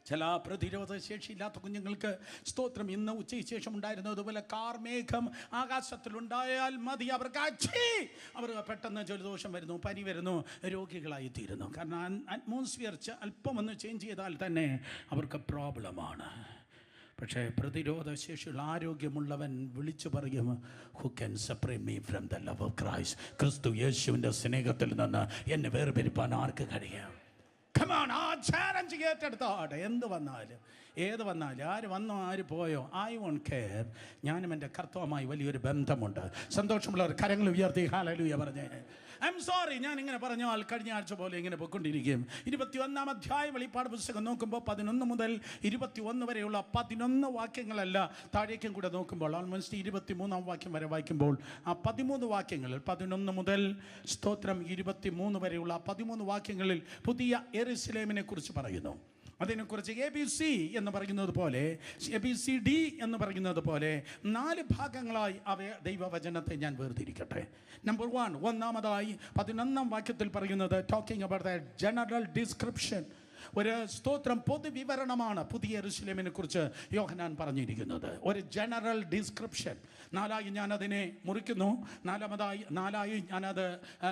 ചില പ്രതിരോധ ശേഷിയില്ലാത്ത കുഞ്ഞുങ്ങൾക്ക് സ്തോത്രം ഇന്ന് ഉച്ചയ്ക്ക് ശേഷം ഉണ്ടായിരുന്നതുപോലെ കാർമേഘം ആകാശത്തിലുണ്ടായാൽ മതി, അവർക്ക് പെട്ടെന്ന് ജലദോഷം വരുന്നു, പനി വരുന്നു, രോഗികളായി തീരുന്നു. കാരണം അറ്റ്മോസ്ഫിയർ അല്പം ഒന്ന് ചേഞ്ച് ചെയ്താൽ തന്നെ അവർക്ക് പ്രോബ്ലമാണ്. പക്ഷേ പ്രതിരോധ ശേഷിയുള്ള ആരോഗ്യമുള്ളവൻ വിളിച്ചു പറയും, who can separate me from the love of Christ. ക്രിസ്തു യേശുവിൻ്റെ സ്നേഹത്തിൽ നിന്ന് എന്നെ വേർപിരിപ്പാൻ ആർക്ക് കഴിയും? കമാൺ, ആ ചാലഞ്ച് ഏറ്റെടുത്താട്ടെ. എന്ത് വന്നാലും, ഏത് വന്നാലും, ആര് വന്നോ ആര് പോയോ, ഐ വോണ്ട് കെയർ. ഞാനും എൻ്റെ കർത്താവുമായി വലിയൊരു ബന്ധമുണ്ട്. സന്തോഷമുള്ളവർ കരങ്ങൾ ഉയർത്തി ഹല്ലേലൂയ പറഞ്ഞേ. ഐ എം സോറി, ഞാൻ ഇങ്ങനെ പറഞ്ഞാൽ കഴിഞ്ഞ ആഴ്ച പോലെ ഇങ്ങനെ പോയിക്കൊണ്ടിരിക്കും. 21-ാം അധ്യായം വെളിപ്പാട് പുസ്തകം നോക്കുമ്പോൾ 11 മുതൽ 21 വരെയുള്ള 11 വാക്യങ്ങളല്ല, താഴേക്കും കൂടെ നോക്കുമ്പോൾ ഓൾമോസ്റ്റ് 23-ാം വാക്യം വരെ വായിക്കുമ്പോൾ ആ 13 വാക്യങ്ങളിൽ 11 മുതൽ സ്തോത്രം 23 വരെയുള്ള 13 വാക്യങ്ങളിൽ പുതിയ യെരൂശലേമിനെ കുറിച്ച് പറയുന്നു. അതിനെക്കുറിച്ച് ABC എന്ന് പറയുന്നത് പോലെ, ABCD എന്ന് പറയുന്നത് പോലെ 4 ഭാഗങ്ങളായി ദൈവവചനത്തെ ഞാൻ വേർതിരിക്കട്ടെ. നമ്പർ 1, ഒന്നാമതായി 11-ാം വാക്യത്തിൽ പറയുന്നത് talking about the general description, ഒരു സ്തോത്രം പൊതുവിവരണമാണ് പുതിയ യെരൂശലേമിനെ കുറിച്ച് യോഹന്നാൻ പറഞ്ഞിരിക്കുന്നത്. ഒരു ജനറൽ ഡിസ്ക്രിപ്ഷൻ. 4ആയി ഞാനതിനെ മുറിക്കുന്നു. 4ആയി ഞാനത്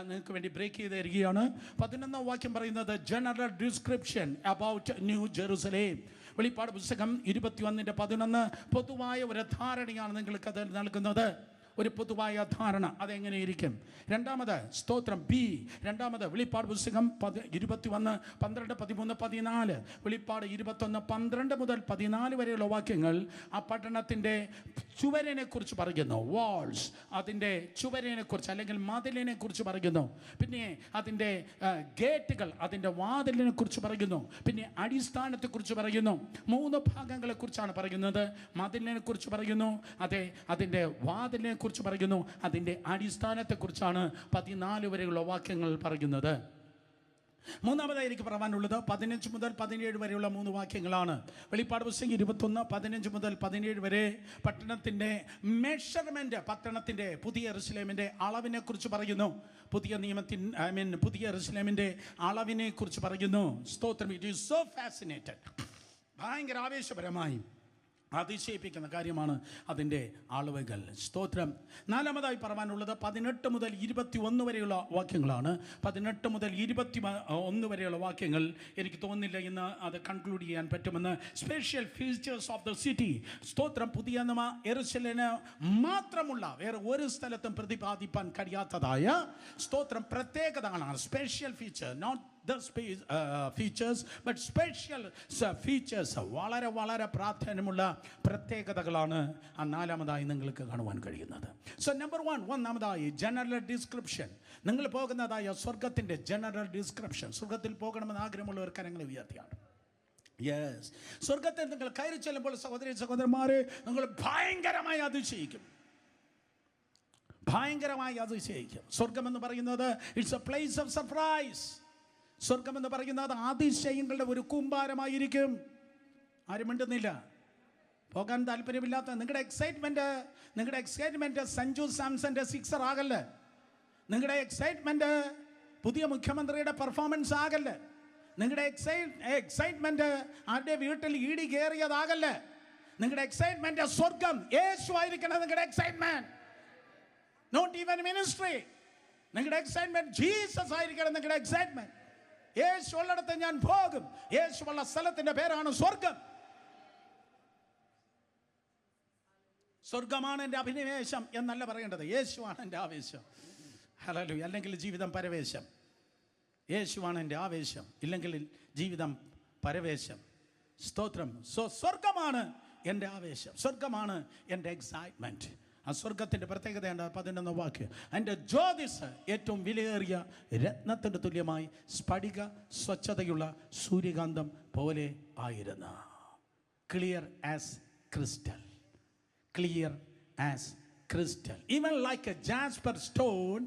നിങ്ങൾക്ക് വേണ്ടി ബ്രേക്ക് ചെയ്ത് തരികയാണ്. 11-ാം വാക്യം പറയുന്നത് general description about new Jerusalem. വെളിപ്പാട് പുസ്തകം 21:11 പൊതുവായ ഒരു ധാരണയാണ് നിങ്ങൾക്ക് അത് നൽകുന്നത്. ഒരു പൊതുവായ ധാരണ അതെങ്ങനെ ഇരിക്കും. രണ്ടാമത് സ്തോത്രം B, രണ്ടാമത് വെളിപ്പാട് പുസ്തകം 21, 12, 13, 14, വെളിപ്പാട് 21, 12 മുതൽ 14 വരെയുള്ള വാക്യങ്ങൾ ആ പട്ടണത്തിൻ്റെ ചുവരിനെ കുറിച്ച് പറയുന്നു. വാൾസ്, അതിൻ്റെ ചുവരിനെ കുറിച്ച് അല്ലെങ്കിൽ മതിലിനെ കുറിച്ച് പറയുന്നു. പിന്നെ അതിൻ്റെ ഗേറ്റുകൾ, അതിൻ്റെ വാതിലിനെ കുറിച്ച് പറയുന്നു. പിന്നെ അടിസ്ഥാനത്തെക്കുറിച്ച് പറയുന്നു. 3 ഭാഗങ്ങളെക്കുറിച്ചാണ് പറയുന്നത്. മതിലിനെ കുറിച്ച് പറയുന്നു, അതിൻ്റെ വാതിലിനെ കുറിച്ച് പറയുന്നു, അതിൻ്റെ അടിസ്ഥാനത്തെക്കുറിച്ചാണ് 14 വരെയുള്ള വാക്യങ്ങൾ പറയുന്നത്. മൂന്നാമതായി എനിക്ക് പറയാനുള്ളത് 15 മുതൽ 17 വരെയുള്ള 3 വാക്യങ്ങളാണ്. വെളിപ്പാട് പുസ്തകം 21, 15 മുതൽ 17 വരെ പട്ടണത്തിൻ്റെ മെഷർമെൻറ്റ്, പട്ടണത്തിൻ്റെ പുതിയ യെരൂശലേമിൻ്റെ അളവിനെ കുറിച്ച് പറയുന്നു. പുതിയ യെരൂശലേമിൻ്റെ അളവിനെ കുറിച്ച് പറയുന്നു. സ്തോത്രം. ഇറ്റ് ഈസ് സോ ഫാസിനേറ്റഡ്, ഭയങ്കര ആവേശപരമായി അതിശയിപ്പിക്കുന്ന കാര്യമാണ് അതിൻ്റെ അളവുകൾ. സ്തോത്രം. നാലാമതായി പറയാനുള്ളത് 18 മുതൽ 21 വരെയുള്ള വാക്യങ്ങളാണ്. 18 മുതൽ 21 വരെയുള്ള വാക്യങ്ങൾ എനിക്ക് തോന്നുന്നില്ല ഇന്ന് അത് കൺക്ലൂഡ് ചെയ്യാൻ പറ്റുമെന്ന്. Special features of the city. സ്തോത്രം. പുതിയ യെരൂശലേമിന് മാത്രമുള്ള വേറെ ഒരു സ്ഥലത്തും പ്രതിപാദിപ്പാൻ കഴിയാത്തതായ സ്തോത്രം പ്രത്യേകതകളാണ്. Special feature, not the features but special features. വളരെ വളരെ പ്രാധാന്യമുള്ള പ്രത്യേകതകളാണ് ആ നാലാമതായി നിങ്ങൾക്ക് കാണുവാൻ കഴിയുന്നത്. സോ നമ്പർ 1, ഒന്നാമതായി ജനറൽ ഡിസ്ക്രിപ്ഷൻ. നിങ്ങൾ പോകുന്നതായ സ്വർഗത്തിൻ്റെ ജനറൽ ഡിസ്ക്രിപ്ഷൻ. സ്വർഗത്തിൽ പോകണമെന്ന് ആഗ്രഹമുള്ളവർ കരങ്ങൾ ഉയർത്തിയാണ്. യെസ്, സ്വർഗത്തിൽ നിങ്ങൾ കയറി ചെല്ലുമ്പോൾ സഹോദരി സഹോദരന്മാരെ, നിങ്ങൾ ഭയങ്കരമായി അതിശയിക്കും. ഭയങ്കരമായി അതിശയിക്കും. സ്വർഗമെന്ന് പറയുന്നത് it's a place of surprise. സ്വർഗമെന്ന് പറയുന്നത് അതിശയങ്ങളുടെ ഒരു കൂമ്പാരമായിരിക്കും. ആരും മിണ്ടുന്നില്ല. പോകാൻ താല്പര്യമില്ലാത്ത നിങ്ങളുടെ എക്സൈറ്റ്മെൻറ്റ് സഞ്ജു സാംസന്റെ 6 ആകല്ലേ. നിങ്ങളുടെ എക്സൈറ്റ്മെൻറ്റ് പുതിയ മുഖ്യമന്ത്രിയുടെ പെർഫോമൻസ് ആകല്ലേ. നിങ്ങളുടെ എക്സൈറ്റ്മെൻറ്റ് ആരുടെ വീട്ടിൽ ഇടി കയറിയതാകല്ലേ. നിങ്ങളുടെ എക്സൈറ്റ്മെൻറ്റ് സ്വർഗം, യേശു ആയിരിക്കണം നിങ്ങളുടെ എക്സൈറ്റ്മെൻറ്റ്, നോട്ട് ഈവൻ മിനിസ്ട്രി. നിങ്ങളുടെ എക്സൈറ്റ്മെൻറ്റ് ജീസസ് ആയിരിക്കണം നിങ്ങളുടെ എക്സൈറ്റ്മെൻറ്റ്. യേശു ഉള്ളിടത്ത് ഞാൻ പോകും. യേശുള്ള സ്ഥലത്തിന്റെ പേരാണ് സ്വർഗം. സ്വർഗമാണ് എൻ്റെ അഭിനിവേശം എന്നല്ല പറയേണ്ടത്, യേശുവാണ് എൻ്റെ ആവേശം. ഹല്ലേലൂയ. അല്ലെങ്കിൽ ജീവിതം പരവേശം. യേശുവാണ് എൻ്റെ ആവേശം, ഇല്ലെങ്കിൽ ജീവിതം പരവേശം. സ്തോത്രം. സ്വർഗമാണ് എൻ്റെ ആവേശം, സ്വർഗമാണ് എൻ്റെ എക്സൈറ്റ്മെൻറ്റ്. ആ സ്വർഗത്തിൻ്റെ പ്രത്യേകതയുണ്ട്. 11 വാക്യം. എൻ്റെ ജ്യോതിസ് ഏറ്റവും വിലയേറിയ രത്നത്തിൻ്റെ തുല്യമായി സ്ഫടിക സ്വച്ഛതയുള്ള സൂര്യകാന്തം പോലെ ആയിരുന്നു. Clear as crystal. Clear as crystal. Even like A jasper stone.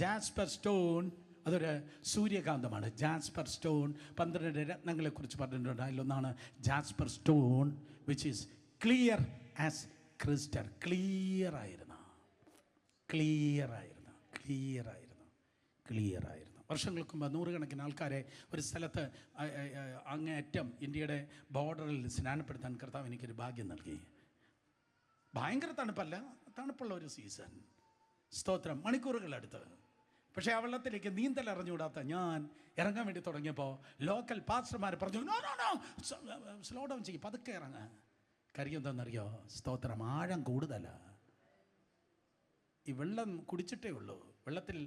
Jasper stone അതൊരു സൂര്യകാന്തമാണ്. ജാസ്പർ സ്റ്റോൺ 12 രത്നങ്ങളെക്കുറിച്ച് പറഞ്ഞിട്ടുണ്ട്. അതിലൊന്നാണ് jasper stone, which is clear as crystal. Clear ആയിരുന്നു. വർഷങ്ങൾക്ക് മുമ്പ് 100 കണക്കിന് ആൾക്കാരെ ഒരു സ്ഥലത്ത് അങ്ങേയറ്റം ഇന്ത്യയുടെ ബോർഡറിൽ സ്നാനപ്പെടുത്താൻ കർത്താവ് എനിക്കൊരു ഭാഗ്യം നൽകി. ഭയങ്കര തണുപ്പല്ല, തണുപ്പുള്ള ഒരു സീസൺ. സ്തോത്രം. മണിക്കൂറുകളെടുത്ത്. പക്ഷേ ആ വെള്ളത്തിലേക്ക് നീന്തൽ അറിഞ്ഞുകൂടാത്ത ഞാൻ ഇറങ്ങാൻ വേണ്ടി തുടങ്ങിയപ്പോൾ ലോക്കൽ പാസ്റ്റർമാർ പറഞ്ഞു, no no no, slow down ചെയ്യും, പതുക്കെ ഇറങ്ങാൻ. കാര്യം എന്താണെന്നറിയോ? സ്തോത്രം. ആഴം കൂടുതലാണ്. ഈ വെള്ളം കുടിച്ചിട്ടേ ഉള്ളൂ, വെള്ളത്തിൽ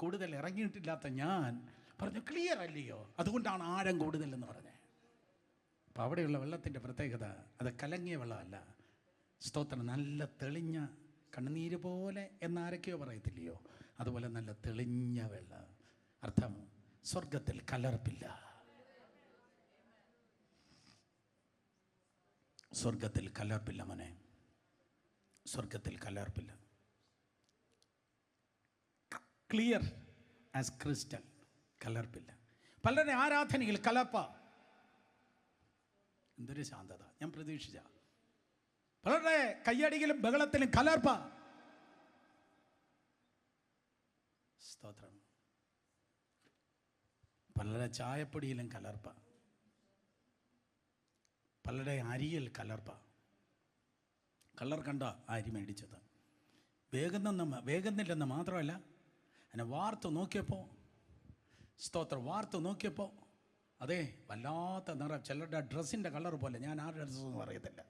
കൂടുതൽ ഇറങ്ങിയിട്ടില്ലാത്ത ഞാൻ പറഞ്ഞു, ക്ലിയർ അല്ലയോ, അതുകൊണ്ടാണ് ആഴം കൂടുതലെന്ന് പറഞ്ഞത്. അപ്പോൾ അവിടെയുള്ള വെള്ളത്തിൻ്റെ പ്രത്യേകത അത് കലങ്ങിയ വെള്ളമല്ല. സ്തോത്രം. നല്ല തെളിഞ്ഞ കണ്ണുനീര് പോലെ എന്നാരൊക്കെയോ പറയത്തില്ലയോ, അതുപോലെ നല്ല തെളിഞ്ഞ വെള്ള. അർത്ഥം സ്വർഗത്തിൽ കലർപ്പില്ല. സ്വർഗത്തിൽ കലർപ്പില്ല മോനെ, സ്വർഗത്തിൽ കലർപ്പില്ല. ക്ലിയർ ആസ് ക്രിസ്റ്റൽ, കലർപ്പില്ല. പലരുടെ ആരാധനയിൽ കലർപ്പ. എന്തൊരു ശാന്തത, ഞാൻ പ്രതീക്ഷിച്ച. പലരുടെ കയ്യടിയിലും ബഹളത്തിലും കലർപ്പ. സ്തോത്രം. പലരുടെ ചായപ്പൊടിയിലും കലർപ്പ, പലരുടെ അരിയിൽ കലർപ്പ. കളർ കണ്ട അരി മേടിച്ചത് വേഗുന്നില്ലെന്ന് മാത്രമല്ല, എന്നെ വാർത്ത് നോക്കിയപ്പോൾ, സ്തോത്രം, വാർത്ത് നോക്കിയപ്പോൾ അതെ വല്ലാത്ത നിറം, ചിലരുടെ ഡ്രസ്സിൻ്റെ കളർ പോലെ, ഞാൻ ആരുടെ ഡ്രസ്സൊന്നും അറിയത്തില്ല,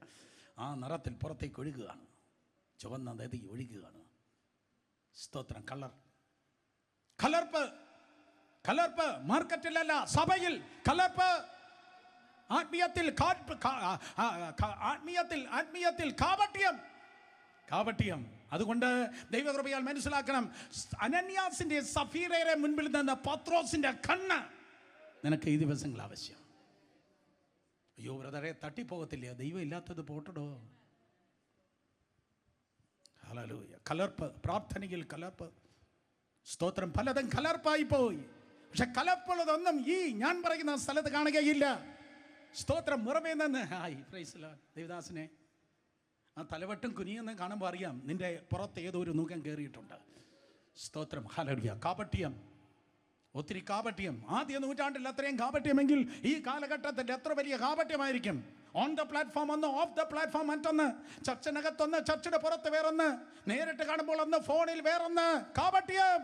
ആ നിറത്തിൽ പുറത്തേക്ക് ഒഴുകുകയാണ്, ചുവന്ന നദി ഒഴുകുകയാണ്. സ്തോത്രം. കലർപ്പ്. കലർപ്പ് മാർക്കറ്റിലല്ല, സഭയിൽ കലർപ്പ്. ആത്മീയത്തിൽ കാപട്യം. അതുകൊണ്ട് ദൈവകൃപയാൽ മനസ്സിലാക്കണം, അനന്യാസിന്റെ സഫീറയുടെ മുൻപിൽ നിന്ന് പത്രോസിന്റെ കണ്ണ് നിനക്ക് ഈ ദിവസങ്ങൾ ആവശ്യം. അയ്യോ ബ്രദറെ, തട്ടിപ്പോകത്തില്ല, ദൈവം ഇല്ലാത്തത് പോട്ടടോ. ഹല്ലേലൂയ. കലർപ്പ്, പ്രാർത്ഥനയിൽ കലർപ്പ്. സ്തോത്രം. പലതും കലർപ്പായി പോയി. പക്ഷെ കലർപ്പുള്ളതൊന്നും ഈ ഞാൻ പറയുന്ന സ്ഥലത്ത് കാണുകയില്ല. സ്തോത്രം. മുറമേ നിന്ന് ദേവദാസനെ, ആ തലവട്ടം കുനിയെന്ന് കാണുമ്പോൾ അറിയാം നിന്റെ പുറത്ത് ഏതോ ഒരു നൂകം കയറിയിട്ടുണ്ട്. സ്തോത്രം. ഹല്ലേലൂയ. കാപട്യം, ഒത്തിരി കാപട്യം. ആദ്യ നൂറ്റാണ്ടിൽ അത്രയും കാപട്യമെങ്കിൽ ഈ കാലഘട്ടത്തിൽ എത്ര വലിയ കാപട്യമായിരിക്കും. ഓൺ ദ പ്ലാറ്റ്ഫോം ഒന്ന്, ഓഫ് ദ പ്ലാറ്റ്ഫോം മറ്റൊന്ന്, ചർച്ചിനകത്തൊന്ന്, ചർച്ചിന്റെ പുറത്ത് വേറൊന്ന്, നേരിട്ട് കാണുമ്പോൾ ഒന്ന്, ഫോണിൽ വേറൊന്ന്. കാപട്യം.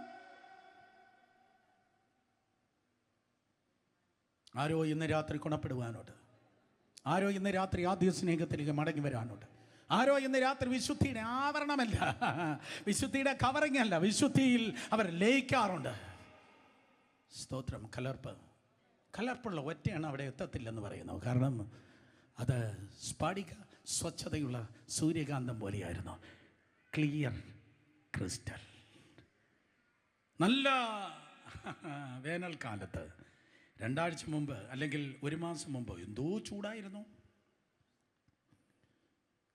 ആരോ ഇന്ന് രാത്രി ഗുണപ്പെടുവാനോട്ട്, ആരോ ഇന്ന് രാത്രി ആദ്യ സ്നേഹത്തിലേക്ക് മടങ്ങി വരാനോട്ട്, ആരോ ഇന്ന് രാത്രി വിശുദ്ധിയുടെ ആവരണമല്ല, വിശുദ്ധിയുടെ കവറിങ് അല്ല, വിശുദ്ധിയിൽ അവർ ലയിക്കാറുണ്ട്. സ്തോത്രം. കലർപ്പുള്ള ഒറ്റയാണ് അവിടെ എത്തത്തില്ലെന്ന് പറയുന്നു. കാരണം അത് സ്ഫടിക സ്വച്ഛതയുള്ള സൂര്യകാന്തം പോലെയായിരുന്നു. Clear crystal. നല്ല വേനൽക്കാലത്ത് 2 ആഴ്ച മുമ്പ് അല്ലെങ്കിൽ 1 മാസം മുമ്പ് എന്തോ ചൂടായിരുന്നു.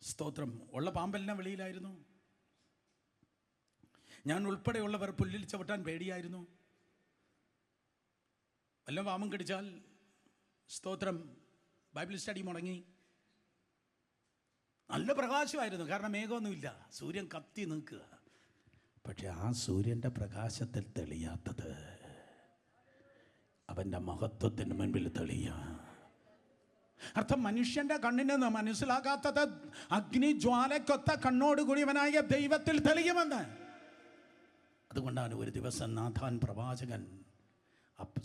സ്തോത്രം. ഉള്ള പാമ്പെല്ലാം വെളിയിലായിരുന്നു. ഞാൻ ഉൾപ്പെടെയുള്ളവർ പുല്ലിൽ ചവിട്ടാൻ പേടിയായിരുന്നു. വല്ല പാമ്പും കടിച്ചാൽ സ്തോത്രം ബൈബിൾ സ്റ്റഡി മുടങ്ങി. നല്ല പ്രകാശമായിരുന്നു, കാരണം മേഘമൊന്നുമില്ല, സൂര്യൻ കത്തി നിൽക്കുക. പക്ഷെ ആ സൂര്യൻ്റെ പ്രകാശത്തിൽ തെളിയാത്തത് അവൻ്റെ മഹത്വത്തിന് മുൻപിൽ തെളിയാ. അർത്ഥം മനുഷ്യൻ്റെ കണ്ണിന് മനസ്സിലാകാത്തത് അഗ്നിജ്വാലക്കൊത്ത കണ്ണോടുകൂടിയവനായ ദൈവത്തിൽ തെളിയുമെന്ന്. അതുകൊണ്ടാണ് ഒരു ദിവസം നാഥാൻ പ്രവാചകൻ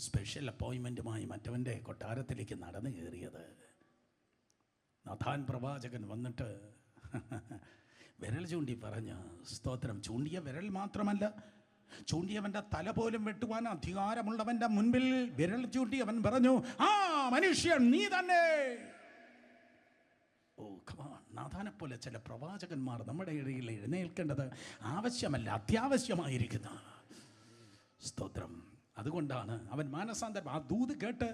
സ്പെഷ്യൽ അപ്പോയിൻമെൻറ്റുമായി മറ്റവൻ്റെ കൊട്ടാരത്തിലേക്ക് നടന്നു കയറിയത്. നാഥാൻ പ്രവാചകൻ വന്നിട്ട് വിരൽ ചൂണ്ടി പറഞ്ഞ, സ്തോത്രം, ചൂണ്ടിയ വിരൽ മാത്രമല്ല, ചൂണ്ടിയവൻ്റെ തല പോലും വെട്ടുവാൻ അധികാരമുള്ളവൻ്റെ മുൻപിൽ വിരൽ ചൂണ്ടി അവൻ പറഞ്ഞു, ആ മനുഷ്യൻ നീ തന്നെ. ഓ കമാൺ. നാഥാനെ പോലെ ചില പ്രവാചകന്മാർ നമ്മുടെ ഇടയിൽ എഴുന്നേൽക്കേണ്ടത് ആവശ്യമല്ല, അത്യാവശ്യമായിരിക്കുന്ന. സ്തോത്രം. അതുകൊണ്ടാണ് അവൻ മാനസാന്തരം. ആ ദൂത് കേട്ട്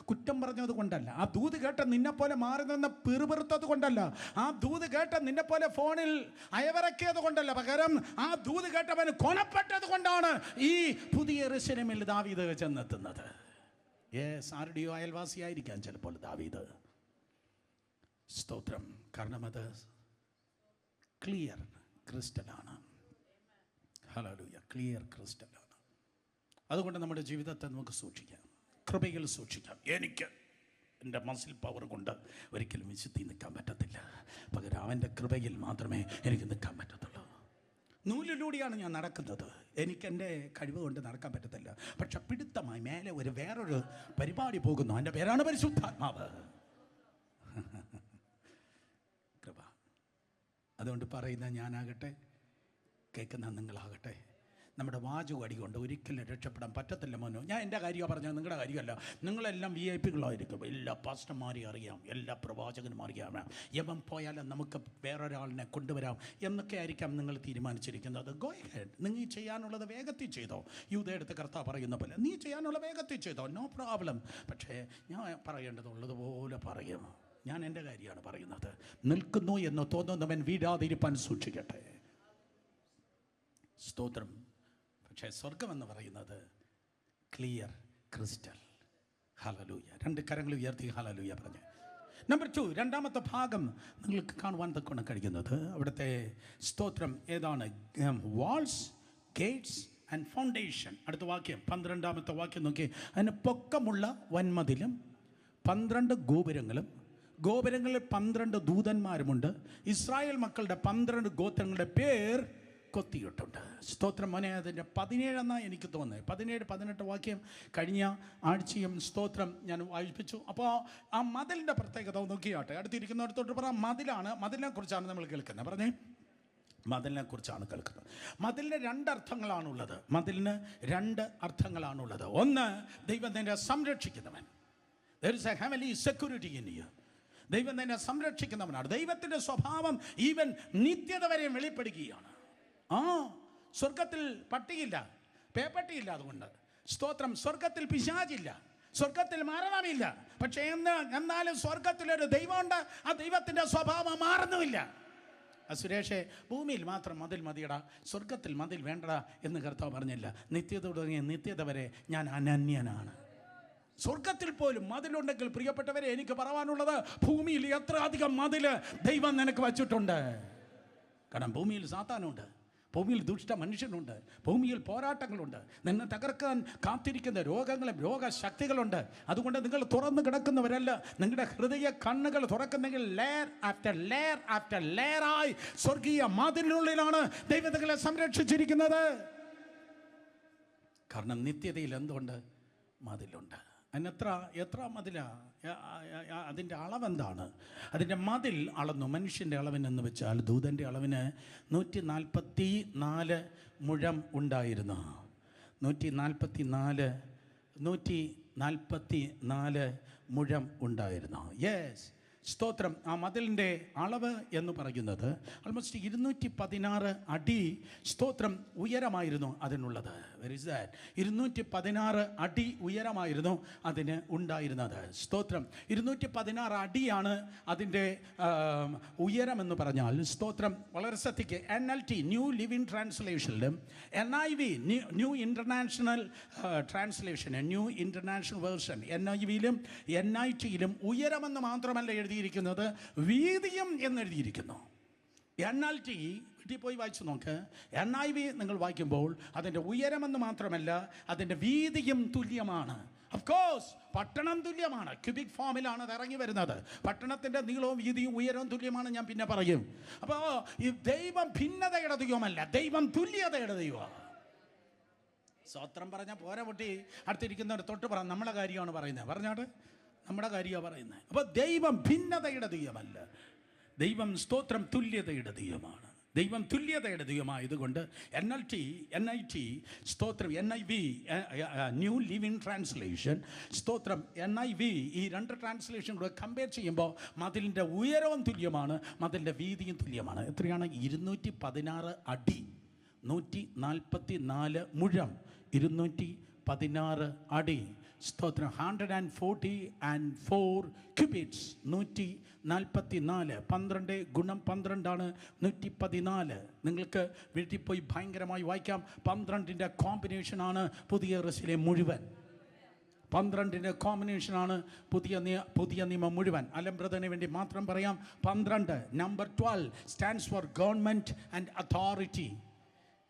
കുറ്റം പറഞ്ഞത് കൊണ്ടല്ല, ആ ദൂത് കേട്ട് നിന്നെപ്പോലെ മാറി നിന്ന് പിറുപിറുത്തത് കൊണ്ടല്ല, ആ ദൂത് കേട്ട് നിന്നെപ്പോലെ ഫോണിൽ അയവിറക്കിയത് കൊണ്ടല്ല, പകരം ആ ദൂത് കേട്ടവൻ കൊണപ്പെട്ടത് കൊണ്ടാണ് ഈ പുതിയ യെരൂശലേമിൽ ദാവീദ് ചെന്നെത്തുന്നത്. ആരുടെയോ അയൽവാസിയായിരിക്കാം ചിലപ്പോൾ ദാവീദ്. സ്തോത്രം. കാരണം അത് ക്ലിയർ ക്രിസ്റ്റലാണ്. ഹല്ലേലൂയ. ക്ലിയർ ക്രിസ്റ്റലാണ്. അതുകൊണ്ട് നമ്മുടെ ജീവിതത്തെ നമുക്ക് സൂക്ഷിക്കാം, കൃപയിൽ സൂക്ഷിക്കാം. എനിക്ക് എൻ്റെ മസിൽ പവർ കൊണ്ട് ഒരിക്കലും വിശുദ്ധി നിൽക്കാൻ പറ്റത്തില്ല, പകരം അവൻ്റെ കൃപയിൽ മാത്രമേ എനിക്ക് നിൽക്കാൻ പറ്റത്തുള്ളൂ. നൂലിലൂടെയാണ് ഞാൻ നടക്കുന്നത്, എനിക്കെൻ്റെ കഴിവ് കൊണ്ട് നടക്കാൻ പറ്റത്തില്ല. പക്ഷെ പിടുത്തമായി മേലെ വേറൊരു പരിപാടി പോകുന്നു, അതിൻ്റെ പേരാണ് പരിശുദ്ധാത്മാവ്. കൃപ. അതുകൊണ്ട് പറയുന്ന ഞാനാകട്ടെ, കേൾക്കുന്ന നിങ്ങളാകട്ടെ, നമ്മുടെ വാചകം അടികൊണ്ട് ഒരിക്കലും രക്ഷപ്പെടാൻ പറ്റത്തില്ല മോനോ. ഞാൻ എൻ്റെ കാര്യമാണ് പറഞ്ഞത്, നിങ്ങളുടെ കാര്യമല്ല. നിങ്ങളെല്ലാം VIP-കളായിരിക്കും. എല്ലാ പാസ്റ്റർമാരെയും അറിയാം, എല്ലാ പ്രവാചകനും അറിയാം. യമൻ പോയാലും നമുക്ക് വേറൊരാളിനെ കൊണ്ടുവരാം എന്നൊക്കെ ആയിരിക്കാം നിങ്ങൾ തീരുമാനിച്ചിരിക്കുന്നത്. ഗോ ഹെഡ്, നിങ്ങൾ ചെയ്യാനുള്ളത് വേഗത്തിൽ ചെയ്തോ. യൂദയെടുത്ത് കർത്താവ് പറയുന്ന പോലെ നീ ചെയ്യാനുള്ള വേഗത്തിൽ ചെയ്തോ, നോ പ്രോബ്ലം. പക്ഷേ ഞാൻ പറയേണ്ടതുള്ളതുപോലെ പറയും. ഞാൻ എൻ്റെ കാര്യമാണ് പറയുന്നത്. നിൽക്കുന്നു എന്ന് തോന്നുന്നവൻ വീഴാതിരിപ്പാൻ സൂക്ഷിക്കട്ടെ. സ്തോത്രം. പക്ഷേ സ്വർഗമെന്ന് പറയുന്നത് ക്ലിയർ ക്രിസ്റ്റൽ. ഹല്ലേലൂയ. രണ്ട് കരങ്ങൾ ഉയർത്തി ഹല്ലേലൂയ പറഞ്ഞ്. നമ്പർ 2, രണ്ടാമത്തെ ഭാഗം നിങ്ങൾക്ക് കാണുവാൻ തക്കണം കഴിയുന്നത് അവിടുത്തെ സ്തോത്രം ഏതാണ്? Walls, gates and foundation. അടുത്ത വാക്യം 12ാമത്തെ വാക്യം നോക്കി. അതിന് പൊക്കമുള്ള വൻമതിലും 12 ഗോപുരങ്ങളും, ഗോപുരങ്ങളിൽ 12 ദൂതന്മാരുമുണ്ട്. ഇസ്രായേൽ മക്കളുടെ 12 ഗോത്രങ്ങളുടെ പേർ കൊത്തിയിട്ടുണ്ട്. സ്തോത്രം. മോനെ അതിൻ്റെ 17 എനിക്ക് തോന്നുന്നത്. 17, 18 വാക്യം കഴിഞ്ഞ ആഴ്ചയും സ്തോത്രം ഞാൻ വായിപ്പിച്ചു. അപ്പോൾ ആ മതിലിൻ്റെ പ്രത്യേകത നോക്കിയാട്ടെ. അടുത്തിരിക്കുന്നിടത്തോട്ട് പറ. മതിലിനെ കുറിച്ചാണ് നമ്മൾ കേൾക്കുന്നത്. പറഞ്ഞേ, മതിലിനെ കുറിച്ചാണ് കേൾക്കുന്നത്. മതിലിന് 2 അർത്ഥങ്ങളാണുള്ളത്. മതിലിന് 2 അർത്ഥങ്ങളാണുള്ളത്. ഒന്ന്, ദൈവം നിന്നെ സംരക്ഷിക്കുന്നവൻ. There is a heavenly security in you. ദൈവം നിന്നെ സംരക്ഷിക്കുന്നവനാണ്. ദൈവത്തിൻ്റെ സ്വഭാവം ഈവൻ നിത്യത വരെയും വെളിപ്പെടുകയാണ്. സ്വർഗത്തിൽ പട്ടിയില്ല, പേപ്പട്ടിയില്ല. അതുകൊണ്ട് സ്തോത്രം. സ്വർഗത്തിൽ പിശാചില്ല, സ്വർഗത്തിൽ മരണമില്ല. പക്ഷേ എന്നാലും സ്വർഗത്തിലൊരു ദൈവമുണ്ട്. ആ ദൈവത്തിൻ്റെ സ്വഭാവം മാറുന്നുമില്ല. സുരേഷേ, ഭൂമിയിൽ മാത്രം മതിൽ മതിയടാ, സ്വർഗത്തിൽ മതിൽ വേണ്ടടാ എന്ന് കർത്താവ് പറഞ്ഞില്ല. നിത്യത തുടങ്ങിയ നിത്യത വരെ ഞാൻ അനന്യനാണ്. സ്വർഗത്തിൽ പോലും മതിലുണ്ടെങ്കിൽ പ്രിയപ്പെട്ടവരെ, എനിക്ക് പറയാനുള്ളത് ഭൂമിയിൽ എത്ര അധികം മതിൽ ദൈവം നിനക്ക് വച്ചിട്ടുണ്ട്. കാരണം ഭൂമിയിൽ സാത്താനുണ്ട്, ഭൂമിയിൽ ദുഷ്ട മനുഷ്യനുണ്ട്, ഭൂമിയിൽ പോരാട്ടങ്ങളുണ്ട്, നിന്നെ തകർക്കാൻ കാത്തിരിക്കുന്ന രോഗങ്ങളും രോഗശക്തികളുണ്ട്. അതുകൊണ്ട് നിങ്ങൾ തുറന്നു കിടക്കുന്നവരല്ല. നിങ്ങളുടെ ഹൃദയ കണ്ണുകൾ തുറക്കുന്നെങ്കിൽ ലെയർ ആഫ്റ്റർ ലെയർ ആഫ്റ്റർ ലെയറായി സ്വർഗീയ മതിലിനുള്ളിലാണ് ദൈവം നിങ്ങളെ സംരക്ഷിച്ചിരിക്കുന്നത്. കാരണം നിത്യതയിൽ എന്തുണ്ട്? മതിലുണ്ട്. എത്ര മതിലാ? അതിൻ്റെ അളവെന്താണ്? അതിൻ്റെ മതിൽ അളന്നു. മനുഷ്യൻ്റെ അളവിനെന്ന് വെച്ചാൽ ദൂതൻ്റെ അളവിന് 144 മുഴം ഉണ്ടായിരുന്നു. 144 മുഴം ഉണ്ടായിരുന്നു. യെസ്, സ്തോത്രം. ആ മതിലിൻ്റെ അളവ് എന്ന് പറയുന്നത് ആൾമോസ്റ്റ് 216 അടി സ്തോത്രം ഉയരമായിരുന്നു അതിനുള്ളത്. Where is that? 216 അടി ഉയരമായിരുന്നു അതിന് ഉണ്ടായിരുന്നത്. സ്തോത്രം. 216 അടിയാണ് അതിൻ്റെ ഉയരമെന്ന് പറഞ്ഞാൽ സ്തോത്രം. വളരെ ശ്രദ്ധിക്കുക. NLT ന്യൂ ലിവിങ് ട്രാൻസ്ലേഷനിലും NIV new international translation, new international version, NIV-യിലും NIT-യിലും ഉയരമെന്ന് മാത്രമല്ല എഴുതിയിരിക്കുന്നത്, വീതിയും എന്നെഴുതിയിരിക്കുന്നു. NLT വീട്ടിൽ പോയി വായിച്ചു നോക്ക്. NIV നിങ്ങൾ വായിക്കുമ്പോൾ അതിൻ്റെ ഉയരമെന്ന് മാത്രമല്ല അതിൻ്റെ വീതിയും തുല്യമാണ്. ഓഫ് കോഴ്സ് പട്ടണം തുല്യമാണ്. ക്യൂബിക് ഫോമിലാണ് അത് ഇറങ്ങി വരുന്നത്. പട്ടണത്തിൻ്റെ നീളവും വീതിയും ഉയരവും തുല്യമാണ്. ഞാൻ പിന്നെ പറയും. അപ്പോൾ ഈ ദൈവം ഭിന്നതയുടെ ദൈവമല്ല, ദൈവം തുല്യതയുടെ ദൈവമാണ്. സ്വത്രം പറഞ്ഞാൽ പോരാ പൊട്ടി. അടുത്തിരിക്കുന്നവർ തൊട്ട് പറ, നമ്മളെ കാര്യമാണ് പറയുന്നത്. പറഞ്ഞാട്ട് നമ്മുടെ കാര്യമാണ് പറയുന്നത്. അപ്പോൾ ദൈവം ഭിന്നതയുടെ ദൈവമല്ല, ദൈവം സ്തോത്രം തുല്യതയുടെ ദൈവമാണ്. ദൈവം തുല്യതയുടെ ദൈവമായതുകൊണ്ട് NIT സ്തോത്രം, NIV ന്യൂ ലിവിങ് ട്രാൻസ്ലേഷൻ സ്തോത്രം, NIV ഈ 2 ട്രാൻസ്ലേഷൻ കൂടെ കമ്പയർ ചെയ്യുമ്പോൾ മതിലിൻ്റെ ഉയരവും തുല്യമാണ്, മതിലിൻ്റെ വീതിയും തുല്യമാണ്. എത്രയാണ്? 216 അടി, 144 മുഴം, 216 അടി. സ്തോത്രം. 144 ക്യൂബിറ്റ്സ്, 144. 12 ഗുണം 12 114. നിങ്ങൾക്ക് വീട്ടിൽ പോയി ഭയങ്കരമായി വായിക്കാം. 12ൻ്റെ കോമ്പിനേഷനാണ് പുതിയ യെരൂശലേം മുഴുവൻ. 12ൻ്റെ കോമ്പിനേഷനാണ് പുതിയ നിയമം മുഴുവൻ. അലംബ്രതന് വേണ്ടി മാത്രം പറയാം. 12 number 12 stands for government and authority.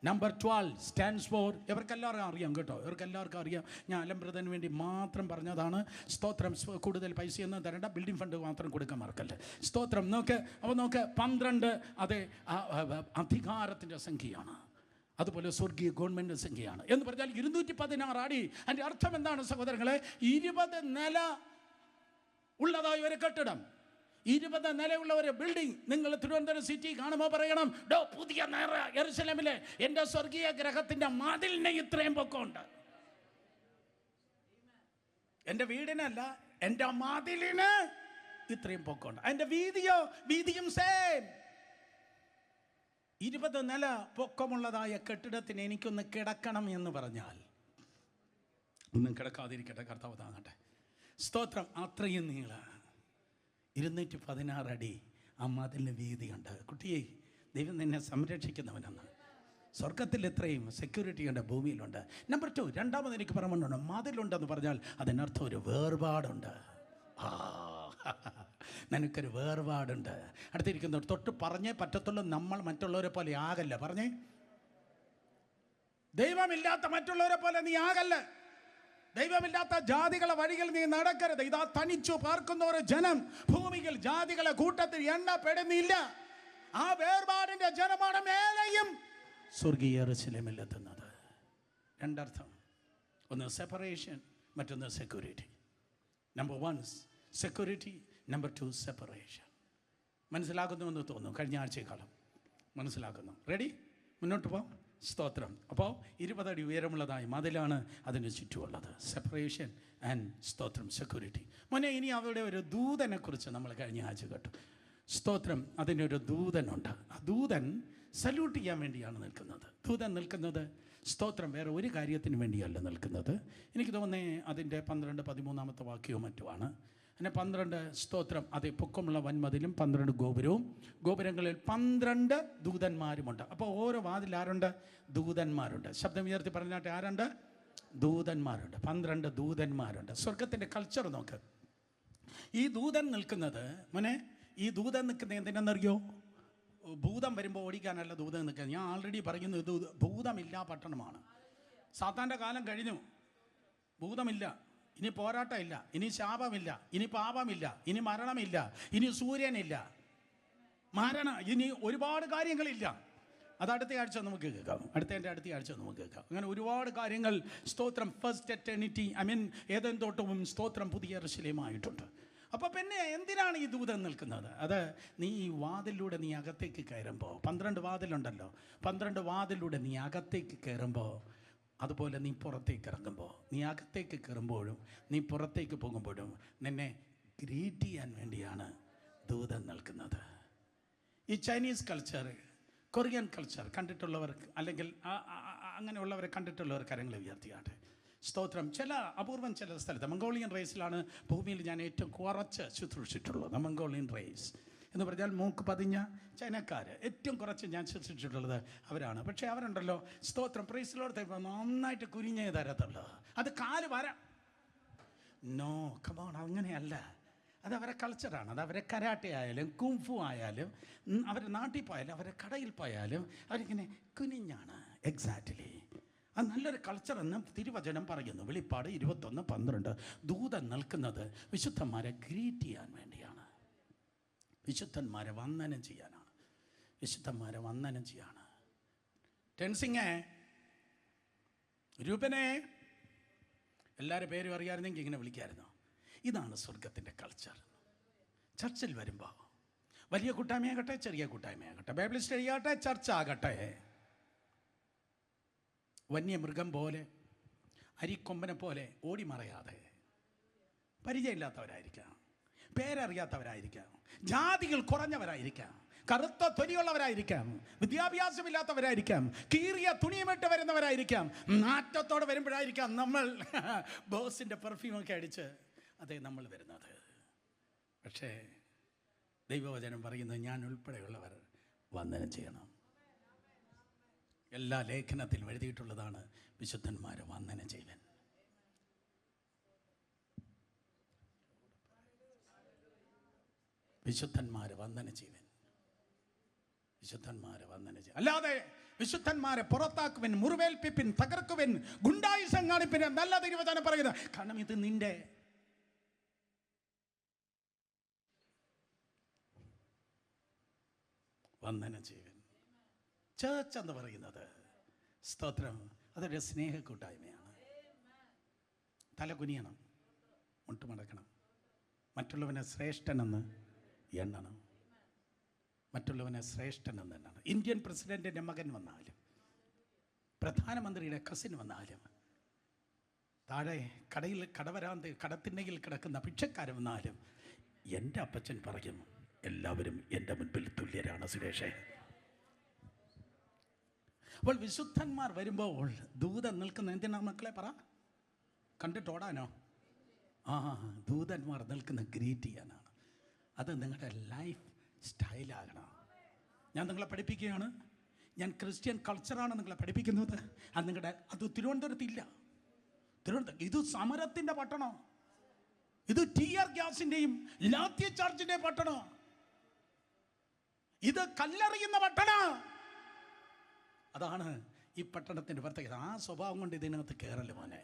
Number 12 stands for, ഇവർക്കെല്ലാവർക്കും അറിയാം കേട്ടോ, ഇവർക്കെല്ലാവർക്കും അറിയാം. ഞാൻ അലംബ്രതന് വേണ്ടി മാത്രം പറഞ്ഞതാണ്. സ്തോത്രം. കൂടുതൽ പൈസയൊന്നും തരേണ്ട, ബിൽഡിംഗ് ഫണ്ട് മാത്രം കൊടുക്കാൻ മറക്കല്ലേ. സ്തോത്രം. അപ്പോൾ നോക്ക് 12 അതെ അധികാരത്തിൻ്റെ സംഖ്യയാണ്. അതുപോലെ സ്വർഗീയ ഗവൺമെൻറ് സംഖ്യയാണ്. എന്ന് പറഞ്ഞാൽ 216 അടി. അതിൻ്റെ അർത്ഥം എന്താണ് സഹോദരങ്ങളെ? 20 നില ഉള്ളതായ ഒരു കെട്ടിടം. 20 നിലയുള്ള ഒരു ബിൽഡിംഗ് നിങ്ങൾ തിരുവനന്തപുരം സിറ്റി കാണുമ്പോൾ പറയണം, ഡോ പുതിയ യെരുശലേമിലെ എൻ്റെ സ്വർഗീയ ഗ്രഹത്തിൻ്റെ മതിലിന് ഇത്രയും പൊക്കമുണ്ട്. എൻ്റെ വീടിനല്ല, എൻ്റെ മതിലിന് ഇത്രയും പൊക്കമുണ്ട്. അതിൻ്റെ വീതിയും സെയിം. 20 നില പൊക്കമുള്ളതായ കെട്ടിടത്തിന് എനിക്കൊന്ന് കിടക്കണം എന്ന് പറഞ്ഞാൽ ഒന്നും കിടക്കാതിരിക്കട്ടെ, കർത്താവ് താങ്ങട്ടെ. സ്തോത്രം. അത്രയും നീള 216 അടി ആ മതിലിന് വീതിയുണ്ട്. കുട്ടിയെ, ദൈവം നിന്നെ സംരക്ഷിക്കുന്നവനെന്ന്. സ്വർഗത്തിൽ എത്രയും സെക്യൂരിറ്റി ഉണ്ട്, ഭൂമിയിലുണ്ട്. നമ്പർ 2, രണ്ടാമത് എനിക്ക് പറയുന്നുണ്ട്, മതിലുണ്ടെന്ന് പറഞ്ഞാൽ അതിനർത്ഥം ഒരു വേർപാടുണ്ട്. നിനക്കൊരു വേർപാടുണ്ട്. അടുത്തിരിക്കുന്നവർ തൊട്ട് പറഞ്ഞേ പറ്റത്തുള്ളൂ, നമ്മൾ മറ്റുള്ളവരെ പോലെ ആകല്ല. പറഞ്ഞേ, ദൈവമില്ലാത്ത മറ്റുള്ളവരെ പോലെ നീ ആകല്ല. ദൈവമില്ലാത്ത ജാതികളെ വഴികൾ നീ നടക്കരുത്. ഇതാ തനിച്ചു പാർക്കുന്ന ഒരു ജനം ഭൂമിയിൽ ജാതികളെ കൂട്ടത്തിൽ എണ്ണപ്പെടുന്നില്ല. ആ വേർപാടിന്റെ ജനമാണ് മേലെയും സ്വർഗീയ യെരുശലേമിൽ എത്തുന്നത്. രണ്ടർത്ഥം, ഒന്ന് സെപ്പറേഷൻ, മറ്റൊന്ന് security. Number 1 security, number 2 separation. മനസ്സിലാകുന്നുവെന്ന് തോന്നുന്നു. കഴിഞ്ഞ ആഴ്ചക്കാലം മനസ്സിലാക്കുന്നു. റെഡി? മുന്നോട്ട് പോകാം. സ്തോത്രം. അപ്പോൾ 20 അടി ഉയരമുള്ളതായി മതിലാണ് അതിന് ചുറ്റുമുള്ളത്. സെപ്പറേഷൻ ആൻഡ് സ്തോത്രം സെക്യൂരിറ്റി. മോനെ, ഇനി അവിടെ ഒരു ദൂതനെ കുറിച്ച് നമ്മൾ കഴിഞ്ഞ ആഴ്ച കേട്ടു. സ്തോത്രം. അതിനൊരു ദൂതനുണ്ട്. ആ ദൂതൻ സല്യൂട്ട് ചെയ്യാൻ വേണ്ടിയാണ് നിൽക്കുന്നത്. ദൂതൻ നിൽക്കുന്നത് സ്തോത്രം വേറെ ഒരു കാര്യത്തിന് വേണ്ടിയല്ല നിൽക്കുന്നത്. എനിക്ക് തോന്നുന്നേ അതിൻ്റെ 12-13 വാക്യവും മറ്റുമാണ്. അങ്ങനെ 12 സ്തോത്രം. അതേ പൊക്കമുള്ള വൻമതിലും 12 ഗോപുരവും, ഗോപുരങ്ങളിൽ 12 ദൂതന്മാരുമുണ്ട്. അപ്പോൾ ഓരോ വാതിൽ ആരുണ്ട്? ദൂതന്മാരുണ്ട്. ശബ്ദം ഉയർത്തി പറഞ്ഞാട്ടെ, ആരുണ്ട്? ദൂതന്മാരുണ്ട്. 12 ദൂതന്മാരുണ്ട്. സ്വർഗത്തിൻ്റെ കൾച്ചർ നോക്ക്. ഈ ദൂതൻ നിൽക്കുന്നത്, മോനെ, ഈ ദൂതൻ നിൽക്കുന്നത് എന്തിനെന്നറിയോ? ഭൂതം വരുമ്പോൾ ഓടിക്കാനല്ല ദൂതൻ നിൽക്കുന്നത്. ഞാൻ ആൾറെഡി പറയുന്നത്, ഇത് ഭൂതമില്ല പട്ടണമാണ്. സാത്താൻ്റെ കാലം കഴിഞ്ഞു. ഭൂതമില്ല, ഇനി പോരാട്ടമില്ല, ഇനി ശാപമില്ല, ഇനി പാപമില്ല, ഇനി മരണമില്ല, ഇനി സൂര്യനില്ല, ഇനി ഒരുപാട് കാര്യങ്ങളില്ല. അത് അടുത്ത ആഴ്ച നമുക്ക് കേൾക്കാം. അടുത്ത ആഴ്ച നമുക്ക് കേൾക്കാം. അങ്ങനെ ഒരുപാട് കാര്യങ്ങൾ സ്തോത്രം ഫസ്റ്റ് എറ്റേണിറ്റി, ഏതൻ തോട്ടവും സ്തോത്രം പുതിയ യെരുശലേമായിട്ടുണ്ട്. അപ്പോൾ പിന്നെ എന്തിനാണ് ഈ ദൂതൻ നിൽക്കുന്നത്? അത് നീ ഈ വാതിലൂടെ നീ അകത്തേക്ക് കയറുമ്പോൾ, 12 വാതിലുണ്ടല്ലോ, 12 വാതിലൂടെ നീ അകത്തേക്ക് കയറുമ്പോൾ, അതുപോലെ നീ പുറത്തേക്ക് ഇറങ്ങുമ്പോൾ, നീ അകത്തേക്ക് കയറുമ്പോഴും നീ പുറത്തേക്ക് പോകുമ്പോഴും നിന്നെ ഗ്രീറ്റ് ചെയ്യാൻ വേണ്ടിയാണ് ദൂതൻ നിൽക്കുന്നത്. ഈ ചൈനീസ് കൾച്ചർ, കൊറിയൻ കൾച്ചർ കണ്ടിട്ടുള്ളവർക്ക്, അല്ലെങ്കിൽ അങ്ങനെയുള്ളവരെ കണ്ടിട്ടുള്ളവർ കരങ്ങൾ ഉയർത്തിയാട്ടെ. സ്തോത്രം. അപൂർവം ചില സ്ഥലത്ത്, മംഗോളിയൻ റേസിലാണ് ഭൂമിയിൽ ഞാൻ ഏറ്റവും കുറച്ച് ശുശ്രൂഷിച്ചിട്ടുള്ളത്. മംഗോളിയൻ റേസ് എന്ന് പറഞ്ഞാൽ മൂക്ക് പതിഞ്ഞ ചൈനക്കാർ ഏറ്റവും കുറച്ച് ഞാൻ ശുശ്രൂഷിച്ചിട്ടുള്ളത് അവരാണ്. പക്ഷേ അവരുണ്ടല്ലോ, സ്തോത്രം പ്രൈസിലോട് നന്നായിട്ട് കുനിഞ്ഞേ തരത്തുള്ളൂ. അത് കാല് വരാം. നോ, കമോൺ, അങ്ങനെയല്ല. അത് അവരെ കൾച്ചറാണ്. അത് അവരെ കരാട്ടെ ആയാലും കുംഫു ആയാലും അവരുടെ നാട്ടിൽ പോയാലും അവരെ കടയിൽ പോയാലും അവരിങ്ങനെ കുനിഞ്ഞാണ്. എക്സാക്റ്റ്ലി. അത് നല്ലൊരു കൾച്ചറെന്ന് തിരുവചനം പറയുന്നു. വെളിപ്പാട് 21:12. ദൂതൻ നിൽക്കുന്നത് വിശുദ്ധന്മാരെ ഗ്രീറ്റ് ചെയ്യാൻ വേണ്ടിയാണ്, വിശുദ്ധന്മാരെ വന്ദനം ചെയ്യാനാണ്, വിശുദ്ധന്മാരെ വന്ദനം ചെയ്യാണ്. ടെൻസിങ്ങേ, രൂപനെ, എല്ലാവരും പേരും അറിയാമായിരുന്നെങ്കിൽ ഇങ്ങനെ വിളിക്കായിരുന്നു. ഇതാണ് സ്വർഗത്തിൻ്റെ കൾച്ചർ. ചർച്ചിൽ വരുമ്പോൾ വലിയ കൂട്ടായ്മയാകട്ടെ, ചെറിയ കൂട്ടായ്മയാകട്ടെ, ബൈബിൾ സ്റ്റഡി ആകട്ടെ, ചർച്ച ആകട്ടെ, വന്യമൃഗം പോലെ, അരിക്കൊമ്പനെ പോലെ ഓടി മറയാതെ, പരിചയമില്ലാത്തവരായിരിക്കാം, പേരറിയാത്തവരായിരിക്കാം, ജാതികൾ കുറഞ്ഞവരായിരിക്കാം, കറുത്ത തൊലിയുള്ളവരായിരിക്കാം, വിദ്യാഭ്യാസമില്ലാത്തവരായിരിക്കാം, കീറിയ തുണിയുമിട്ട് വരുന്നവരായിരിക്കാം, നാറ്റത്തോടെ വരുമ്പോഴായിരിക്കാം നമ്മൾ ബോസിൻ്റെ പെർഫ്യൂമൊക്കെ അടിച്ച് നമ്മൾ വരുന്നത്. പക്ഷേ ദൈവവചനം പറയുന്നത്, ഞാൻ ഉൾപ്പെടെയുള്ളവർ വന്ദനം ചെയ്യണം. എല്ലാ ലേഖനത്തിലും എഴുതിയിട്ടുള്ളതാണ്, വിശുദ്ധന്മാരെ വന്ദനം ചെയ്യൻ. വിശുദ്ധന്മാരെ വന്ദനം ചെയ്യൻ, വിശുദ്ധന്മാരെ വന്ദനം ചെയ്യും. അല്ലാതെ വിശുദ്ധന്മാരെ പുറത്താക്കുവിൻ, മുറിവേൽപ്പിപ്പിൻ, തകർക്കുവിൻ, ഗുണ്ടായുസം കാണിപ്പിൻ നല്ല ദൈവവചനം പറയുന്നത്. കാരണം ഇത് നിന്റെ വന്ദനം ചെയ്യൻ. ചേർച്ച് എന്ന് പറയുന്നത്, സ്തോത്രം, അതൊരു സ്നേഹക്കൂട്ടായ്മയാണ്. തല കുനിയണം, മുട്ടുമടക്കണം, മറ്റുള്ളവനെ ശ്രേഷ്ഠനെന്ന് എണ്ണണം. മറ്റുള്ളവനെ ശ്രേഷ്ഠനെന്ന് എണ്ണണം. ഇന്ത്യൻ പ്രസിഡൻറ്റിൻ്റെ മകൻ വന്നാലും, പ്രധാനമന്ത്രിയുടെ കസിൻ വന്നാലും, താഴെ കടയിൽ കടത്തിണ്ണയിൽ കിടക്കുന്ന ഭിക്ഷക്കാരൻ വന്നാലും എൻ്റെ അപ്പച്ചൻ പറയും, എല്ലാവരും എൻ്റെ മുൻപിൽ തുല്യരാണ് സുരേഷേ. അപ്പോൾ വിശുദ്ധന്മാർ വരുമ്പോൾ ദൂതൻ നിൽക്കുന്ന എന്തിനാ മക്കളെ പറ? കണ്ടിട്ടോടാനോ? ദൂതന്മാർ നിൽക്കുന്ന ഗ്രീറ്റ് ചെയ്യാനാണ്. അത് നിങ്ങളുടെ ലൈഫ് സ്റ്റൈലാകണം. ഞാൻ നിങ്ങളെ പഠിപ്പിക്കുകയാണ്. ഞാൻ ക്രിസ്ത്യൻ കൾച്ചറാണ് നിങ്ങളെ പഠിപ്പിക്കുന്നത്. അത് തിരുവനന്തപുരത്തില്ല. ഇത് സമരത്തിൻ്റെ പട്ടണം. ഇത് ടിയർ ഗ്യാസിൻ്റെയും ലാത്തി ചാർജിൻ്റെയും പട്ടണം. ഇത് കല്ലെറിയുന്ന പട്ടണം. അതാണ് ഈ പട്ടണത്തിൻ്റെ പ്രത്യേകത. ആ സ്വഭാവം കൊണ്ട് ഇതിനകത്ത് കയറല് മോനെ.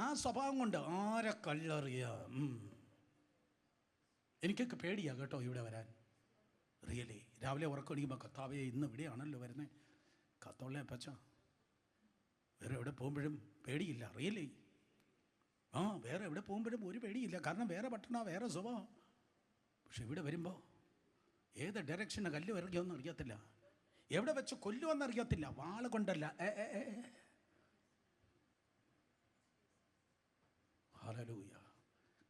ആ സ്വഭാവം കൊണ്ട് ആരെ കല്ലെറിയ. എനിക്കൊക്കെ പേടിയാ കേട്ടോ ഇവിടെ വരാൻ. റിയലി രാവിലെ ഉറക്കണിക്കുമ്പോൾ കർത്താവേ ഇന്ന് ഇവിടെയാണല്ലോ വരുന്നത്. കത്തോളെ പച്ച വേറെ എവിടെ പോകുമ്പോഴും പേടിയില്ല. റിയലി വേറെ എവിടെ പോകുമ്പോഴും ഒരു പേടിയില്ല. കാരണം വേറെ പട്ടണ, വേറെ സ്വഭാവം. പക്ഷെ ഇവിടെ വരുമ്പോൾ ഏത് ഡയറക്ഷന് കല്ല് ഇറങ്ങിയൊന്നും അറിയത്തില്ല, എവിടെ വെച്ച് കൊല്ലുമെന്നറിയത്തില്ല. വാള് കൊണ്ടല്ല. ഹല്ലേലൂയ.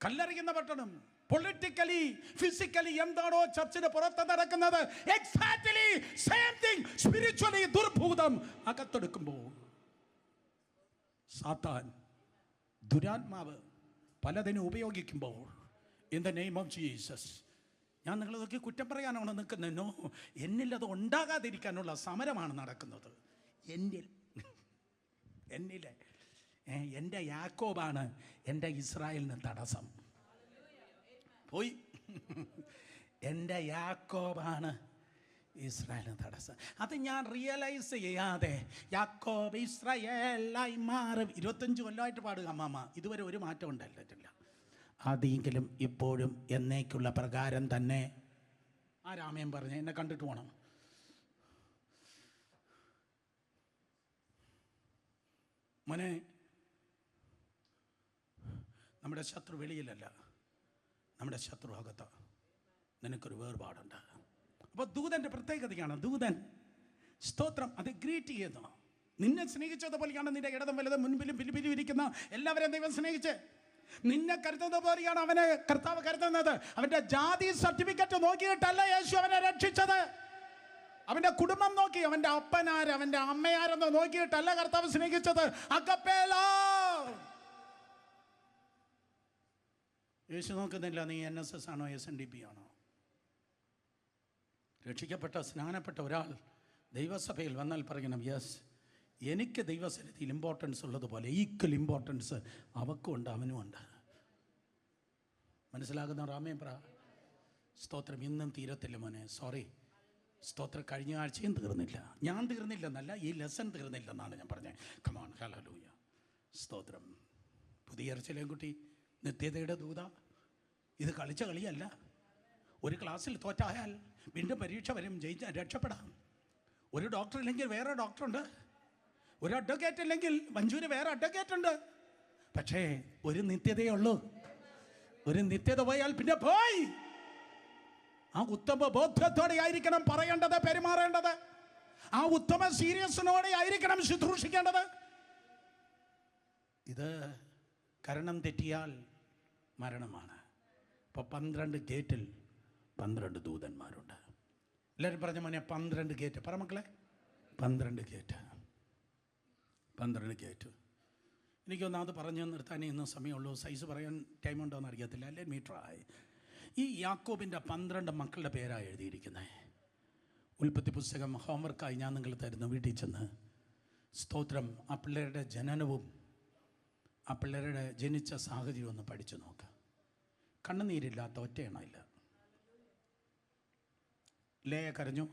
കല്ലെറിയുന്ന പട്ടണം. പൊളിറ്റിക്കലി ഫിസിക്കലി എന്താണോ ചർച്ചിന് പുറത്ത് നടക്കുന്നത്, എക്സാക്ട്ലി സെയിം തിങ് സ്പിരിച്വലി ദുർഭൂതം അകത്തെടുക്കുമ്പോൾ സാത്താൻ ദുരാത്മാവ് പലതിനും ഉപയോഗിക്കുമ്പോൾ, in the name of Jesus, ഞാൻ നിങ്ങളതൊക്കെ കുറ്റം പറയാനാണ് നിൽക്കുന്നതെന്നോ, എന്നിൽ അത് ഉണ്ടാകാതിരിക്കാനുള്ള സമരമാണ് നടക്കുന്നത്. എന്നിലെ എൻ്റെ യാക്കോബാണ് എൻ്റെ ഇസ്രായേലിന് തടസ്സം. പോയി. എൻ്റെ യാക്കോബാണ് ഇസ്രായേലിന് തടസ്സം. അത് ഞാൻ റിയലൈസ് ചെയ്യാതെ യാക്കോബ് ഇസ്രായേലായി മാറും. 25 കൊല്ലമായിട്ട് പാടുക അമ്മാമ്മ. ഇതുവരെ ഒരു മാറ്റം ഉണ്ടായിട്ടില്ല. അതെങ്കിലും ഇപ്പോഴും എന്നേക്കുള്ള പ്രകാരം തന്നെ. ആ രാമയം പറഞ്ഞ് എന്നെ കണ്ടിട്ട് പോകണം. മോനെ, നമ്മുടെ ശത്രു വെളിയിലല്ല, നമ്മുടെ ശത്രു അകത്ത്. നിനക്കൊരു വേർപാടുണ്ട്. അപ്പോൾ ദൂതൻ്റെ പ്രത്യേകതയാണ്. ദൂതൻ സ്തോത്രം അത് ഗ്രീറ്റ് ചെയ്യുന്നു. നിന്നെ സ്നേഹിച്ചതുപോലെയാണ് നിന്റെ ഇടതും വലതും മുൻപിലും പിലിപിലും ഇരിക്കുന്ന എല്ലാവരെയും ദൈവം സ്നേഹിച്ച് നിന്നെ കരുതുന്നത് പോലെയാണ് അവനെ കർത്താവ് കരുതുന്നത്. അവൻ്റെ ജാതി സർട്ടിഫിക്കറ്റ് നോക്കിയിട്ടല്ല യേശു അവനെ രക്ഷിച്ചത്. അവൻ്റെ കുടുംബം നോക്കി, അവൻ്റെ അപ്പനാര് അവൻ്റെ അമ്മയാരെന്ന് നോക്കിയിട്ടല്ല കർത്താവ് സ്നേഹിച്ചത്. അഗപ്പേലോ. യേശു നോക്കുന്നില്ല നീ NSS ആണോ SNDP ആണോ. രക്ഷിക്കപ്പെട്ട സ്നാനപ്പെട്ട ഒരാൾ ദൈവസഭയിൽ വന്നാൽ പറയണം, യെസ്, എനിക്ക് ദൈവസന്നിധിയിൽ ഇമ്പോർട്ടൻസ് ഉള്ളതുപോലെ ഈക്വൽ ഇമ്പോർട്ടൻസ് അവക്കും ഉണ്ട്, അവനും ഉണ്ട്. മനസ്സിലാകുന്ന റാമേം പറ. സ്തോത്രം. ഇന്നും തീരത്തില്ല മോനെ, സോറി. സ്തോത്രം. കഴിഞ്ഞ ആഴ്ചയും തീർന്നില്ല. ഞാൻ തീർന്നില്ലെന്നല്ല, ഈ ലെസൺ തീർന്നില്ലെന്നാണ് ഞാൻ പറഞ്ഞത്. കമോൺ. ഹല്ലേലൂയ. സ്തോത്രം. പുതിയ ഇറച്ചിലേൻകുട്ടി നിത്യതയുടെ ദൂത. ഇത് കളിച്ച കളിയല്ല. ഒരു ക്ലാസ്സിൽ തോറ്റായാൽ വീണ്ടും പരീക്ഷ വരും, രക്ഷപ്പെടാം. ഒരു ഡോക്ടർ ഇല്ലെങ്കിൽ വേറെ ഡോക്ടറുണ്ട്. ഒരു അഡ്വക്കേറ്റ് ഇല്ലെങ്കിൽ മഞ്ജൂര് വേറെ അഡ്വക്കേറ്റ് ഉണ്ട്. പക്ഷേ ഒരു നിത്യതയേ ഉള്ളൂ. ഒരു നിത്യത പോയാൽ പിന്നെ പോയി. ആ ഉത്തമ ബോധ്യത്തോടെ ആയിരിക്കണം പറയേണ്ടത്, പെരുമാറേണ്ടത്. ആ ഉത്തമ സീരിയസിനോടെ ആയിരിക്കണം ശുശ്രൂഷിക്കേണ്ടത്. ഇത് കരണം തെറ്റിയാൽ മരണമാണ്. ഇപ്പോൾ 12 ഗേറ്റിൽ 12 ദൂതന്മാരുണ്ട്. എല്ലാവരും പറഞ്ഞ മോനെ 12 ഗേറ്റ്. പറ മക്കളെ, 12 ഗേറ്റ്. 12 ഗേറ്റ്. എനിക്കൊന്നാമത് പറഞ്ഞു നിർത്താനേ ഇന്ന് സമയമുള്ളൂ. സൈസ് പറയാൻ ടൈമുണ്ടോ എന്ന് അറിയത്തില്ല. Let me try. ഈ യാക്കോബിൻ്റെ 12 മക്കളുടെ പേരാണ് എഴുതിയിരിക്കുന്നത്. ഉൽപ്പത്തി പുസ്തകം ഹോംവർക്കായി ഞാൻ നിങ്ങൾ തരുന്നു. വീട്ടിൽ ചെന്ന് സ്തോത്രം ആ പിള്ളേരുടെ ജനനവും ആ പിള്ളേരുടെ ജനിച്ച സാഹചര്യം ഒന്ന് പഠിച്ചു നോക്കുക. കണ്ണുനീരില്ലാത്ത ഒറ്റ എണ്ണമില്ല. ലേയ കരഞ്ഞു.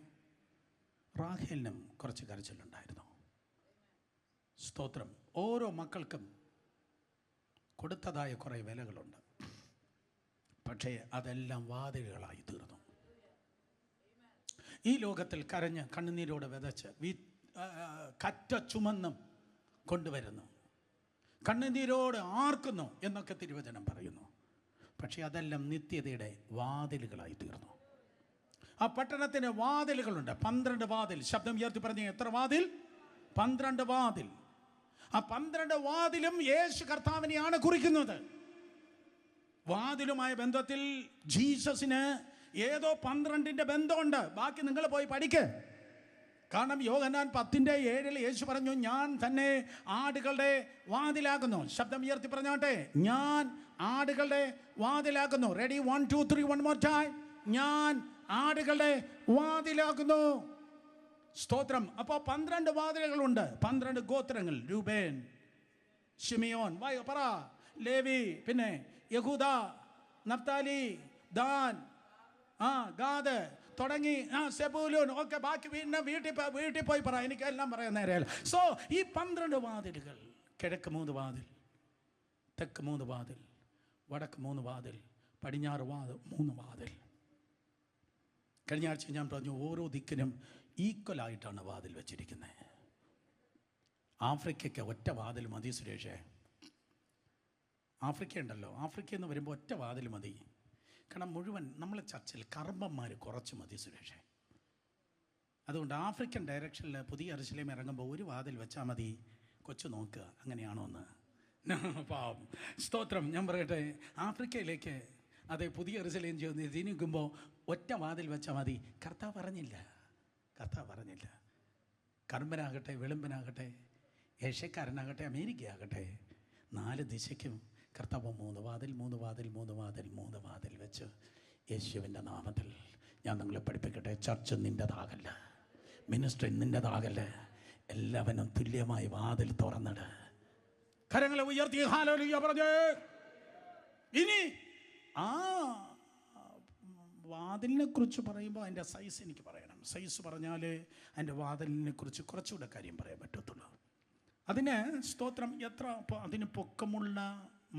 റാഹേലിനും കുറച്ച് കരച്ചിലുണ്ടായിരുന്നു. സ്തോത്രം. ഓരോ മക്കൾക്കും കൊടുത്തതായ കുറേ വിലകളുണ്ട്. പക്ഷേ അതെല്ലാം വാതിലുകളായി തീർന്നു. ഈ ലോകത്തിൽ കരഞ്ഞ് കണ്ണുനീരോടെ വിതച്ച് കറ്റ ചുമന്നും കൊണ്ടുവരുന്നു, കണ്ണുനീരോട് ആർക്കുന്നു എന്നൊക്കെ തിരുവചനം പറയുന്നു. പക്ഷേ അതെല്ലാം നിത്യതയുടെ വാതിലുകളായി തീർന്നു. ആ പട്ടണത്തിന് വാതിലുകളുണ്ട്, 12 വാതിൽ. ശബ്ദം ഉയർത്തി പറഞ്ഞ എത്ര വാതിൽ? 12 വാതിൽ. ആ 12 വാതിലും യേശു കർത്താവിനെയാണ് കുറിക്കുന്നത്. വാതിലുമായ ബന്ധത്തിൽ ജീസസിന് ഏതോ 12ന്റെ ബന്ധമുണ്ട്. ബാക്കി നിങ്ങൾ പോയി പഠിക്ക്. കാരണം യോഹന്നാൻ 10:7 യേശു പറഞ്ഞു, ഞാൻ തന്നെ ആടുകളുടെ വാതിലാകുന്നു. ശബ്ദം ഉയർത്തി പറഞ്ഞാട്ടെ, ഞാൻ ആടുകളുടെ വാതിലാകുന്നു. Ready, 1 2 3 1 more time. ഞാൻ ആടുകളുടെ വാതിലാകുന്നു. സ്തോത്രം. അപ്പോൾ 12 വാതിലുകളുണ്ട്, 12 ഗോത്രങ്ങൾ. രൂബേൻ, ശിമിയോൻ, പറ, ലേവി, പിന്നെ യഹൂദ, നഫ്താലി, ദാൻ, ഗാദ് തുടങ്ങി സെബൂലൂൻ ഒക്കെ. ബാക്കി പിന്നെ വീട്ടിൽ പോയി പറ, എനിക്ക് എല്ലാം പറയാൻ നേരെയല്ല. സോ ഈ 12 വാതിലുകൾ, കിഴക്ക് 3 വാതിൽ, തെക്ക് 3 വാതിൽ, വടക്ക് 3 വാതിൽ, പടിഞ്ഞാറ് 3 വാതിൽ. കഴിഞ്ഞ ആഴ്ച ഞാൻ പറഞ്ഞു, ഓരോ ദിക്കിനും ഈക്വലായിട്ടാണ് വാതിൽ വെച്ചിരിക്കുന്നത്. ആഫ്രിക്കയ്ക്ക് ഒറ്റ വാതിൽ മതി സുരേഷേ. ആഫ്രിക്ക ഉണ്ടല്ലോ, ആഫ്രിക്ക എന്ന് വരുമ്പോൾ ഒറ്റ വാതിൽ മതി. കാരണം മുഴുവൻ നമ്മളെ ചർച്ചിൽ കർമ്മന്മാർ കുറച്ച് മതി സുരേഷേ. അതുകൊണ്ട് ആഫ്രിക്കൻ ഡയറക്ഷനിൽ പുതിയ യെരൂശലേം ഇറങ്ങുമ്പോൾ ഒരു വാതിൽ വെച്ചാൽ മതി. കൊച്ചു നോക്കുക അങ്ങനെയാണോ എന്ന്. പാവം. സ്തോത്രം. ഞാൻ പറയട്ടെ, ആഫ്രിക്കയിലേക്ക് അതെ പുതിയ യെരൂശലേം തിരിക്കുമ്പോൾ ഒറ്റ വാതിൽ വെച്ചാൽ മതി. കർത്താവ് പറഞ്ഞില്ല. കർമ്മനാകട്ടെ, വെളുമ്പനാകട്ടെ, ഏഷ്യക്കാരനാകട്ടെ, അമേരിക്കയാകട്ടെ, 4 ദിശയ്ക്കും കർത്താവ് 3 വാതിൽ വെച്ച് യേശുവിൻ്റെ നാമത്തിൽ ഞാൻ നിങ്ങളെ പഠിപ്പിക്കട്ടെ. ചർച്ച് നിൻ്റെതാകല്ല, മിനിസ്ട്രി നിൻ്റെതാകല്ല, എല്ലാവരും തുല്യമായി വാതിൽ തുറന്നിട്. കരങ്ങളെ ഉയർത്തി ഹല്ലേലൂയ പറഞ്ഞേ. ഇനി ആ വാതിലിനെ കുറിച്ച് പറയുമ്പോൾ അതിൻ്റെ സൈസ് എനിക്ക് പറയണം. സൈസ് പറഞ്ഞാൽ അതിൻ്റെ വാതിലിനെ കുറിച്ച് കുറച്ചുകൂടെ കാര്യം പറയാൻ പറ്റത്തുള്ളൂ. അതിന് സ്തോത്രം എത്ര അതിന് പൊക്കമുള്ള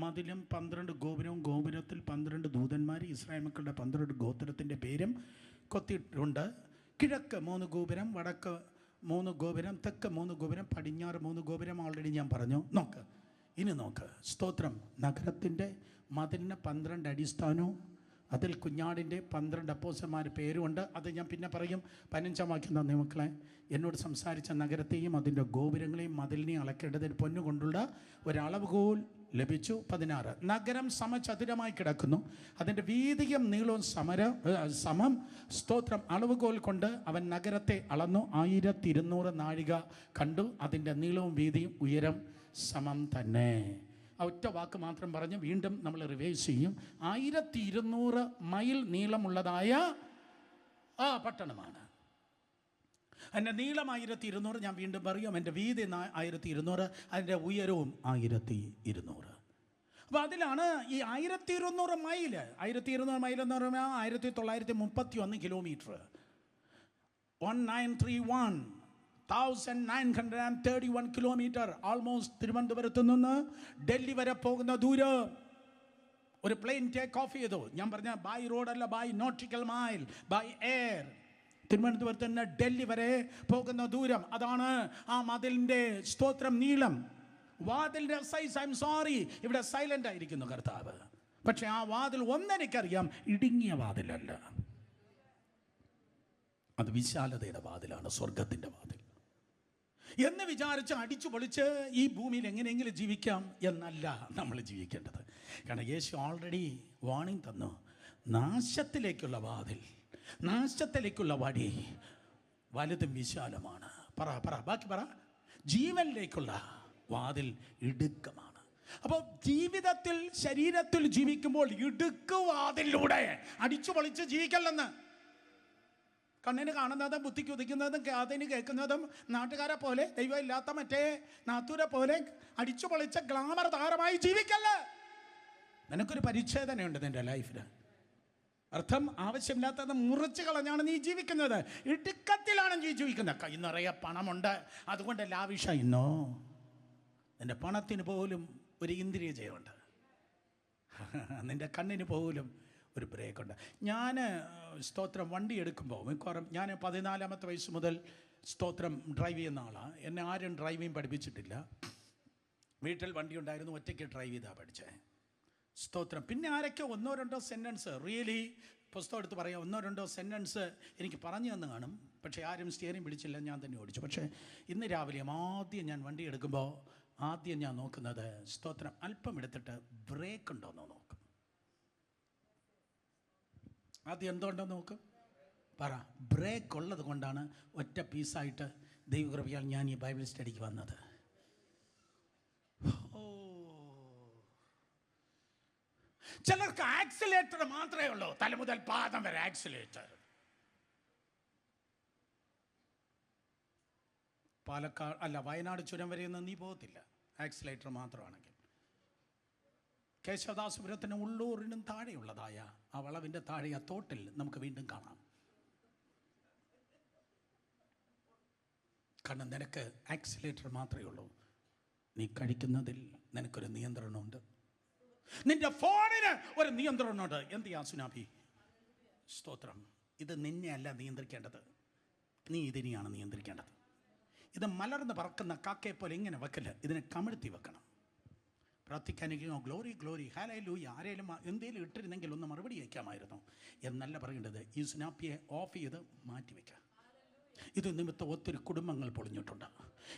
മതിലും 12 ഗോപുരവും, ഗോപുരത്തിൽ 12 ദൂതന്മാർ, ഇസ്രായേൽ മക്കളുടെ 12 ഗോത്രത്തിൻ്റെ പേരും കൊത്തിയിട്ടുണ്ട്. കിഴക്ക് 3 ഗോപുരം, വടക്ക് 3 ഗോപുരം, തെക്ക് 3 ഗോപുരം, പടിഞ്ഞാറ് 3 ഗോപുരം. ഓൾറെഡി ഞാൻ പറഞ്ഞു. ഇനി നോക്ക്. സ്തോത്രം. നഗരത്തിൻ്റെ മതിലിന് 12 അടിസ്ഥാനവും അതിൽ കുഞ്ഞാടിൻ്റെ 12 അപ്പോസ്തലന്മാർ പേരുമുണ്ട്. അത് ഞാൻ പിന്നെ പറയും. 15-ാം വാക്യം തന്നെ മക്കളെ. എന്നോട് സംസാരിച്ച നഗരത്തെയും അതിൻ്റെ ഗോപുരങ്ങളെയും മതിലിനെയും അളക്കേണ്ടതിന് പൊന്നുകൊണ്ടുള്ള ഒരളവുകോൽ ലഭിച്ചു. 16. നഗരം സമചതുരമായി കിടക്കുന്നു, അതിൻ്റെ വീതിയും നീളവും സമം. സ്തോത്രം. അളവുകോൽ കൊണ്ട് അവൻ നഗരത്തെ അളന്നു, 1200 നാഴിക കണ്ടു. അതിൻ്റെ നീളവും വീതിയും ഉയരം സമം തന്നെ. ആ ഒറ്റ വാക്ക് മാത്രം പറഞ്ഞ് വീണ്ടും നമ്മൾ റിവൈസ് ചെയ്യും. 1200 മൈൽ നീളമുള്ളതായ ആ പട്ടണമാണ്. അതിൻ്റെ നീളം 1200, ഞാൻ വീണ്ടും പറയും. എൻ്റെ വീതി 1200, അതിൻ്റെ ഉയരവും 1200. അപ്പോൾ അതിലാണ് ഈ 1200 മൈൽ. 1200 മൈൽ എന്ന് പറയുമ്പോൾ 1931 കിലോമീറ്റർ, 1931 കിലോമീറ്റർ. ആൾമോസ്റ്റ് തിരുവനന്തപുരത്ത് നിന്ന് ഡൽഹി വരെ പോകുന്ന ദൂരം. ഒരു പ്ലെയിൻ ടേക്ക് ഓഫ് ചെയ്തു. ഞാൻ പറഞ്ഞ ബൈ റോഡല്ല, by nautical mile, by air. തിരുവനന്തപുരത്ത് നിന്ന് ഡൽഹി വരെ പോകുന്ന ദൂരം. അതാണ് ആ മതിലിൻ്റെ സ്തോത്രം നീളം. വാതിലിൻ്റെ സൈസ്, ഐ എം സോറി, ഇവിടെ സൈലൻ്റ് ആയിരിക്കുന്നു കർത്താവ്. പക്ഷെ ആ വാതിൽ ഒന്നെനിക്കറിയാം, ഇടുങ്ങിയ വാതിലല്ല. അത് വിശാലതയുടെ വാതിലാണ്, സ്വർഗത്തിൻ്റെ വാതിൽ. എന്ന് വിചാരിച്ച് അടിച്ചു പൊളിച്ച് ഈ ഭൂമിയിൽ എങ്ങനെയെങ്കിലും ജീവിക്കാം എന്നല്ല നമ്മൾ ജീവിക്കേണ്ടത്. കാരണം യേശു ഓൾറെഡി വാർണിംഗ് തന്നു. നാശത്തിലേക്കുള്ള വാതിൽ, നാശത്തിലേക്കുള്ള വഴി വലുതും വിശാലമാണ്. ബാക്കി പറ. ജീവനിലേക്കുള്ള വാതിൽ ഇടുക്കമാണ്. അപ്പോൾ ജീവിതത്തിൽ, ശരീരത്തിൽ ജീവിക്കുമ്പോൾ ഇടുക്ക് വാതിലൂടെ അടിച്ചു പൊളിച്ച് ജീവിക്കല്ലെന്ന്. കണ്ണിന് കാണുന്നതും ബുദ്ധിക്ക് ഉദിക്കുന്നതും കാതിന് കേൾക്കുന്നതും നാട്ടുകാരെ പോലെ, ദൈവം ഇല്ലാത്ത മറ്റേ നാത്തൂരെ പോലെ അടിച്ചു പൊളിച്ച ഗ്ലാമർ താരമായി ജീവിക്കല്ല. നിനക്കൊരു പരിച്ഛേദനയുണ്ട് നിൻ്റെ ലൈഫിൽ. അർത്ഥം ആവശ്യമില്ലാത്തത് മുറിച്ച് കളഞ്ഞാണ് നീ ജീവിക്കുന്നത്. ഇടുക്കത്തിലാണ് നീ ജീവിക്കുന്നത്. കൈ നിറയെ പണമുണ്ട്, അതുകൊണ്ട് ലാവിഷായിന്നോ. നിൻ്റെ പണത്തിന് പോലും ഒരു ഇന്ദ്രിയ ജയമുണ്ട്, നിൻ്റെ കണ്ണിന് പോലും ഒരു ബ്രേക്കുണ്ട്. ഞാൻ സ്തോത്രം വണ്ടി എടുക്കുമ്പോൾ മിക്കവാറും ഞാൻ 14-ാമത്തെ വയസ്സ് മുതൽ സ്തോത്രം ഡ്രൈവ് ചെയ്യുന്ന ആളാണ്. എന്നെ ആരും ഡ്രൈവിങ് പഠിപ്പിച്ചിട്ടില്ല. വീട്ടിൽ വണ്ടി ഉണ്ടായിരുന്നു, ഒറ്റയ്ക്ക് ഡ്രൈവ് ചെയ്താണ് പഠിച്ചത്. സ്തോത്രം. പിന്നെ ആരൊക്കെ ഒന്നോ രണ്ടോ സെൻറ്റൻസ് റിയലി പുസ്തകം എടുത്ത് പറയാം, ഒന്നോ രണ്ടോ സെൻറ്റൻസ് എനിക്ക് പറഞ്ഞു തന്നു കാണും. പക്ഷേ ആരും സ്റ്റിയറിംഗ് പിടിച്ചില്ല, ഞാൻ തന്നെ ഓടിച്ചു. പക്ഷേ ഇന്ന് രാവിലെ ആദ്യം ഞാൻ വണ്ടി എടുക്കുമ്പോൾ ആദ്യം ഞാൻ നോക്കുന്നത്, സ്തോത്രം, അല്പം എടുത്തിട്ട് ബ്രേക്ക് ഉണ്ടോയെന്ന് നോക്കും. ആദ്യം എന്തുകൊണ്ടെന്ന് നോക്കും, പറ. ബ്രേക്ക് ഉള്ളത് കൊണ്ടാണ് ഒറ്റ പീസായിട്ട് ദൈവകൃപയാൽ ഞാൻ ഈ ബൈബിൾ സ്റ്റഡിക്ക് വന്നത്. ചിലർക്ക് ആക്സിലേറ്റർ മാത്രമേ ഉള്ളൂ, തല മുതൽ പാദം വരെ ആക്സിലേറ്റർ. പാലക്കാട് അല്ല, വയനാട് ചുരം വരെയൊന്നും നീ പോകത്തില്ല ആക്സിലേറ്റർ മാത്രമാണെങ്കിൽ. കേശവദാസപുരത്തിനും ഉള്ളൂരിനും താഴെയുള്ളതായ ആ വളവിൻ്റെ താഴെ ആ തോട്ടിൽ നമുക്ക് വീണ്ടും കാണാം. കാരണം നിനക്ക് ആക്സിലേറ്റർ മാത്രമേ ഉള്ളൂ. നീ കഴിക്കുന്നതിൽ നിനക്കൊരു നിയന്ത്രണമുണ്ട്, നിന്റെ ഫോണിന് ഒരു നിയന്ത്രണമുണ്ട്. എന്തിയാ സുനാഭി? സ്തോത്രം. ഇത് നിന്നെ അല്ല നിയന്ത്രിക്കേണ്ടത്, നീ ഇതിനെയാണ് നിയന്ത്രിക്കേണ്ടത്. ഇത് മലർന്ന് പറക്കുന്ന കാക്കയെ പോലെ ഇങ്ങനെ വെക്കല്, ഇതിനെ കമിഴ്ത്തി വെക്കണം. പ്രാർത്ഥിക്കാനിരിക്കണോ, ഗ്ലോറി ഗ്ലോറി ഹല്ലേലൂയ, ആരെങ്കിലും എന്തെങ്കിലും ഇട്ടിരുന്നെങ്കിൽ ഒന്ന് മറുപടി വയ്ക്കാമായിരുന്നു എന്നല്ല പറയേണ്ടത്. ഈ സുനാപ്പിയെ ഓഫ് ചെയ്ത് മാറ്റിവെക്കുക. ഇത് നിമിത്തം ഒത്തിരി കുടുംബങ്ങൾ പൊളിഞ്ഞിട്ടുണ്ട്.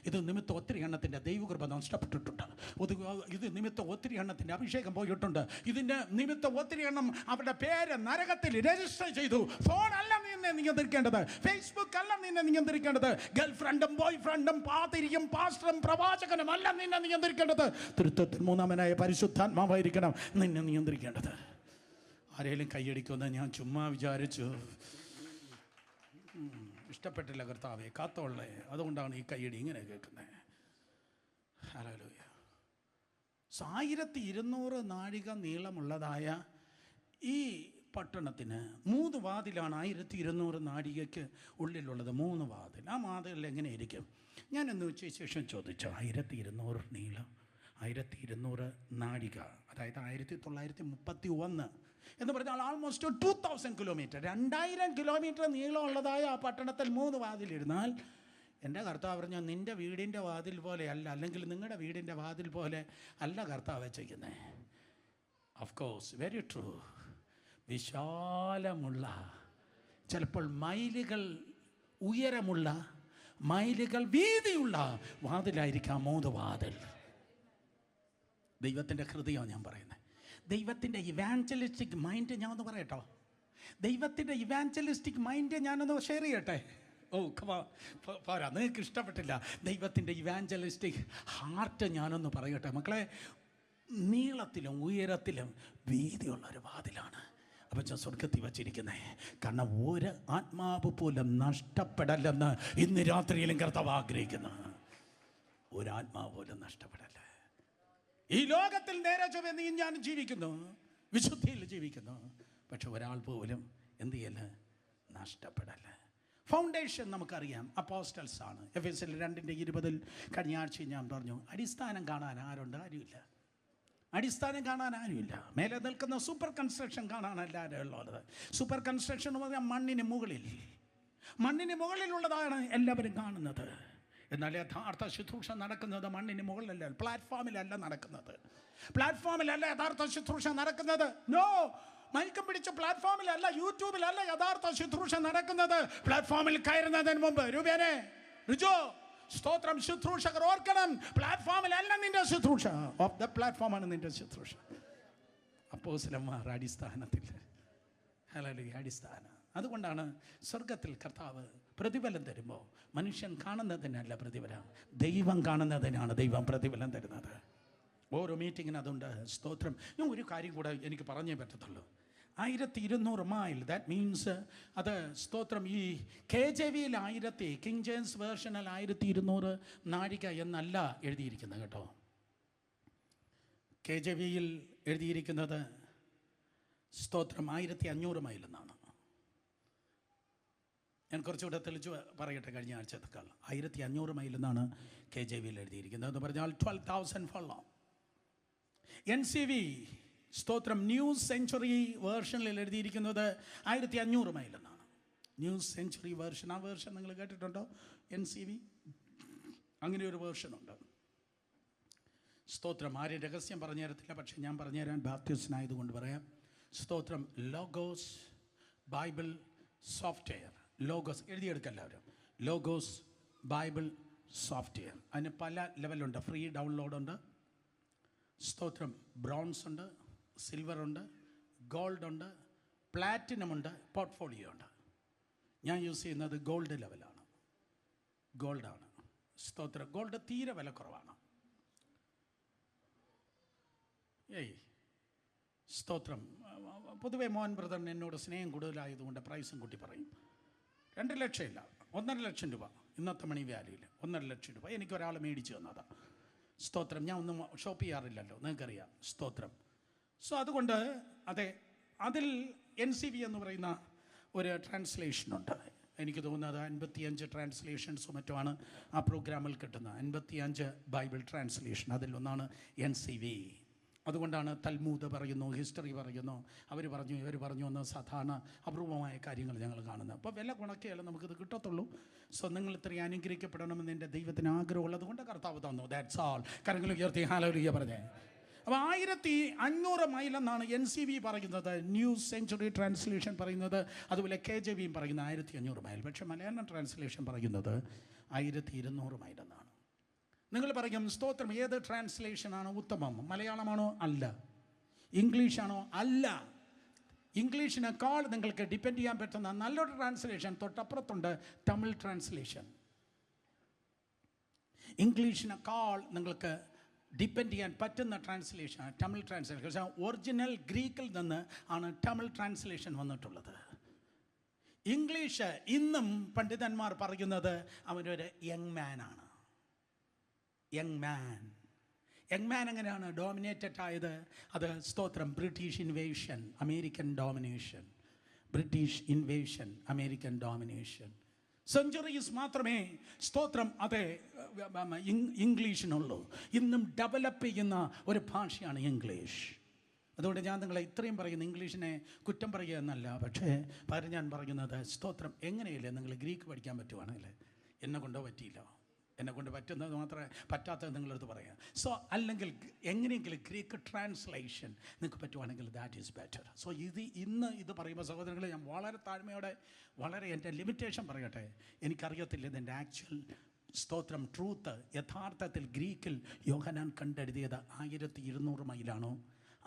ഇത് നിമിത്തം ഒത്തിരി എണ്ണത്തിൻ്റെ ദൈവകൃപ നഷ്ടപ്പെട്ടിട്ടുണ്ട്. ഇത് നിമിത്തം ഒത്തിരി എണ്ണത്തിൻ്റെ അഭിഷേകം പോയിട്ടുണ്ട്. ഇതിൻ്റെ നിമിത്തം ഒത്തിരി എണ്ണം അവരുടെ പേര് നരകത്തിൽ രജിസ്റ്റർ ചെയ്തു. ഫോൺ അല്ല നിന്നെ നിയന്ത്രിക്കേണ്ടത്, ഫേസ്ബുക്ക് അല്ല നിന്നെ നിയന്ത്രിക്കേണ്ടത്, ഗേൾ ഫ്രണ്ടും ബോയ് ഫ്രണ്ടും പാതിരിയും പാസ്റ്ററും പ്രവാചകനും അല്ല നിന്നെ നിയന്ത്രിക്കേണ്ടത്. തൃത്വത്തിൽ മൂന്നാമനായ പരിശുദ്ധാത്മാവായിരിക്കണം നിന്നെ നിയന്ത്രിക്കേണ്ടത്. ആരെങ്കിലും കൈയടിക്കുമെന്ന് ഞാൻ ചുമ്മാ വിചാരിച്ചു. ഇഷ്ടപ്പെട്ടില്ല കർത്താവേ, കാത്തോളേ. അതുകൊണ്ടാണ് ഈ കയ്യടി ഇങ്ങനെ കേൾക്കുന്നത്. ഹല്ലേലൂയ. 1200 നാഴിക നീളമുള്ളതായ ഈ പട്ടണത്തിന് 3 വാതിലാണ്. 1200 നാഴികയ്ക്ക് ഉള്ളിലുള്ളത് 3 വാതിൽ. ആ വാതിലിൽ എങ്ങനെയായിരിക്കും? ഞാനെന്ന് ഉച്ച ശേഷം ചോദിച്ചു. 1200 നീളം, 1200 നാഴിക, അതായത് 1931 എന്ന് പറഞ്ഞാൽ ആൾമോസ്റ്റ് 2000 കിലോമീറ്റർ, 2000 കിലോമീറ്റർ നീളമുള്ളതായ ആ പട്ടണത്തിൽ 3 വാതിലിരുന്നാൽ, എൻ്റെ കർത്താവ് പറഞ്ഞാൽ നിൻ്റെ വീടിൻ്റെ വാതിൽ പോലെ അല്ല, അല്ലെങ്കിൽ നിങ്ങളുടെ വീടിൻ്റെ വാതിൽ പോലെ അല്ല കർത്താവ് ചെയ്യുന്നത്. Of course, very true. വിശാലമുള്ള, ചിലപ്പോൾ മൈലുകൾ ഉയരമുള്ള, മൈലുകൾ വീതിയുള്ള വാതിലായിരിക്കാം 3 വാതിൽ. ദൈവത്തിൻ്റെ ഹൃദയമാണ് ഞാൻ പറയുന്നത്. ദൈവത്തിൻ്റെ ഇവാഞ്ചലിസ്റ്റിക് മൈൻഡ് ഞാനൊന്ന് പറയട്ടോ. ദൈവത്തിൻ്റെ ഇവാഞ്ചലിസ്റ്റിക് മൈൻഡ് ഞാനൊന്ന് ഷെയർ ചെയ്യട്ടെ. ഓ പോരാ, നിങ്ങൾക്ക് ഇഷ്ടപ്പെട്ടില്ല. ദൈവത്തിൻ്റെ ഇവാഞ്ചലിസ്റ്റിക് ഹാർട്ട് ഞാനൊന്ന് പറയട്ടെ. മക്കളെ, നീളത്തിലും ഉയരത്തിലും വീതിയുള്ളൊരു വാതിലാണ് അപ്പം സ്വർഗത്തിൽ വച്ചിരിക്കുന്നത്. കാരണം ഒരു ആത്മാവ് പോലും നഷ്ടപ്പെടല്ലെന്ന് ഇന്ന് രാത്രിയിലും കർത്താവ് ആഗ്രഹിക്കുന്നു. ഒരാത്മാവ് പോലും നഷ്ടപ്പെടല്ല. ഈ ലോകത്തിൽ നേരെ ചൊവ്വേ നീ ഞാൻ ജീവിക്കുന്നു, വിശുദ്ധിയിൽ ജീവിക്കുന്നു. പക്ഷെ ഒരാൾ പോലും എന്ത് ചെയ്യല്ല, നഷ്ടപ്പെടല്ല. ഫൗണ്ടേഷൻ നമുക്കറിയാം, അപ്പോസ്റ്റൽസ് ആണ്. എഫെസ്യർ 2:20 കഴിഞ്ഞ ആഴ്ച ഞാൻ പറഞ്ഞു, അടിസ്ഥാനം കാണാൻ ആരുണ്ട്? ആരുമില്ല. അടിസ്ഥാനം കാണാൻ ആരുമില്ല. മേലെ നിൽക്കുന്ന സൂപ്പർ കൺസ്ട്രക്ഷൻ കാണാൻ എല്ലാവരും ഉള്ളത്. സൂപ്പർ കൺസ്ട്രക്ഷൻ എന്ന് പറഞ്ഞാൽ മണ്ണിന് മുകളിലുള്ളതാണ് എല്ലാവരും കാണുന്നത്. എന്നാൽ യഥാർത്ഥ ശുശ്രൂഷ നടക്കുന്നത് മണ്ണിന് മുകളിലല്ല, പ്ലാറ്റ്ഫോമിലല്ല നടക്കുന്നത്. പ്ലാറ്റ്ഫോമിലല്ല യഥാർത്ഥ ശുശ്രൂഷ നടക്കുന്നത്. നോ, മൈക്കം പിടിച്ച പ്ലാറ്റ്ഫോമിലല്ല, യൂട്യൂബിലല്ല യഥാർത്ഥ ശുശ്രൂഷ നടക്കുന്നത്. പ്ലാറ്റ്ഫോമിൽ കയറുന്നതിന് മുമ്പ് രൂപേനെ രുചോ സ്തോത്രം, ശുശ്രൂഷകർ ഓർക്കണം, പ്ലാറ്റ്ഫോമിലല്ല നിന്റെ ശുശ്രൂഷ, ഓഫ് ദ പ്ലാറ്റ്ഫോമാണ് നിന്റെ ശുശ്രൂഷ. അപ്പോസ്തലന്മാർ അടിസ്ഥാനത്തിൽ, ഹല്ലേലൂയ, അടിസ്ഥാനം. അതുകൊണ്ടാണ് സ്വർഗത്തിൽ കർത്താവ് പ്രതിഫലം തരുമ്പോൾ മനുഷ്യൻ കാണുന്നതിനല്ല പ്രതിഫലം, ദൈവം കാണുന്നതിനാണ് ദൈവം പ്രതിഫലം തരുന്നത്. ഓരോ മീറ്റിങ്ങിന് അതുണ്ട്. സ്തോത്രം. ഞാൻ ഒരു കാര്യം കൂടെ എനിക്ക് പറഞ്ഞേ പറ്റത്തുള്ളൂ. 1200 മൈൽ, ദാറ്റ് മീൻസ് അത് സ്തോത്രം. ഈ KJV-യിൽ കിങ് ജെയിംസ് വേർഷനിൽ 1200 നാഴിക എന്നല്ല എഴുതിയിരിക്കുന്നത് കേട്ടോ. KJV-യിൽ എഴുതിയിരിക്കുന്നത് സ്തോത്രം 1500 മൈൽ എന്നാണ്. ഞാൻ കുറച്ചുകൂടെ തെളിച്ച് പറയട്ടെ. കഴിഞ്ഞ ആഴ്ചത്തേക്കാൾ 1500 മൈൽ എന്നാണ് KJV-യിൽ എഴുതിയിരിക്കുന്നത്. എന്ന് പറഞ്ഞാൽ 12,000 ഫള്ളോ. NCV സ്തോത്രം ന്യൂ സെഞ്ച്വറി വേർഷനിൽ എഴുതിയിരിക്കുന്നത് 1500 മൈൽ എന്നാണ്. ന്യൂ സെഞ്ച്വറി വേർഷൻ, ആ വേർഷൻ നിങ്ങൾ കേട്ടിട്ടുണ്ടോ? NCV അങ്ങനെ ഒരു വേർഷനുണ്ട്. സ്തോത്രം. ആരും രഹസ്യം പറഞ്ഞു തരത്തില്ല, പക്ഷെ ഞാൻ പറഞ്ഞുതരാൻ ബാപ്റ്റിസ്റ്റിനായതുകൊണ്ട് പറയാം. സ്തോത്രം. Logos Bible software. ലോഗോസ് എഴുതിയെടുക്കുക എല്ലാവരും. Logos Bible software. അതിന് പല ലെവലുണ്ട്. ഫ്രീ ഡൗൺലോഡുണ്ട്. സ്തോത്രം. ബ്രോൺസ് ഉണ്ട്, സിൽവർ ഉണ്ട്, ഗോൾഡ് ഉണ്ട്, പ്ലാറ്റിനം ഉണ്ട്, പോർട്ട്ഫോളിയോ ഉണ്ട്. ഞാൻ യൂസ് ചെയ്യുന്നത് ഗോൾഡ് ലെവലാണ്. ഗോൾഡാണ്. സ്തോത്രം. ഗോൾഡ് തീരെ വില കുറവാണ്. സ്തോത്രം. പൊതുവെ മോഹൻ ബ്രദറിന് എന്നോട് സ്നേഹം കൂടുതലായതുകൊണ്ട് പ്രൈസും കൂട്ടി പറയും. 2 ലക്ഷം ഇല്ല, 1.5 ലക്ഷം രൂപ ഇന്നത്തെ മണി വാല്യൂയിൽ 1.5 ലക്ഷം രൂപ എനിക്കൊരാൾ മേടിച്ചു തന്നതാണ്. സ്തോത്രം. ഞാൻ ഒന്നും ഷോപ്പ് ചെയ്യാറില്ലല്ലോ, നിങ്ങൾക്കറിയാം. സ്തോത്രം. സോ അതുകൊണ്ട് അതെ, അതിൽ NCV എന്ന് പറയുന്ന ഒരു ട്രാൻസ്ലേഷനുണ്ട്. എനിക്ക് തോന്നുന്നത് 55 ട്രാൻസ്ലേഷൻസും മറ്റുമാണ് ആ പ്രോഗ്രാമിൽ കിട്ടുന്നത്. 55 ബൈബിൾ ട്രാൻസ്ലേഷൻ, അതിലൊന്നാണ് NCV. അതുകൊണ്ടാണ് തൽമൂദ് പറയുന്നു, ഹിസ്റ്ററി പറയുന്നു, അവർ പറഞ്ഞു ഇവർ പറഞ്ഞു എന്ന് സാധാരണ അപൂർവമായ കാര്യങ്ങൾ ഞങ്ങൾ കാണുന്നത്. അപ്പോൾ വില കുണക്കിയാലും നമുക്കിത് കിട്ടത്തുള്ളൂ. സോ നിങ്ങൾ ഇത്രയും അനുഗ്രഹിക്കപ്പെടണമെന്ന് എൻ്റെ ദൈവത്തിന് ആഗ്രഹമുള്ളത് കൊണ്ട് കർത്താവ് തന്നു. ദാറ്റ്സ് ആൾ. കരങ്ങൾ ഉയർത്തി ഹല്ലേലൂയ പറഞ്ഞേ. അപ്പോൾ 1500 മൈലെന്നാണ് NCV പറയുന്നത്, ന്യൂ സെഞ്ച്വറി ട്രാൻസ്ലേഷൻ പറയുന്നത്. അതുപോലെ KJV പറയുന്നത് 1500 മൈൽ. പക്ഷേ മലയാളം ട്രാൻസ്ലേഷൻ പറയുന്നത് 1200 മൈലെന്നാണ്. നിങ്ങൾ പറയും സ്തോത്രം, ഏത് ട്രാൻസ്ലേഷനാണ് ഉത്തമം? മലയാളമാണോ? അല്ല. ഇംഗ്ലീഷാണോ? അല്ല. ഇംഗ്ലീഷിനേക്കാൾ നിങ്ങൾക്ക് ഡിപ്പെൻഡ് ചെയ്യാൻ പറ്റുന്ന നല്ലൊരു ട്രാൻസ്ലേഷൻ തൊട്ടപ്പുറത്തുണ്ട്, തമിഴ് ട്രാൻസ്ലേഷൻ. ഇംഗ്ലീഷിനേക്കാൾ നിങ്ങൾക്ക് ഡിപ്പെൻഡ് ചെയ്യാൻ പറ്റുന്ന ട്രാൻസ്ലേഷൻ തമിഴ് ട്രാൻസ്ലേഷൻ. ഒറിജിനൽ ഗ്രീക്കിൽ നിന്ന് ആണ് തമിഴ് ട്രാൻസ്ലേഷൻ വന്നിട്ടുള്ളത്. ഇംഗ്ലീഷ് ഇന്നും പണ്ഡിതന്മാർ പറയുന്നത് അവനൊരു യങ് മാനാണ്. യങ് മാൻ എങ്ങനെയാണ് ഡോമിനേറ്റഡ് ആയത്? അത് സ്തോത്രം. British invasion, American domination. British invasion, American domination. Centuries മാത്രമേ സ്തോത്രം അതെ ഇംഗ്ലീഷിനുള്ളൂ. ഇന്നും ഡെവലപ്പ് ചെയ്യുന്ന ഒരു ഭാഷയാണ് ഇംഗ്ലീഷ്. അതുകൊണ്ട് ഞാൻ നിങ്ങളെ ഇത്രയും പറയുന്ന ഇംഗ്ലീഷിനെ കുറ്റം പറയുക എന്നല്ല, പക്ഷേ ഞാൻ പറയുന്നത് സ്തോത്രം എങ്ങനെയല്ലേ നിങ്ങൾ ഗ്രീക്ക് പഠിക്കാൻ പറ്റുവാണെങ്കിൽ. എന്നെ കൊണ്ടോ പറ്റിയില്ല, എന്നെ കൊണ്ട് പറ്റുന്നത് മാത്രമേ പറ്റാത്തത് നിങ്ങളടുത്ത് പറയാം. സോ അല്ലെങ്കിൽ എങ്ങനെയെങ്കിലും ഗ്രീക്ക് ട്രാൻസ്ലേഷൻ നിങ്ങൾക്ക് പറ്റുവാണെങ്കിൽ ദാറ്റ് ഈസ് ബെറ്റർ. സോ ഇന്ന് ഇത് പറയുമ്പോൾ സഹോദരങ്ങളെ, ഞാൻ വളരെ താഴ്മയോടെ വളരെ എൻ്റെ ലിമിറ്റേഷൻ പറയട്ടെ. എനിക്കറിയത്തില്ല ഇതിൻ്റെ ആക്ച്വൽ സ്തോത്രം ട്രൂത്ത്. യഥാർത്ഥത്തിൽ ഗ്രീക്കിൽ യോഹന്നാൻ കണ്ടെഴുതിയത് 1200 മൈലാണോ,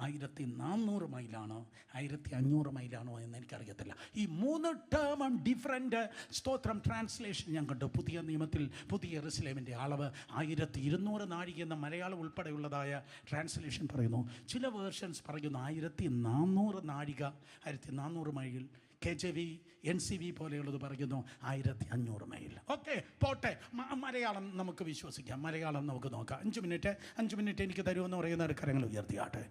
1400 മൈലാണോ, 1500 മൈലാണോ എന്ന് എനിക്കറിയത്തില്ല. ഈ 3 ടേമും ഡിഫറെൻ്റ് സ്തോത്രം ട്രാൻസ്ലേഷൻ ഞാൻ കണ്ടു. പുതിയ നിയമത്തിൽ പുതിയ യെരുശലേമിൻ്റെ അളവ് 1200 നാഴിക എന്ന മലയാളം ഉൾപ്പെടെയുള്ളതായ ട്രാൻസ്ലേഷൻ പറയുന്നു. ചില വേർഷൻസ് പറയുന്നു 1400 നാഴിക, 1400 മൈൽ. KJV NCV പോലെയുള്ളത് പറയുന്നു 1500 മൈൽ. ഓക്കെ, പോട്ടെ. മലയാളം നമുക്ക് വിശ്വസിക്കാം, മലയാളം നമുക്ക് നോക്കാം. 5 മിനിറ്റ് എനിക്ക് തരുമെന്ന് പറയുന്ന കരങ്ങൾ ഉയർത്തിയാട്ടെ.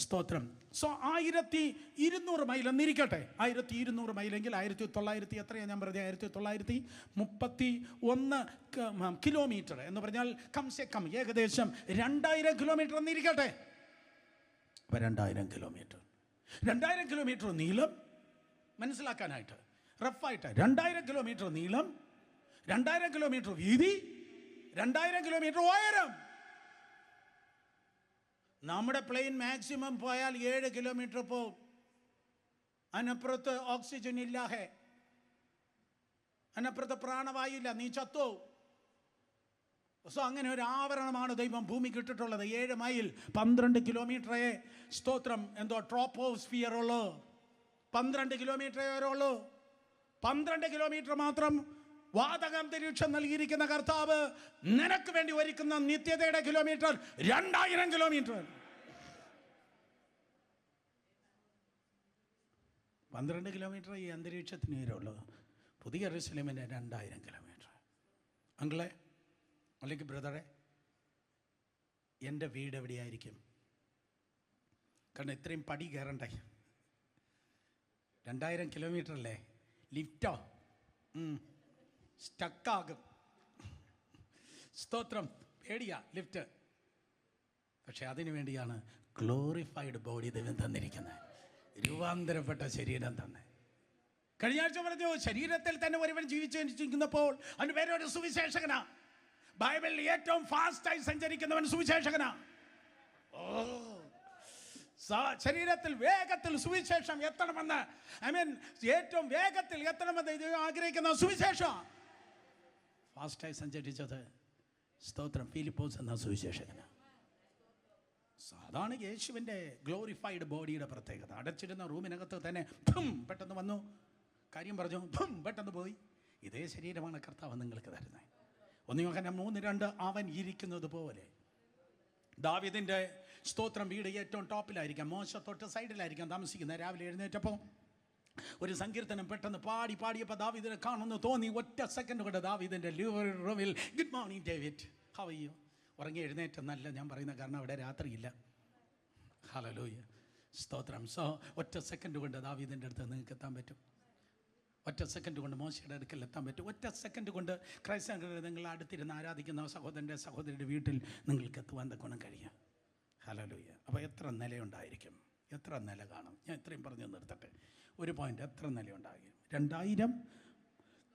സ്തോത്രം. സോ 1200 മൈൽ എന്നിരിക്കട്ടെ. 1200 മൈലെങ്കിൽ 1900 എത്രയാണ് ഞാൻ പറഞ്ഞത്? 1931 കിലോമീറ്റർ എന്ന് പറഞ്ഞാൽ കംസെ കം ഏകദേശം 2000 കിലോമീറ്റർ എന്നിരിക്കട്ടെ. അപ്പം 2000 കിലോമീറ്റർ നീളം മനസ്സിലാക്കാനായിട്ട് റഫായിട്ട് 2000 കിലോമീറ്റർ നീളം, 2000 കിലോമീറ്റർ വീതി, 2000 കിലോമീറ്റർ ഉയരം. നമ്മുടെ പ്ലെയിൻ മാക്സിമം പോയാൽ 7 കിലോമീറ്റർ പോകും. അതിനപ്പുറത്ത് ഓക്സിജൻ ഇല്ലാഹേ, അതിനപ്പുറത്ത് പ്രാണവായു ഇല്ല, നീ ചത്തോ. സോ അങ്ങനെ ഒരു ആവരണമാണ് ദൈവം ഭൂമിക്ക് ഇട്ടിട്ടുള്ളത്. 7 മൈൽ 12 കിലോമീറ്ററേ സ്തോത്രം എന്തോ ട്രോപ്പോസ്ഫിയർ ഉള്ളൂ. 12 കിലോമീറ്ററേ ഉള്ളൂ. 12 കിലോമീറ്റർ മാത്രം വാതകാന്തരീക്ഷം നൽകിയിരിക്കുന്ന കർത്താവ് നിനക്ക് വേണ്ടി ഒരുക്കുന്ന നിത്യതയുടെ കിലോമീറ്റർ 2000 കിലോമീറ്റർ. 12 കിലോമീറ്റർ ഈ അന്തരീക്ഷത്തിന് നേരമുള്ളൂ. പുതിയ യെരുശലേമിൻ്റെ 2000 കിലോമീറ്റർ. അങ്കിളെ അല്ലെങ്കിൽ ബ്രദറെ, എൻ്റെ വീട് എവിടെയായിരിക്കും? കാരണം ഇത്രയും പടി കയറണ്ടേ. 2000 കിലോമീറ്റർ അല്ലേ? ലിഫ്റ്റോ? സ്റ്റക്കാകും. സ്തോത്രം. പേടിയാ ലിഫ്റ്റ്. പക്ഷെ അതിനു വേണ്ടിയാണ് ഗ്ലോറിഫൈഡ് ബോഡി ദൈവം തന്നിരിക്കുന്നത്, രൂപാന്തരപ്പെട്ട ശരീരം തന്നെ. കഴിഞ്ഞ ആഴ്ച പറഞ്ഞു, ശരീരത്തിൽ തന്നെ ഒരുവൻ ജീവിച്ചിരിക്കുന്നപ്പോൾ അവൻ്റെ പേരൊരു സുവിശേഷകനാ. ബൈബിളിൽ ഏറ്റവും ഫാസ്റ്റായി സഞ്ചരിക്കുന്നവൻ സുവിശേഷകനാ. ശരീരത്തിൽ വേഗത്തിൽ സുവിശേഷം എത്തണമെന്ന്, ഏറ്റവും വേഗത്തിൽ എത്തണമെന്ന് ഇത് ആഗ്രഹിക്കുന്ന സുവിശേഷം ഫാസ്റ്റായി സഞ്ചരിച്ചത് സ്തോത്രം ഫിലിപ്പോസ് എന്ന സുവിശേഷകന്. അതാണ് യേശുവിൻ്റെ ഗ്ലോറിഫൈഡ് ബോഡിയുടെ പ്രത്യേകത. അടച്ചിരുന്ന റൂമിനകത്ത് തന്നെ പെട്ടെന്ന് വന്നു, കാര്യം പറഞ്ഞു, പെട്ടെന്ന് പോയി. ഇതേ ശരീരമാണ് കർത്താവ് നിങ്ങൾക്ക് തരുന്നത്. 1 യോഹന്നാൻ 3:2 അവൻ ഇരിക്കുന്നത് പോലെ. ദാവീദിൻ്റെ സ്തോത്രം വീട് ഏറ്റവും ടോപ്പിലായിരിക്കാം, മോശ തൊട്ട് സൈഡിലായിരിക്കാം താമസിക്കുന്നത്. രാവിലെ എഴുന്നേറ്റപ്പോൾ ഒരു സങ്കീർത്തനം പെട്ടെന്ന് പാടിയപ്പോൾ ദാവീദിനെ കാണുന്നു തോന്നി. ഒറ്റ സെക്കൻഡ് കൊണ്ട് ദാവീദിൻ്റെ റൂമിൽ good morning David, how are you? ഉറങ്ങി എഴുന്നേറ്റെന്നല്ല ഞാൻ പറയുന്നത്, കാരണം അവിടെ രാത്രിയില്ല. ഹല്ലേലൂയ, സ്തോത്രം. ഒറ്റ സെക്കൻഡ് കൊണ്ട് ദാവീദിൻ്റെ അടുത്ത് നിങ്ങൾക്ക് എത്താൻ പറ്റും. ഒറ്റ സെക്കൻഡ് കൊണ്ട് മോശയുടെ അടുക്കൽ എത്താൻ പറ്റും. ഒറ്റ സെക്കൻഡ് കൊണ്ട് ക്രൈസ്തവർ നിങ്ങൾ അടുത്തിരുന്ന് ആരാധിക്കുന്ന സഹോദരൻ്റെ വീട്ടിൽ നിങ്ങൾക്ക് എത്തുവാൻ തക്കണം കഴിയും. ഹല്ലേലൂയ. അപ്പോൾ എത്ര നിലയുണ്ടായിരിക്കും, എത്ര നില കാണും? ഞാൻ ഇത്രയും പറഞ്ഞു നിർത്തട്ടെ. ഒരു പോയിന്റ്, എത്ര നിലയുണ്ടാകും? 2000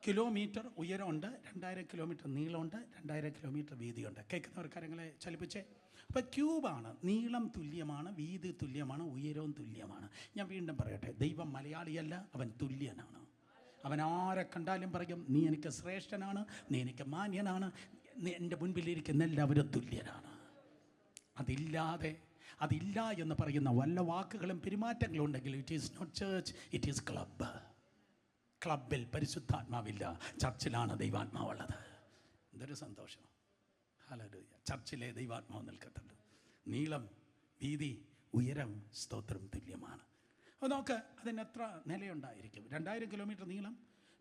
കിലോമീറ്റർ ഉയരമുണ്ട്, 2000 കിലോമീറ്റർ നീളമുണ്ട്, 2000 കിലോമീറ്റർ വീതിയുണ്ട്. കേൾക്കുന്നവർ കാര്യങ്ങളെ ചലിപ്പിച്ചേ. അപ്പോൾ ക്യൂബാണ്, നീളം തുല്യമാണ്, വീതി തുല്യമാണ്, ഉയരവും തുല്യമാണ്. ഞാൻ വീണ്ടും പറയട്ടെ, ദൈവം മലയാളിയല്ല, അവൻ തുല്യനാണ്. അവൻ ആരെ കണ്ടാലും പറയും, നീ എനിക്ക് ശ്രേഷ്ഠനാണ്, നീ എനിക്ക് മാന്യനാണ്, എൻ്റെ മുൻപിലിരിക്കുന്ന എല്ലാവരും തുല്യനാണ്. അതില്ല എന്ന് പറയുന്ന വല്ല വാക്കുകളും പെരുമാറ്റങ്ങളും ഉണ്ടെങ്കിൽ it is not church, it is club. ക്ലബിൽ പരിശുദ്ധാത്മാവില്ല, ചർച്ചിലാണ് ദൈവാത്മാവുള്ളത്. എന്തൊരു സന്തോഷം. ഹല്ലേലൂയ. ചർച്ചിലെ ദൈവാത്മാവ് നിൽക്കത്തുള്ളൂ. നീളം, വീതി, ഉയരം, സ്തോത്രം തുല്യമാണ്. അപ്പോൾ നമുക്ക് അതിന് എത്ര നിലയുണ്ടായിരിക്കും? 2000 കിലോമീറ്റർ നീളം,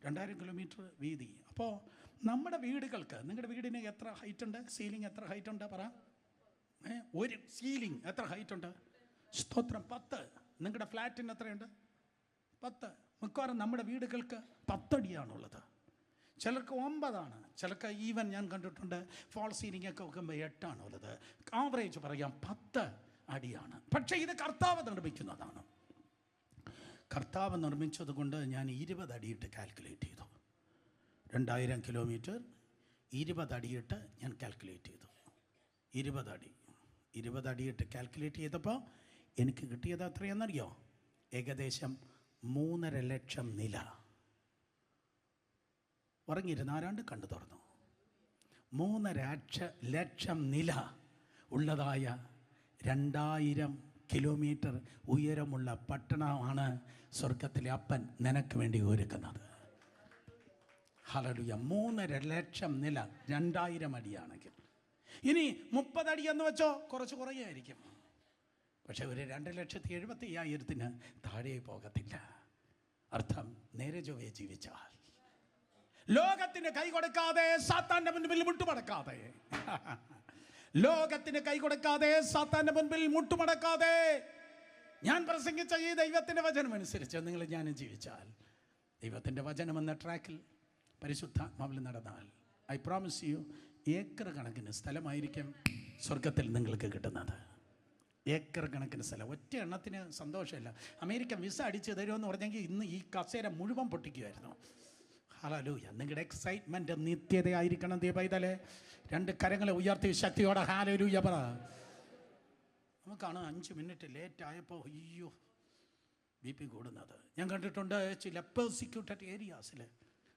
2000 കിലോമീറ്റർ വീതി. അപ്പോൾ നമ്മുടെ വീടുകൾക്ക്, നിങ്ങളുടെ വീടിന് എത്ര ഹൈറ്റ് ഉണ്ട്? സീലിംഗ് എത്ര ഹൈറ്റ് ഉണ്ട്? പറ. ഒരു സീലിംഗ് എത്ര ഹൈറ്റ് ഉണ്ട്? സ്തോത്രം 10. നിങ്ങളുടെ ഫ്ലാറ്റിന് എത്രയുണ്ട്? 10. മിക്കവാറും നമ്മുടെ വീടുകൾക്ക് 10 അടിയാണുള്ളത്. ചിലർക്ക് 9, ചിലർക്ക് ഈവൻ ഞാൻ കണ്ടിട്ടുണ്ട് ഫോൾ സീലിംഗ് ഒക്കെ വെക്കുമ്പോൾ 8 ആണുള്ളത്. ആവറേജ് പറയാം 10 അടിയാണ്. പക്ഷേ ഇത് കർത്താവ് നിർമ്മിക്കുന്നതാണ്. കർത്താവ് നിർമ്മിച്ചത് കൊണ്ട് ഞാൻ 20 അടിയിട്ട് കാൽക്കുലേറ്റ് ചെയ്തു. 2000 കിലോമീറ്റർ 20 അടിയിട്ട് ഞാൻ കാൽക്കുലേറ്റ് ചെയ്തു. 20 അടിയിട്ട് കാൽക്കുലേറ്റ് ചെയ്തപ്പോൾ എനിക്ക് കിട്ടിയത് എത്രയാണെന്നറിയോ? ഏകദേശം 3.5 ലക്ഷം നില. ഉറങ്ങിയിരുന്ന ആരാണ്ട് കണ്ടു തുറന്നു. 3.5 ലക്ഷം നില ഉള്ളതായ 2000 കിലോമീറ്റർ ഉയരമുള്ള പട്ടണമാണ് സ്വർഗത്തിലെ അപ്പൻ നിനക്ക് വേണ്ടി ഒരുക്കുന്നത്. ഹല്ലേലൂയ. 3.5 ലക്ഷം നില 2000 അടിയാണെങ്കിൽ, ഇനി 30 അടി എന്ന് വെച്ചോ കുറച്ച് കുറയായിരിക്കും. പക്ഷെ ഒരു 2,75,000 താഴെ പോകത്തില്ല. അർത്ഥം, നേരെ ചൊവ്വേ ജീവിച്ചാൽ, ലോകത്തിന് കൈ കൊടുക്കാതെ, സാത്താന്റെ മുൻപിൽ മുട്ടുമടക്കാതെ, ലോകത്തിന് കൈ കൊടുക്കാതെ, സാത്താന്റെ മുൻപിൽ മുട്ടുമടക്കാതെ, ഞാൻ പ്രസംഗിച്ച ഈ ദൈവത്തിൻ്റെ വചനം അനുസരിച്ച് നിങ്ങൾ ഞാനും ജീവിച്ചാൽ, ദൈവത്തിൻ്റെ വചനം എന്ന ട്രാക്കിൽ പരിശുദ്ധാത്മാവിൽ നടന്നാൽ, ഐ പ്രോമിസ് യു, ഏക്കർ കണക്കിന് സ്ഥലമായിരിക്കും സ്വർഗത്തിൽ നിങ്ങൾക്ക് കിട്ടുന്നത്. ഏക്കർ കണക്കിന് സ്ഥലം. ഒറ്റ എണ്ണത്തിന് സന്തോഷമില്ല. അമേരിക്കൻ വിസ അടിച്ച് തരുമെന്ന് പറഞ്ഞെങ്കിൽ ഇന്ന് ഈ കസേര മുഴുവൻ പൊട്ടിക്കുമായിരുന്നു. ഹല്ലേലൂയ. നിങ്ങളുടെ എക്സൈറ്റ്മെൻറ്റ് നിത്യതയായിരിക്കണം. ദൈവൈതലേ, 2 കരങ്ങളെ ഉയർത്തി ശക്തിയോടെ ഹല്ലേലൂയ പറ. നമുക്കാണ് 5 മിനിറ്റ് ലേറ്റ് ആയപ്പോൾ അയ്യോ BP കൂടുന്നത്. ഞാൻ കണ്ടിട്ടുണ്ട് ചില പെർസിക്യൂട്ടഡ് ഏരിയാസിൽ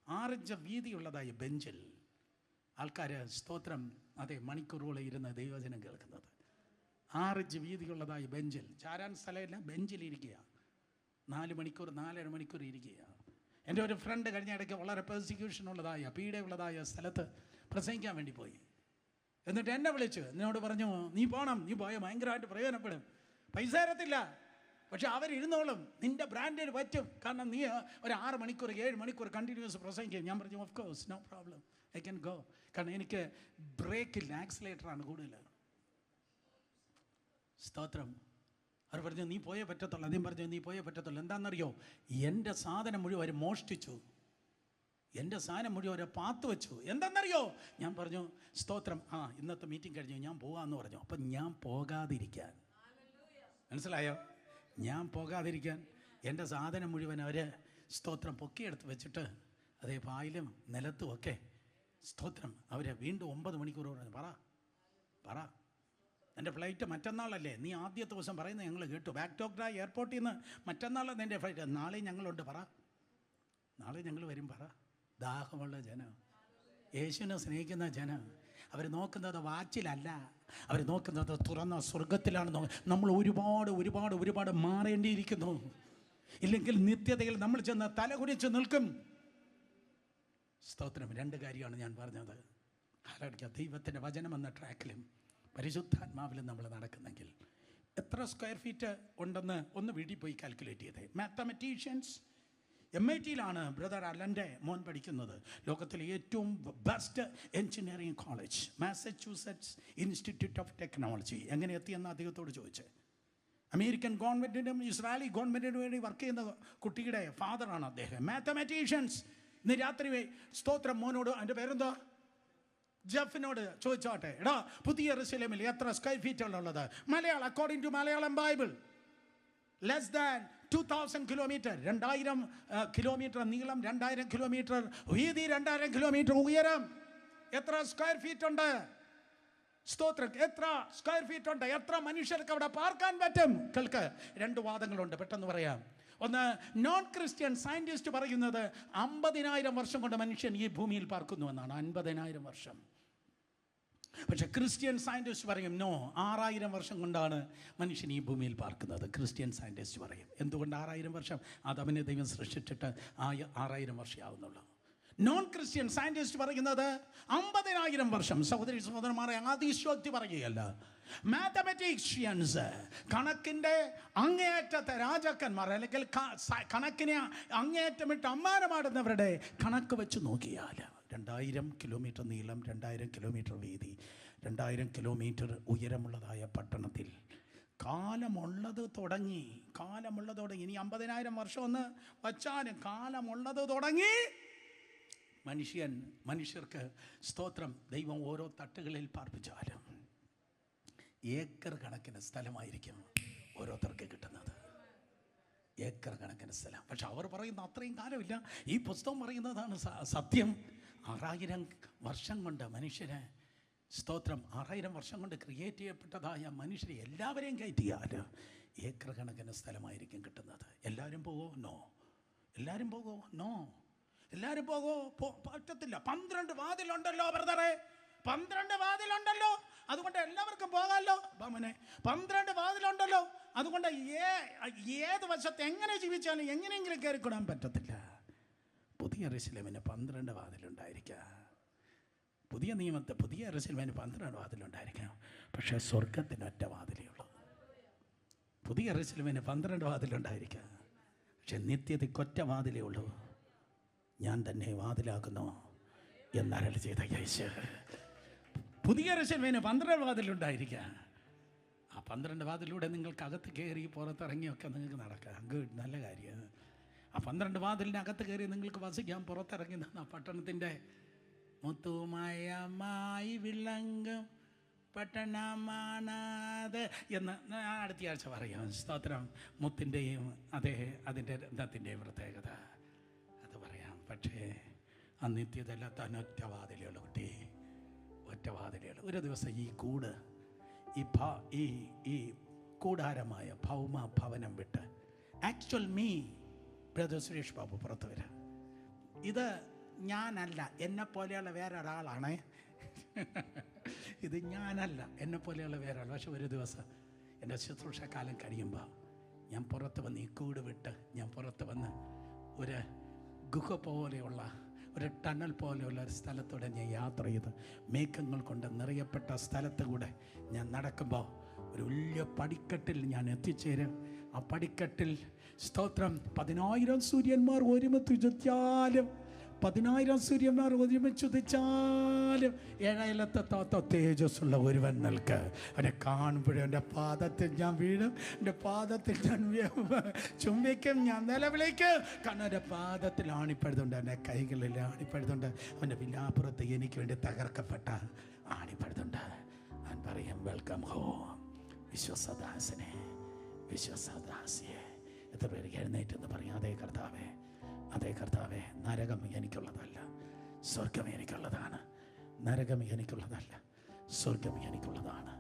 6 ഇഞ്ച് വീതിയുള്ളതായി ബെഞ്ചിൽ ആൾക്കാർ, സ്തോത്രം, അതെ, മണിക്കൂറുകളെ ഇരുന്ന് ദൈവവചനം കേൾക്കുന്നത്. 6 ഇഞ്ച് വീതിയുള്ളതായി ബെഞ്ചിൽ, ചാരാൻ സ്ഥലമില്ല, ബെഞ്ചിലിരിക്കുക. 4 മണിക്കൂർ 4.5 മണിക്കൂർ ഇരിക്കുക. എൻ്റെ ഒരു ഫ്രണ്ട് കഴിഞ്ഞ ഇടയ്ക്ക് വളരെ പെർസിക്യൂഷൻ ഉള്ളതായ, പീഡയുള്ളതായ സ്ഥലത്ത് പ്രസംഗിക്കാൻ വേണ്ടി പോയി. എന്നിട്ട് എന്നെ വിളിച്ച് എന്നോട് പറഞ്ഞു, നീ പോകണം, നീ പോയാൽ ഭയങ്കരമായിട്ട് പ്രയോജനപ്പെടും, പൈസ തരത്തില്ല, പക്ഷെ അവരിരുന്നോളും, നിൻ്റെ ബ്രാൻഡിന് പറ്റും, കാരണം നീ ഒരു 6 മണിക്കൂർ 7 മണിക്കൂർ കണ്ടിന്യൂസ് പ്രസംഗിക്കും. ഞാൻ പറഞ്ഞു, of course, no problem, I can go. കാരണം എനിക്ക് ബ്രേക്കില്ല, ആക്സിലേറ്ററാണ് കൂടുതൽ. സ്തോത്രം. അവർ പറഞ്ഞു, നീ പോയേ പറ്റത്തുള്ളൂ. അദ്ദേഹം പറഞ്ഞു, നീ പോയേ പറ്റത്തുള്ളൂ. എന്താണെന്നറിയോ? എൻ്റെ സാധനം മുഴുവൻ അവർ മോഷ്ടിച്ചു, എൻ്റെ സാധനം മുഴുവൻ അവരെ പാത്തു വെച്ചു. എന്താണെന്നറിയോ? ഞാൻ പറഞ്ഞു, സ്തോത്രം, ഇന്നത്തെ മീറ്റിംഗ് കഴിഞ്ഞു, ഞാൻ പോകാമെന്ന് പറഞ്ഞു. അപ്പം ഞാൻ പോകാതിരിക്കാൻ, മനസ്സിലായോ? ഞാൻ പോകാതിരിക്കാൻ എൻ്റെ സാധനം മുഴുവൻ അവർ, സ്തോത്രം, പൊക്കിയെടുത്ത് വെച്ചിട്ട്, അതേ പായലും നിലത്തും ഒക്കെ, സ്തോത്രം, അവരെ വീണ്ടും 9 മണിക്കൂർ പറഞ്ഞു, പറ എൻ്റെ ഫ്ലൈറ്റ് മറ്റന്നാളല്ലേ, നീ ആദ്യത്തെ ദിവസം പറയുന്നത് ഞങ്ങൾ കേട്ടു. ബാഗ്ഡോഗ്ര എയർപോർട്ടിൽ നിന്ന് മറ്റന്നാളാണ് എൻ്റെ ഫ്ലൈറ്റ്. നാളെ ഞങ്ങളുണ്ട്, പറ. നാളെ ഞങ്ങൾ വരും, പറ. ദാഹമുള്ള ജനം, യേശുവിനെ സ്നേഹിക്കുന്ന ജനം, അവർ നോക്കുന്നത് വാച്ചിലല്ല, അവർ നോക്കുന്നത് തുറന്ന സ്വർഗത്തിലാണ്. നമ്മൾ ഒരുപാട് ഒരുപാട് ഒരുപാട് മാറേണ്ടിയിരിക്കുന്നു. ഇല്ലെങ്കിൽ നിത്യതയിൽ നമ്മൾ ചെന്ന് തലകുനിച്ച് നിൽക്കും. സ്തോത്രം. രണ്ട് കാര്യമാണ് ഞാൻ പറഞ്ഞത്. ദൈവത്തിൻ്റെ വചനം എന്ന ട്രാക്കിലും പരിശുദ്ധാത്മാവിലും നമ്മൾ നടക്കുന്നെങ്കിൽ എത്ര സ്ക്വയർ ഫീറ്റ് ഉണ്ടെന്ന് ഒന്ന് വീട്ടിൽ പോയി കാൽക്കുലേറ്റ് ചെയ്തേ. മാത്തമെറ്റീഷ്യൻസ് MIT-യിലാണ് ബ്രദർ അലൻ്റെ മോൻ പഠിക്കുന്നത്. ലോകത്തിലെ ഏറ്റവും best engineering college, Massachusetts institute of technology. എങ്ങനെ എത്തിയെന്ന് അദ്ദേഹത്തോട് ചോദിച്ച്. അമേരിക്കൻ ഗവൺമെൻറ്റിനും ഇസ്രായേലി ഗവൺമെൻറ്റിനും വേണ്ടി വർക്ക് ചെയ്യുന്ന കുട്ടിയുടെ ഫാദറാണ് അദ്ദേഹം. മാത്തമാറ്റീഷ്യൻസ്. ഇന്ന് രാത്രി സ്തോത്രം മോനോട്, എൻ്റെ പേരെന്താ, ജെഫിനോട് ചോദിച്ചോട്ടെ, എടാ പുതിയ യെരൂശലേമിൽ എത്ര സ്ക്വയർ ഫീറ്റ് ഉള്ളത്? Malayalam, according to Malayalam Bible, less than 2000 kilometre. 2000 kilometre നീളം, 2000 കിലോമീറ്റർ വീതി, 2000 കിലോമീറ്റർ ഉയരം. എത്ര സ്ക്വയർ ഫീറ്റ് ഉണ്ട്? സ്തോത്രം. എത്ര സ്ക്വയർ ഫീറ്റ് ഉണ്ട്? എത്ര മനുഷ്യർക്ക് അവിടെ പാർക്കാൻ പറ്റും? കേൾക്ക്, രണ്ട് വാദങ്ങളുണ്ട്, പെട്ടെന്ന് പറയാം. ഒന്ന്, നോൺ ക്രിസ്ത്യൻ സയൻറ്റിസ്റ്റ് പറയുന്നത് 50,000 വർഷം കൊണ്ട് മനുഷ്യൻ ഈ ഭൂമിയിൽ പാർക്കുന്നു എന്നാണ്. 50,000 വർഷം. പക്ഷെ ക്രിസ്ത്യൻ സയൻറ്റിസ്റ്റ് പറയും നോ, 6000 വർഷം കൊണ്ടാണ് മനുഷ്യൻ ഈ ഭൂമിയിൽ പാർക്കുന്നത്. ക്രിസ്ത്യൻ സയൻറ്റിസ്റ്റ് പറയും. എന്തുകൊണ്ട് 6000 വർഷം? അതവനെ ദൈവം സൃഷ്ടിച്ചിട്ട് 6000 വർഷം ആവുന്നുള്ളൂ. നോൺ ക്രിസ്ത്യൻ സയൻറ്റിസ്റ്റ് പറയുന്നത് 50,000 വർഷം. സഹോദരി സഹോദരന്മാരെ, അതിശോക്തി പറയുകയല്ല. മാത്തമാറ്റീഷ്യൻസ്, കണക്കിൻ്റെ അങ്ങേയറ്റത്തെ രാജാക്കന്മാർ, അല്ലെങ്കിൽ കണക്കിനെ അങ്ങേയറ്റമിട്ട് അമ്മാനമാടുന്നവരുടെ കണക്ക് വെച്ച് നോക്കിയാൽ 2000 കിലോമീറ്റർ നീളം, 2000 കിലോമീറ്റർ വീതി, 2000 കിലോമീറ്റർ ഉയരമുള്ളതായ പട്ടണത്തിൽ കാലമുള്ളത് തുടങ്ങി. ഇനി 50,000 വർഷം ഒന്ന് വച്ചാലും കാലമുള്ളത് തുടങ്ങി. മനുഷ്യർക്ക് സ്തോത്രം ദൈവം ഓരോ തട്ടുകളിൽ പാർപ്പിച്ചാലും ഏക്കർ കണക്കിന് സ്ഥലമായിരിക്കും ഓരോരുത്തർക്ക് കിട്ടുന്നത്. ഏക്കർ കണക്കിന് സ്ഥലം. പക്ഷെ അവർ പറയുന്ന അത്രയും കാലമില്ല. ഈ പുസ്തകം പറയുന്നതാണ് സത്യം. 6000 വർഷം കൊണ്ട് മനുഷ്യന്, സ്തോത്രം, 6000 വർഷം കൊണ്ട് ക്രിയേറ്റ് ചെയ്യപ്പെട്ടതായ മനുഷ്യരെ എല്ലാവരെയും കയറ്റിയാൽ ഏക്കർ കണക്കിന് സ്ഥലമായിരിക്കും കിട്ടുന്നത്. എല്ലാവരും പോകുമോ? നോ. എല്ലാവരും പോകുമോ? നോ. എല്ലാവരും പറ്റത്തില്ല. 12 വാതിലുണ്ടല്ലോ ബ്രദറെ, 12 വാതിലുണ്ടല്ലോ, അതുകൊണ്ട് എല്ലാവർക്കും പോകാമല്ലോ. ബാമനെ, 12 വാതിലുണ്ടല്ലോ, അതുകൊണ്ട് ഏത് വശത്ത് എങ്ങനെ ജീവിച്ചാലും എങ്ങനെയെങ്കിലും കയറിക്കൊടാൻ പറ്റത്തില്ല. പുതിയ യെരൂശലേമിന് 12 വാതിലുണ്ടായിരിക്കാം. പുതിയ നിയമത്തെ പുതിയ യെരൂശലേമിന് 12 വാതിലുണ്ടായിരിക്കാം. പക്ഷേ സ്വർഗത്തിന് ഒറ്റ വാതിലേ ഉള്ളൂ. പുതിയ യെരൂശലേമിന് 12 വാതിലുണ്ടായിരിക്കാം. പക്ഷെ നിത്യതയ്ക്കൊറ്റ വാതിലേ ഉള്ളൂ. ഞാൻ തന്നെ വാതിലാകുന്നു എന്നരുളി ചെയ്ത യേശു. പുതിയ യെരൂശലേമിന് 12 വാതിലുണ്ടായിരിക്കാം. ആ 12 വാതിലൂടെ നിങ്ങൾക്ക് അകത്ത് കയറി പുറത്തിറങ്ങിയൊക്കെ നിങ്ങൾക്ക് നടക്കാം. ഗുഡ്, നല്ല കാര്യം. ആ 12 വാതിലിനകത്ത് കയറി നിങ്ങൾക്ക് വസിക്കാം. പുറത്തിറങ്ങി ആ പട്ടണത്തിൻ്റെ മുത്തുമയമായി വിളങ്ങും പട്ടണമാണത് എന്ന് അടുത്ത ആഴ്ച പറയാം. സ്തോത്രം. മുത്തിൻ്റെയും അതിൻ്റെ രത്നത്തിൻ്റെയും പ്രത്യേകത അത് പറയാം. പക്ഷേ ആ നിത്യതല്ലാത്ത ഒറ്റ വാതിലുള്ളൂ കുട്ടി, ഒറ്റ വാതിലുള്ളൂ. ഒരു ദിവസം ഈ കൂട്, ഈ കൂടാരമായ ഭൗമ ഭവനം വിട്ട്, actual me brother Suresh Babu പുറത്ത് വരാം. ഇത് ഞാനല്ല, എന്നെപ്പോലെയുള്ള വേറൊരാളാണേ. ഇത് ഞാനല്ല, എന്നെപ്പോലെയുള്ള വേറൊരാൾ. പക്ഷെ ഒരു ദിവസം എൻ്റെ ശുശ്രൂഷക്കാലം കഴിയുമ്പോൾ ഞാൻ പുറത്ത് വന്ന്, ഈ കൂട് വിട്ട് ഞാൻ പുറത്ത് വന്ന് ഒരു ഗുഹ പോലെയുള്ള ഒരു ടണൽ പോലെയുള്ള ഒരു സ്ഥലത്തൂടെ ഞാൻ യാത്ര ചെയ്ത് മേഘങ്ങൾ കൊണ്ട് നിറയപ്പെട്ട സ്ഥലത്ത് കൂടെ ഞാൻ നടക്കുമ്പോൾ ഒരു വലിയ പടിക്കെട്ടിൽ ഞാൻ എത്തിച്ചേരും. ആ പടിക്കെട്ടിൽ സ്തോത്രം 10,000 സൂര്യന്മാർ ഒരുമിച്ച് ഉദിച്ചാലും 10,000 സൂര്യന്മാർ ഒരുമിച്ച് ഉദിച്ചാലും ഏഴായിലത്തെത്താത്ത തേജസ്സുള്ള ഒരുവൻ നിൽക്ക്. അവനെ കാണുമ്പോഴും എൻ്റെ പാദത്തിൽ ഞാൻ വീഴും, എൻ്റെ പാദത്തിൽ ഞാൻ ചുംബിക്കും, ഞാൻ നിലവിളിക്കും. കാരണം എൻ്റെ പാദത്തിൽ ആണിപ്പഴുതുണ്ട്, എൻ്റെ കൈകളിൽ ആണിപ്പഴുതുണ്ട്, അവൻ്റെ വിലാപ്പുറത്ത് എനിക്ക് വേണ്ടി തകർക്കപ്പെട്ട ആണിപ്പഴുതുണ്ട്. അവൻ പറയും വെൽക്കം ഹോം. വിശ്വസദാസനെ, വിശ്വസദാസിയെ. എത്ര പേര് എഴുന്നേറ്റെന്ന് പറയും അതേ കർത്താവേ, അതേ കർത്താവേ, നരകം എനിക്കുള്ളതല്ല, സ്വർഗം എനിക്കുള്ളതാണ്. നരകം എനിക്കുള്ളതല്ല, സ്വർഗം എനിക്കുള്ളതാണ്.